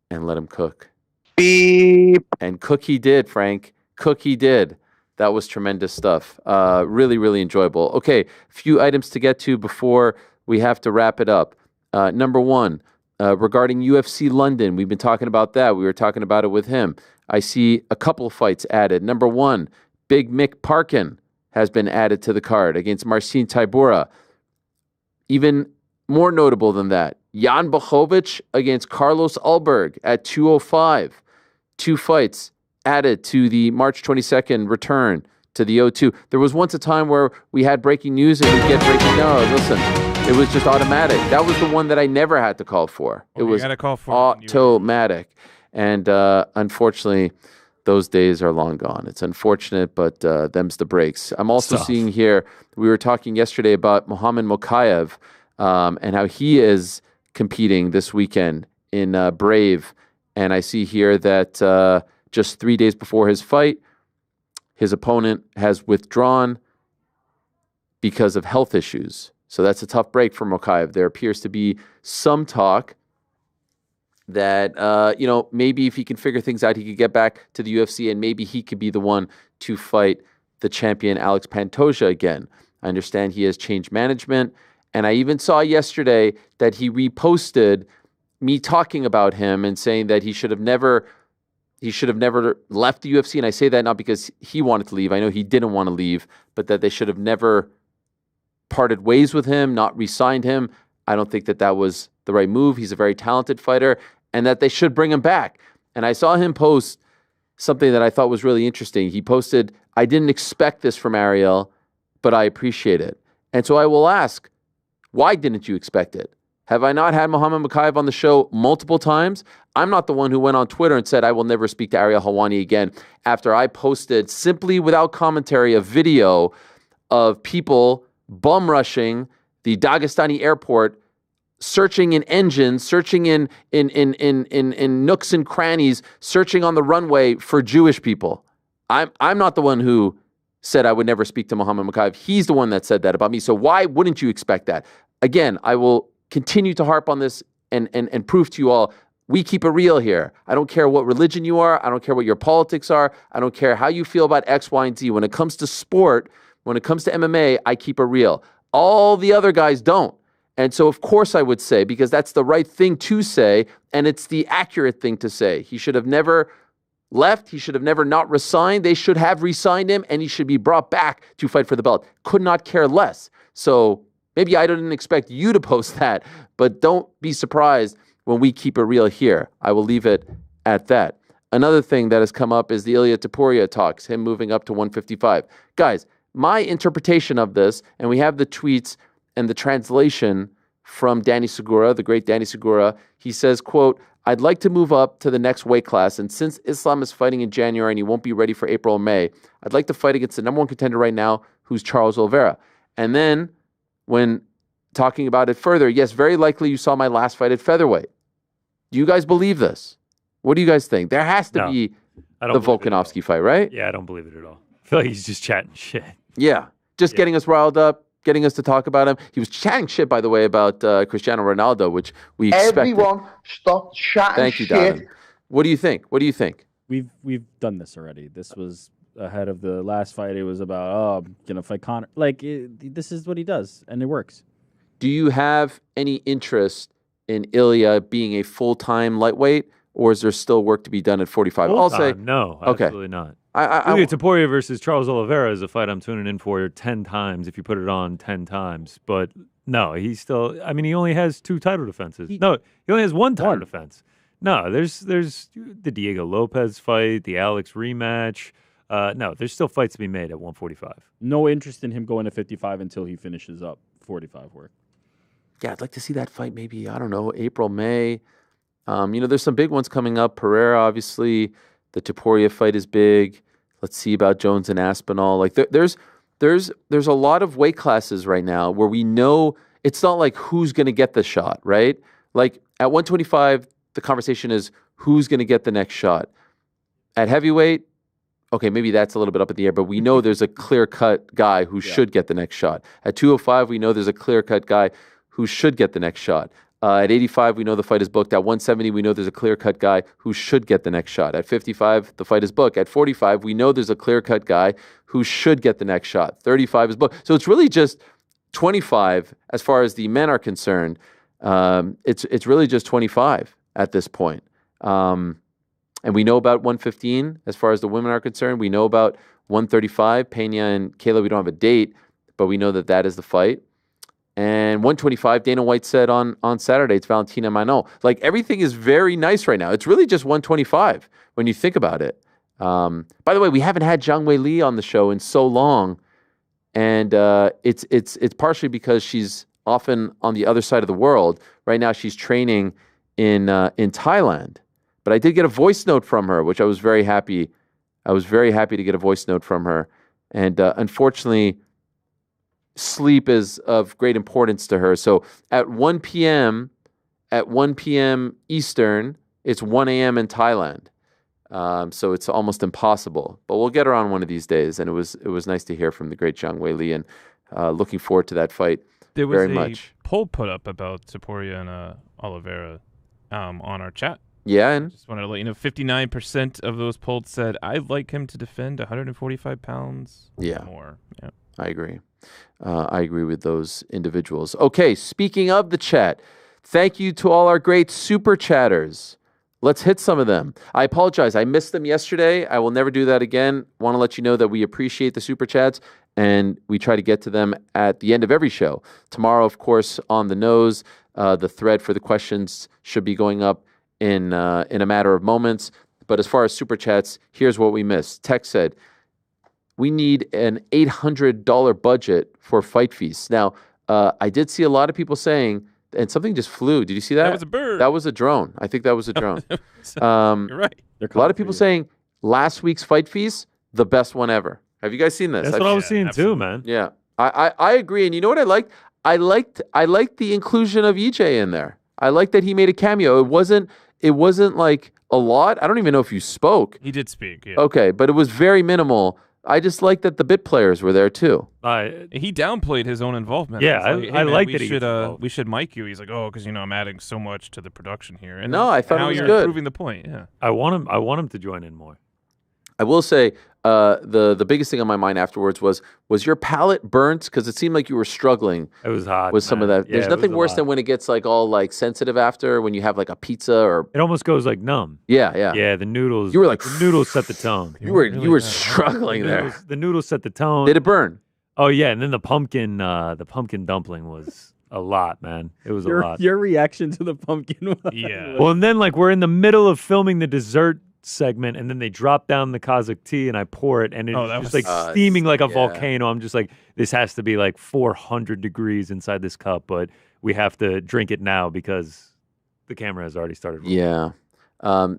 and let him cook. Beep. And cook he did, Frank. Cook he did. That was tremendous stuff. Really, really enjoyable. Okay, a few items to get to before we have to wrap it up. Number one, regarding UFC London, we've been talking about that. We were talking about it with him. I see a couple of fights added. Number one, Big Mick Parkin has been added to the card against Marcin Tybura. Even more notable than that, Jan Blachowicz against Carlos Ulberg at 205. 2 fights added to the March 22nd return to the O2. There was once a time where we had breaking news and we'd get breaking. No, listen, it was just automatic. That was the one that I never had to call for. It was automatic. And unfortunately, those days are long gone. It's unfortunate, but them's the breaks. I'm also seeing here, we were talking yesterday about Umar Nurmagomedov and how he is competing this weekend in Brave. And I see here that just 3 days before his fight, his opponent has withdrawn because of health issues. So that's a tough break for Moicano. There appears to be some talk that, maybe if he can figure things out, he could get back to the UFC and maybe he could be the one to fight the champion Alex Pantoja again. I understand he has changed management. And I even saw yesterday that he reposted me talking about him and saying that he should have never left the UFC. And I say that not because he wanted to leave. I know he didn't want to leave, but that they should have never parted ways with him, not re-signed him. I don't think that was the right move. He's a very talented fighter, and that they should bring him back. And I saw him post something that I thought was really interesting. He posted, "I didn't expect this from Ariel, but I appreciate it." And so I will ask, why didn't you expect it? Have I not had Muhammad Moicano on the show multiple times? I'm not the one who went on Twitter and said, I will never speak to Ariel Helwani again, after I posted, simply without commentary, a video of people bum rushing the Dagestani airport, searching in engines, searching in nooks and crannies, searching on the runway for Jewish people. I'm not the one who said I would never speak to Muhammad Moicano. He's the one that said that about me. So why wouldn't you expect that? Again, I will continue to harp on this and prove to you all, we keep it real here. I don't care what religion you are. I don't care what your politics are. I don't care how you feel about X, Y, and Z. When it comes to sport, when it comes to MMA, I keep it real. All the other guys don't. And so, of course, I would say, because that's the right thing to say, and it's the accurate thing to say. He should have never left. He should have never not resigned. They should have resigned him, and he should be brought back to fight for the belt. Could not care less. So maybe I didn't expect you to post that, but don't be surprised when we keep it real here. I will leave it at that. Another thing that has come up is the Ilia Topuria talks, him moving up to 155. Guys, my interpretation of this, and we have the tweets and the translation from Danny Segura, the great Danny Segura. He says, quote, I'd like to move up to the next weight class, and since Islam is fighting in January and he won't be ready for April or May, I'd like to fight against the number one contender right now, who's Charles Oliveira. And then when talking about it further, yes, very likely you saw my last fight at featherweight. Do you guys believe this? What do you guys think? There has to be the Volkanovski fight, right? Yeah, I don't believe it at all. I feel like he's just chatting shit. Yeah, just getting us riled up, getting us to talk about him. He was chatting shit, by the way, about Cristiano Ronaldo, which we expected. Everyone stop chatting Thank you, shit. Darren. What do you think? What do you think? We've done this already. This was ahead of the last fight. It was about, I'm going to fight Conor. This is what he does, and it works. Do you have any interest in Ilya being a full-time lightweight, or is there still work to be done at 45? I'll say no, okay. absolutely not. Ilya Topuria versus Charles Oliveira is a fight I'm tuning in for 10 times if you put it on 10 times. But no, he's still. I mean, he only has 2 title defenses. He only has 1 title defense. No, there's the Diego Lopez fight, the Alex rematch. No, there's still fights to be made at 145. No interest in him going to 55 until he finishes up 45 work. Yeah, I'd like to see that fight maybe, I don't know, April, May. There's some big ones coming up. Pereira, obviously. The Topuria fight is big. Let's see about Jones and Aspinall. Like there's a lot of weight classes right now where we know it's not like who's going to get the shot, right? Like at 125, the conversation is who's going to get the next shot. At heavyweight, okay, maybe that's a little bit up in the air, but we know there's a clear-cut guy who should get the next shot. At 205, we know there's a clear-cut guy who should get the next shot. At 85, we know the fight is booked. At 170, we know there's a clear-cut guy who should get the next shot. At 55, the fight is booked. At 45, we know there's a clear-cut guy who should get the next shot. 35 is booked. So it's really just 25 as far as the men are concerned. It's really just 25 at this point. And we know about 115 as far as the women are concerned. We know about 135. Pena and Kayla, we don't have a date, but we know that is the fight. And 125, Dana White said on Saturday, it's Valentina Manon. Like, everything is very nice right now. It's really just 125 when you think about it. By the way, we haven't had Zhang Wei Li on the show in so long. And it's partially because she's often on the other side of the world. Right now, she's training in Thailand. But I did get a voice note from her, which I was very happy. I was very happy to get a voice note from her. And unfortunately, sleep is of great importance to her. So at 1 p.m. Eastern, it's 1 a.m. in Thailand. So it's almost impossible. But we'll get her on one of these days. And it was nice to hear from the great Zhang Wei Li, and looking forward to that fight very much. There was a poll put up about Topuria and Oliveira on our chat. Yeah, and just wanted to let you know, 59% of those polled said, I'd like him to defend 145 pounds or more. Yeah, I agree. I agree with those individuals. Okay, speaking of the chat, thank you to all our great super chatters. Let's hit some of them. I apologize. I missed them yesterday. I will never do that again. Want to let you know that we appreciate the super chats, and we try to get to them at the end of every show. Tomorrow, of course, on the nose, the thread for the questions should be going up in a matter of moments. But as far as super chats, here's what we missed. Tech said, we need an $800 budget for Fight Feast. Now, I did see a lot of people saying, and something just flew. Did you see that? That was a bird. That was a drone. I think that was a drone. You're right. A lot of people saying last week's Fight Feast, the best one ever. Have you guys seen this? That's what I was seeing too, man. Yeah, I agree. And you know what I liked? I liked the inclusion of EJ in there. I liked that he made a cameo. It wasn't like a lot. I don't even know if you spoke. He did speak. Yeah. Okay, but it was very minimal. I just like that the bit players were there too. He downplayed his own involvement. Yeah, I like that we should mic you. He's like, oh, because I'm adding so much to the production here. And no, I thought it was you're good. Proving the point. Yeah, I want him to join in more. I will say the biggest thing on my mind afterwards was your palate burnt, because it seemed like you were struggling. It was hot with some of that. Yeah, there's nothing worse than when it gets like all like sensitive after, when you have like a pizza or it almost goes like numb. Yeah. The noodles. You were like the noodles set the tone. You were struggling there. The noodles set the tone. Did it burn? Oh yeah, and then the pumpkin dumpling was a lot, man. It was a lot. Your reaction to the pumpkin. Yeah. Well, and then like we're in the middle of filming the dessert segment, and then they drop down the Kazakh tea, and I pour it, and it's just like was steaming like a volcano. I'm just like, this has to be like 400 degrees inside this cup, but we have to drink it now because the camera has already started rolling. Yeah.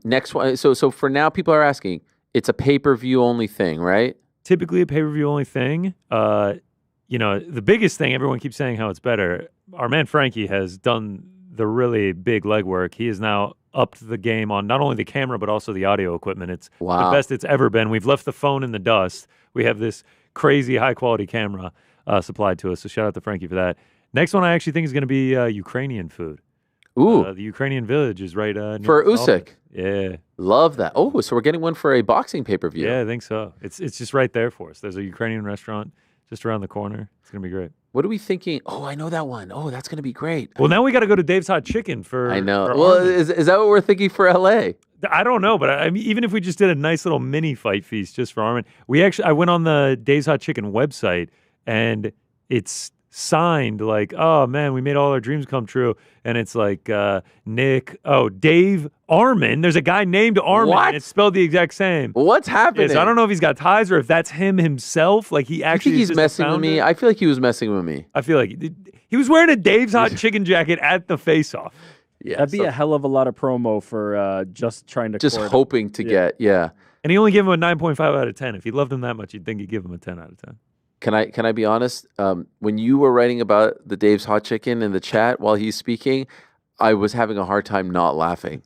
Next one. So for now, people are asking, it's a pay-per-view only thing, right? Typically a pay-per-view only thing. You know, the biggest thing, everyone keeps saying how it's better. Our man Frankie has done the really big legwork. He has now upped the game on not only the camera, but also the audio equipment. It's the best it's ever been. We've left the phone in the dust. We have this crazy high-quality camera supplied to us, so shout out to Frankie for that. Next one I actually think is going to be Ukrainian food. Ooh. The Ukrainian village is right near for Usyk. Yeah. Love that. Oh, so we're getting one for a boxing pay-per-view. Yeah, I think so. It's just right there for us. There's a Ukrainian restaurant just around the corner. It's going to be great. What are we thinking? Oh, I know that one. Oh, that's going to be great. Well, now we got to go to Dave's Hot Chicken for I know. for Well, Arman. is that what we're thinking for LA? I don't know, but I mean, even if we just did a nice little mini fight feast just for Arman, I went on the Dave's Hot Chicken website, and it's signed like, oh man, we made all our dreams come true. And it's like Dave Arman. There's a guy named Arman. What? And it's spelled the exact same. What's happening? Yes, I don't know if he's got ties or if that's him himself. Like he actually. I think he's messing with me. I feel like he was messing with me. I feel like he was wearing a Dave's Hot Chicken jacket at the face-off. Yeah, that'd be a hell of a lot of promo for just trying to. Just hoping to get And he only gave him a 9.5 out of 10. If he loved him that much, you'd think he'd give him a 10 out of 10. Can I be honest? When you were writing about the Dave's Hot Chicken in the chat while he's speaking, I was having a hard time not laughing.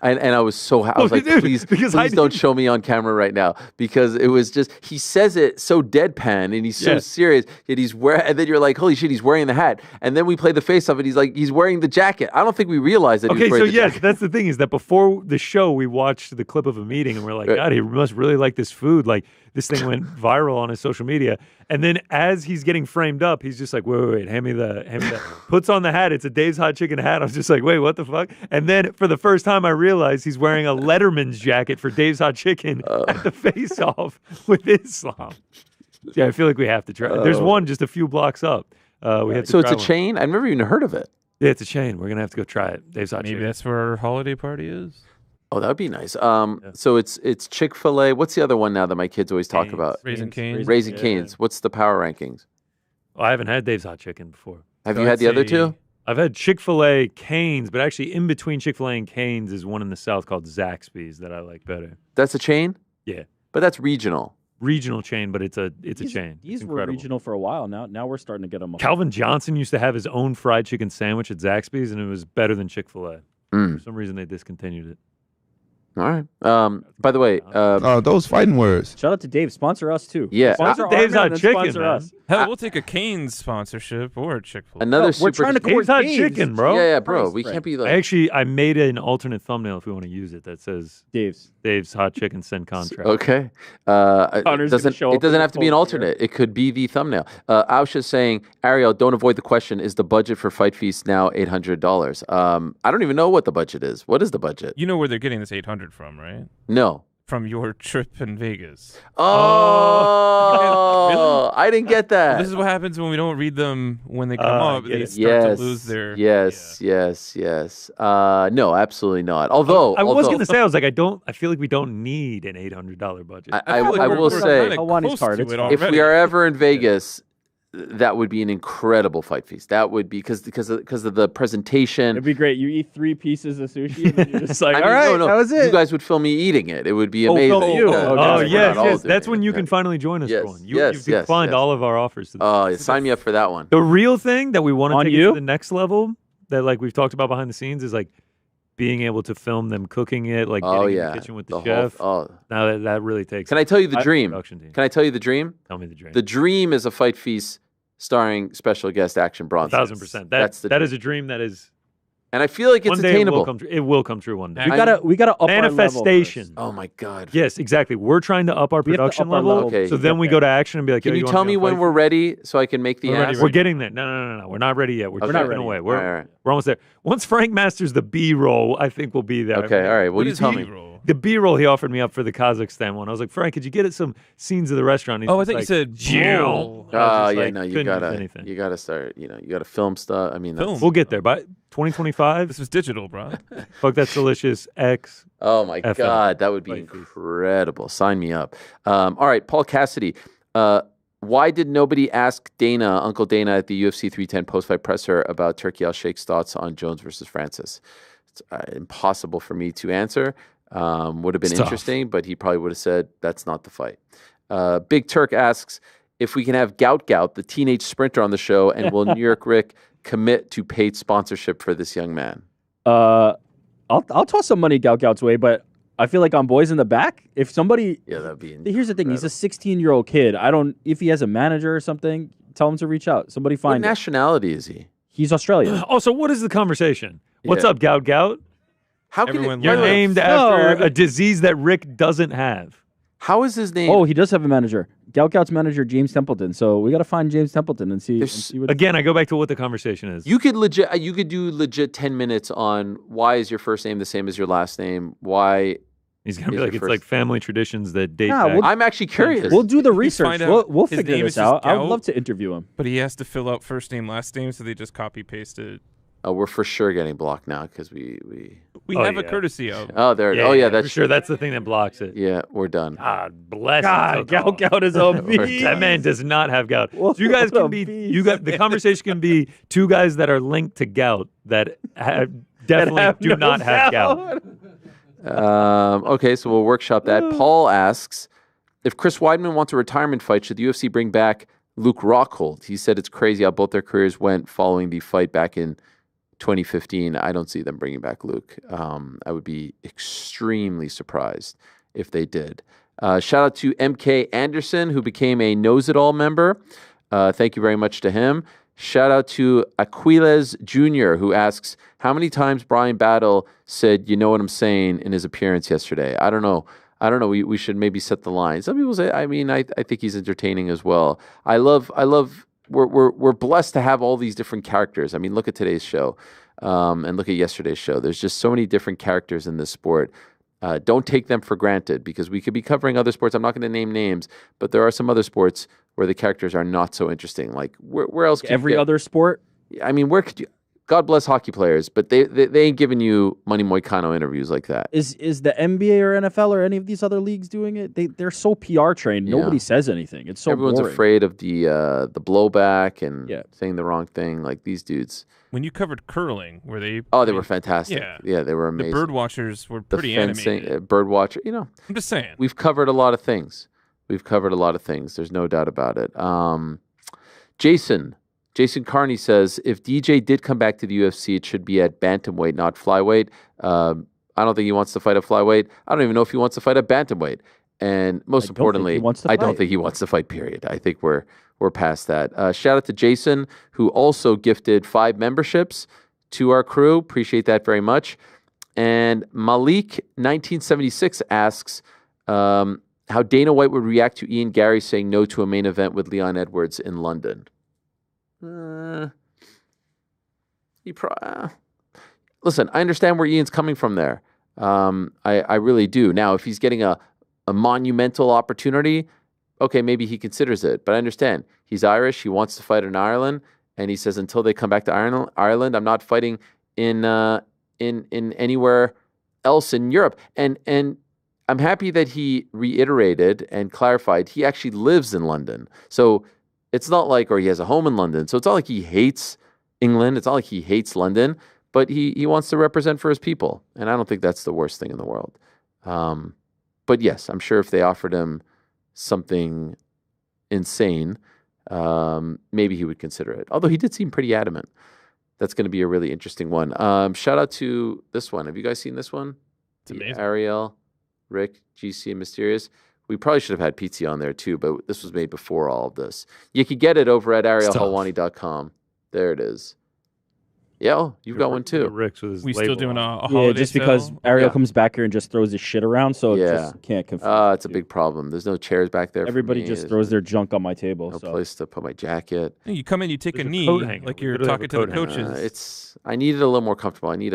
And I was so I was like, please don't show me on camera right now, because it was just, he says it so deadpan and he's so serious, yet and then you're like, holy shit, he's wearing the hat. And then we play the face of it, he's wearing the jacket. I don't think we realized that he was wearing the jacket. That's the thing, is that before the show we watched the clip of a meeting and we're like, God, he must really like this food. Like this thing went viral on his social media. And then as he's getting framed up, he's just like, wait, hand me that. Puts on the hat. It's a Dave's Hot Chicken hat. I was just like, wait, what the fuck? And then for the first time, I realized he's wearing a Letterman's jacket for Dave's Hot Chicken at the face-off with Islam. Yeah, I feel like we have to try. There's one just a few blocks up. We have to so it's try a one. chain? I've never even heard of it. Yeah, it's a chain. We're going to have to go try it. Dave's Hot Chicken. Maybe that's where our holiday party is. Oh, that would be nice. So it's Chick-fil-A. What's the other one now that my kids always talk about? Raising Cane's. Raising Cane's. What's the power rankings? Oh, I haven't had Dave's Hot Chicken before. Have you had the other two? I've had Chick-fil-A, Cane's, but actually in between Chick-fil-A and Cane's is one in the South called Zaxby's that I like better. That's a chain? Yeah. But that's regional. Regional chain, but it's a chain. These were regional for a while. Now we're starting to get them. Calvin Johnson used to have his own fried chicken sandwich at Zaxby's, and it was better than Chick-fil-A. For some reason, they discontinued it. All right. By the way, those fighting words. Shout out to Dave. Sponsor us too. Yeah, sponsor Dave's Hot Chicken. Sponsor us. Hell, we'll take a Cane's sponsorship or a Chick-fil-A. Another we're trying to Dave's Hot Chicken, bro. Yeah, bro. We can't be like. I made an alternate thumbnail if we want to use it that says Dave's Hot Chicken send contract. Okay. It doesn't have to be an alternate. It could be the thumbnail. Ausha's saying, Ariel, don't avoid the question. Is the budget for Fight Feast now $800? I don't even know what the budget is. What is the budget? You know where they're getting this $800 from, right? No. From your trip in Vegas. Oh, really? I didn't get that. Well, this is what happens when we don't read them when they come up. They start to lose their. Yes. No, absolutely not. Although I was going to say, I was like, I feel like we don't need an $800 budget. I will say, if we are ever in Vegas, that would be an incredible Fight Feast. That would be because of the presentation. It'd be great. You eat 3 pieces of sushi, and then you're just like, all right, that was it. You guys would film me eating it. It would be amazing. Yes. That's when you can finally join us, Ron. You declined all of our offers. Sign me up for that one. The real thing that we want to take it to the next level, that like we've talked about behind the scenes, is like being able to film them cooking it, like getting in the kitchen with the chef. Now that really takes. Can I tell you the dream? Can I tell you the dream? Tell me the dream. The dream is a Fight Feast starring special guest Action Bronson. 1,000%. That is a dream that is. And I feel like it's attainable. It will come true one day. We gotta up manifestation. Oh my God. Yes, exactly. We're trying to up our production level. Okay. So then we go to action and be like, can you tell me when we're ready so I can make the ask? We're getting there. No. We're not ready yet. We're chipping away. We're almost there. Once Frank masters the B-roll, I think we'll be there. Okay, all right. Well, you tell me. The B-roll he offered me up for the Kazakhstan one. I was like, Frank, could you get us some scenes of the restaurant? I think you said Jill. You gotta start. You gotta film stuff. I mean, we'll get there. But 2025. This was digital, bro. Fuck, that's delicious. X. Oh my FM. God, that would be incredible. Sign me up. All right, Paul Cassidy. Why did nobody ask Uncle Dana at the UFC 310 post-fight presser about Turki Al-Sheikh's thoughts on Jones versus Francis? It's impossible for me to answer. Would have been interesting, but he probably would have said that's not the fight. Big Turk asks if we can have Gout, the teenage sprinter, on the show, and will New York Rick commit to paid sponsorship for this young man? I'll toss some money Gout's way, but I feel like on Boys in the Back, if somebody... Yeah, that'd be incredible. Here's the thing. He's a 16-year-old kid. If he has a manager or something, tell him to reach out. Somebody find him. What nationality is he? He's Australian. Also, what is the conversation? What's up, Gout? How can You're named after a disease that Rick doesn't have. How is his name? Oh, he does have a manager. Gout's manager, James Templeton. So we got to find James Templeton and see what... Again, I go back to what the conversation is. You could do legit 10 minutes on why is your first name the same as your last name? Why... He's going to be like, it's like family traditions that date back. I'm actually curious. We'll do the research. We'll figure this out. I would Gout, love to interview him. But he has to fill out first name, last name, so they just copy-pasted. Oh, we're for sure getting blocked now because we have a courtesy of. Oh, there. Oh, yeah, that's for sure. That's the thing that blocks it. Yeah, we're done. God bless. Gout is a beast. That man does not have gout. So you guys can be. The conversation can be two guys that are linked to gout that definitely do not have gout. Okay, so we'll workshop that. Paul asks if Chris Weidman wants a retirement fight, should the UFC bring back Luke Rockhold? He said it's crazy how both their careers went following the fight back in 2015. I don't see them bringing back Luke. I would be extremely surprised if they did. Shout out to MK Anderson, who became a Knows It All member. Thank you very much to him. Shout out to Aquiles Jr., who asks, how many times Bryan Battle said, you know what I'm saying, in his appearance yesterday? I don't know. We should maybe set the line. Some people say, I think he's entertaining as well. We're blessed to have all these different characters. I mean, look at today's show and look at yesterday's show. There's just so many different characters in this sport. Don't take them for granted because we could be covering other sports. I'm not going to name names, but there are some other sports where the characters are not so interesting. Like where else? Every other sport? I mean, where could you? God bless hockey players, but they ain't giving you Money Moicano interviews like that. Is the NBA or NFL or any of these other leagues doing it? They're so PR trained. Yeah. Nobody says anything. It's so everyone's boring. afraid of the blowback and saying the wrong thing. Like these dudes. When you covered curling, were they? Oh, they were fantastic. Yeah, they were amazing. The bird watchers were pretty animated. Bird watcher, I'm just saying. We've covered a lot of things. There's no doubt about it. Jason Carney says, if DJ did come back to the UFC, it should be at bantamweight, not flyweight. I don't think he wants to fight at flyweight. I don't even know if he wants to fight at bantamweight. And most importantly, I don't think he wants to fight, period. I think we're past that. Shout out to Jason, who also gifted 5 memberships to our crew. Appreciate that very much. And Malik1976 asks how Dana White would react to Ian Gary saying no to a main event with Leon Edwards in London. Listen, I understand where Ian's coming from there. I really do. Now, if he's getting a monumental opportunity, okay, maybe he considers it. But I understand. He's Irish. He wants to fight in Ireland. And he says, until they come back to Ireland, I'm not fighting in anywhere else in Europe. And I'm happy that he reiterated and clarified he actually lives in London. So it's not like, or he has a home in London. So it's not like he hates England. It's not like he hates London, but he wants to represent for his people. And I don't think that's the worst thing in the world. But yes, I'm sure if they offered him something insane, maybe he would consider it. Although he did seem pretty adamant. That's going to be a really interesting one. Shout out to this one. Have you guys seen this one? It's amazing. Ariel, Rick, GC, and Mysterious. We probably should have had pizza on there too, but this was made before all of this. You can get it over at ArielHelwani.com. There it is. Yeah, you've got one too. Rick's with his we still doing a holiday holiday just because sale? Ariel comes back here and just throws his shit around, so it just can't confuse. It's a big problem. There's no chairs back there. Everybody just throws their junk on my table. No place to put my jacket. You come in, you take a knee, like you're talking to the coaches. I need it a little more comfortable. I need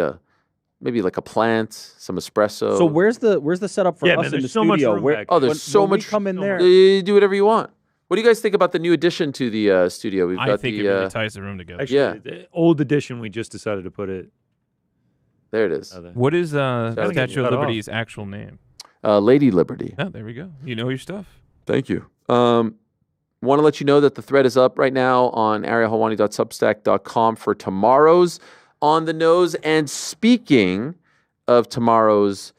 maybe like a plant, some espresso. So where's the setup for us in the studio? There's so much. Come in there. You do whatever you want. What do you guys think about the new addition to the studio? We've I got think the, it really ties the room together. Actually, the old edition, we just decided to put it. There it is. What is Gotta get Statue of cut off. Liberty's actual name? Lady Liberty. Oh, there we go. You know your stuff. Thank you. Want to let you know that the thread is up right now on arielhelwani.substack.com for tomorrow's On the Nose. And speaking of tomorrow's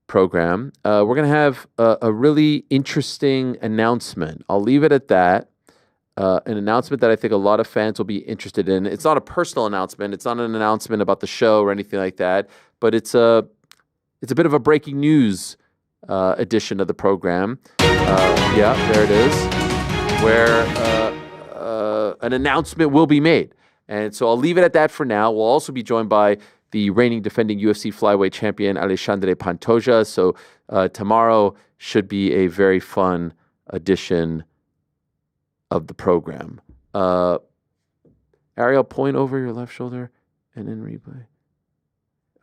program, we're going to have a really interesting announcement. I'll leave it at that. An announcement that I think a lot of fans will be interested in. It's not a personal announcement. It's not an announcement about the show or anything like that. But it's a bit of a breaking news edition of the program. Yeah, there it is. Where an announcement will be made. And so I'll leave it at that for now. We'll also be joined by the reigning defending UFC flyweight champion, Alexandre Pantoja. So tomorrow should be a very fun edition of the program. Ariel, point over your left shoulder and in replay.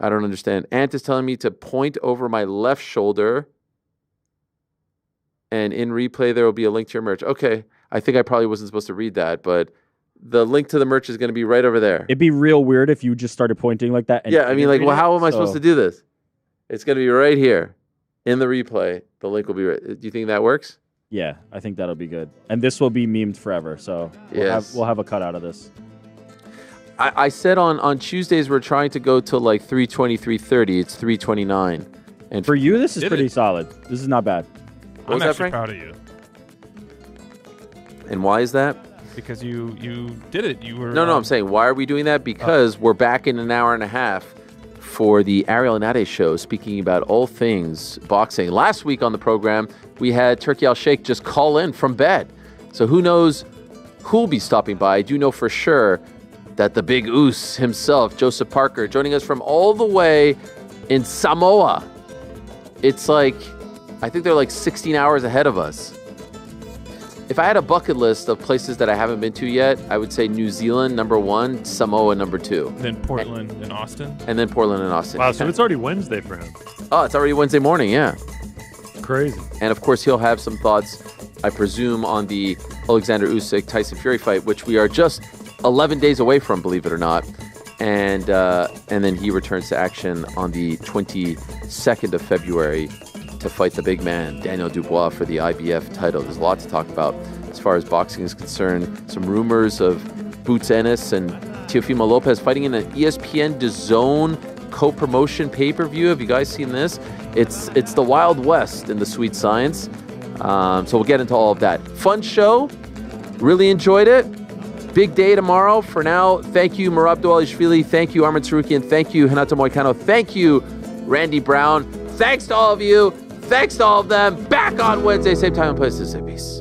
I don't understand. Ant is telling me to point over my left shoulder. And in replay, there will be a link to your merch. Okay. I think I probably wasn't supposed to read that, but the link to the merch is going to be right over there. It'd be real weird if you just started pointing like that. And yeah, I mean, like, well, how am I supposed to do this? It's going to be right here in the replay. The link will be right. Do you think that works? Yeah, I think that'll be good. And this will be memed forever. So we'll have a cut out of this. I said on Tuesdays we're trying to go to like 3:20, 3:30. It's 3:29. And for you, this is pretty solid. This is not bad. I'm actually proud of you. And why is that? Because you did it. You were No, I'm saying why are we doing that? Because we're back in an hour and a half for the Ariel Show, speaking about all things boxing. Last week on the program, we had Turki Al-Sheikh just call in from bed. So who knows who'll be stopping by. I do know for sure that the big Oos himself, Joseph Parker, joining us from all the way in Samoa. It's like, I think they're like 16 hours ahead of us. If I had a bucket list of places that I haven't been to yet, I would say New Zealand, number 1, Samoa, number 2. Then Portland and Austin. And then Portland and Austin. Wow, so it's already Wednesday for him. Oh, it's already Wednesday morning, yeah. Crazy. And of course, he'll have some thoughts, I presume, on the Alexander Usyk-Tyson Fury fight, which we are just 11 days away from, believe it or not. And then he returns to action on the 22nd of February to fight the big man, Daniel Dubois, for the IBF title. There's a lot to talk about as far as boxing is concerned. Some rumors of Boots Ennis and Teofimo Lopez fighting in an ESPN DAZN co-promotion pay-per-view. Have you guys seen this? It's the Wild West in the sweet science. So we'll get into all of that. Fun show. Really enjoyed it. Big day tomorrow. For now, thank you, Merab Dvalishvili. Thank you, Arman Tsarukyan. Thank you, Renato Moicano. Thank you, Randy Brown. Thanks to all of you. Thanks to all of them. Back on Wednesday, same time and place. Peace.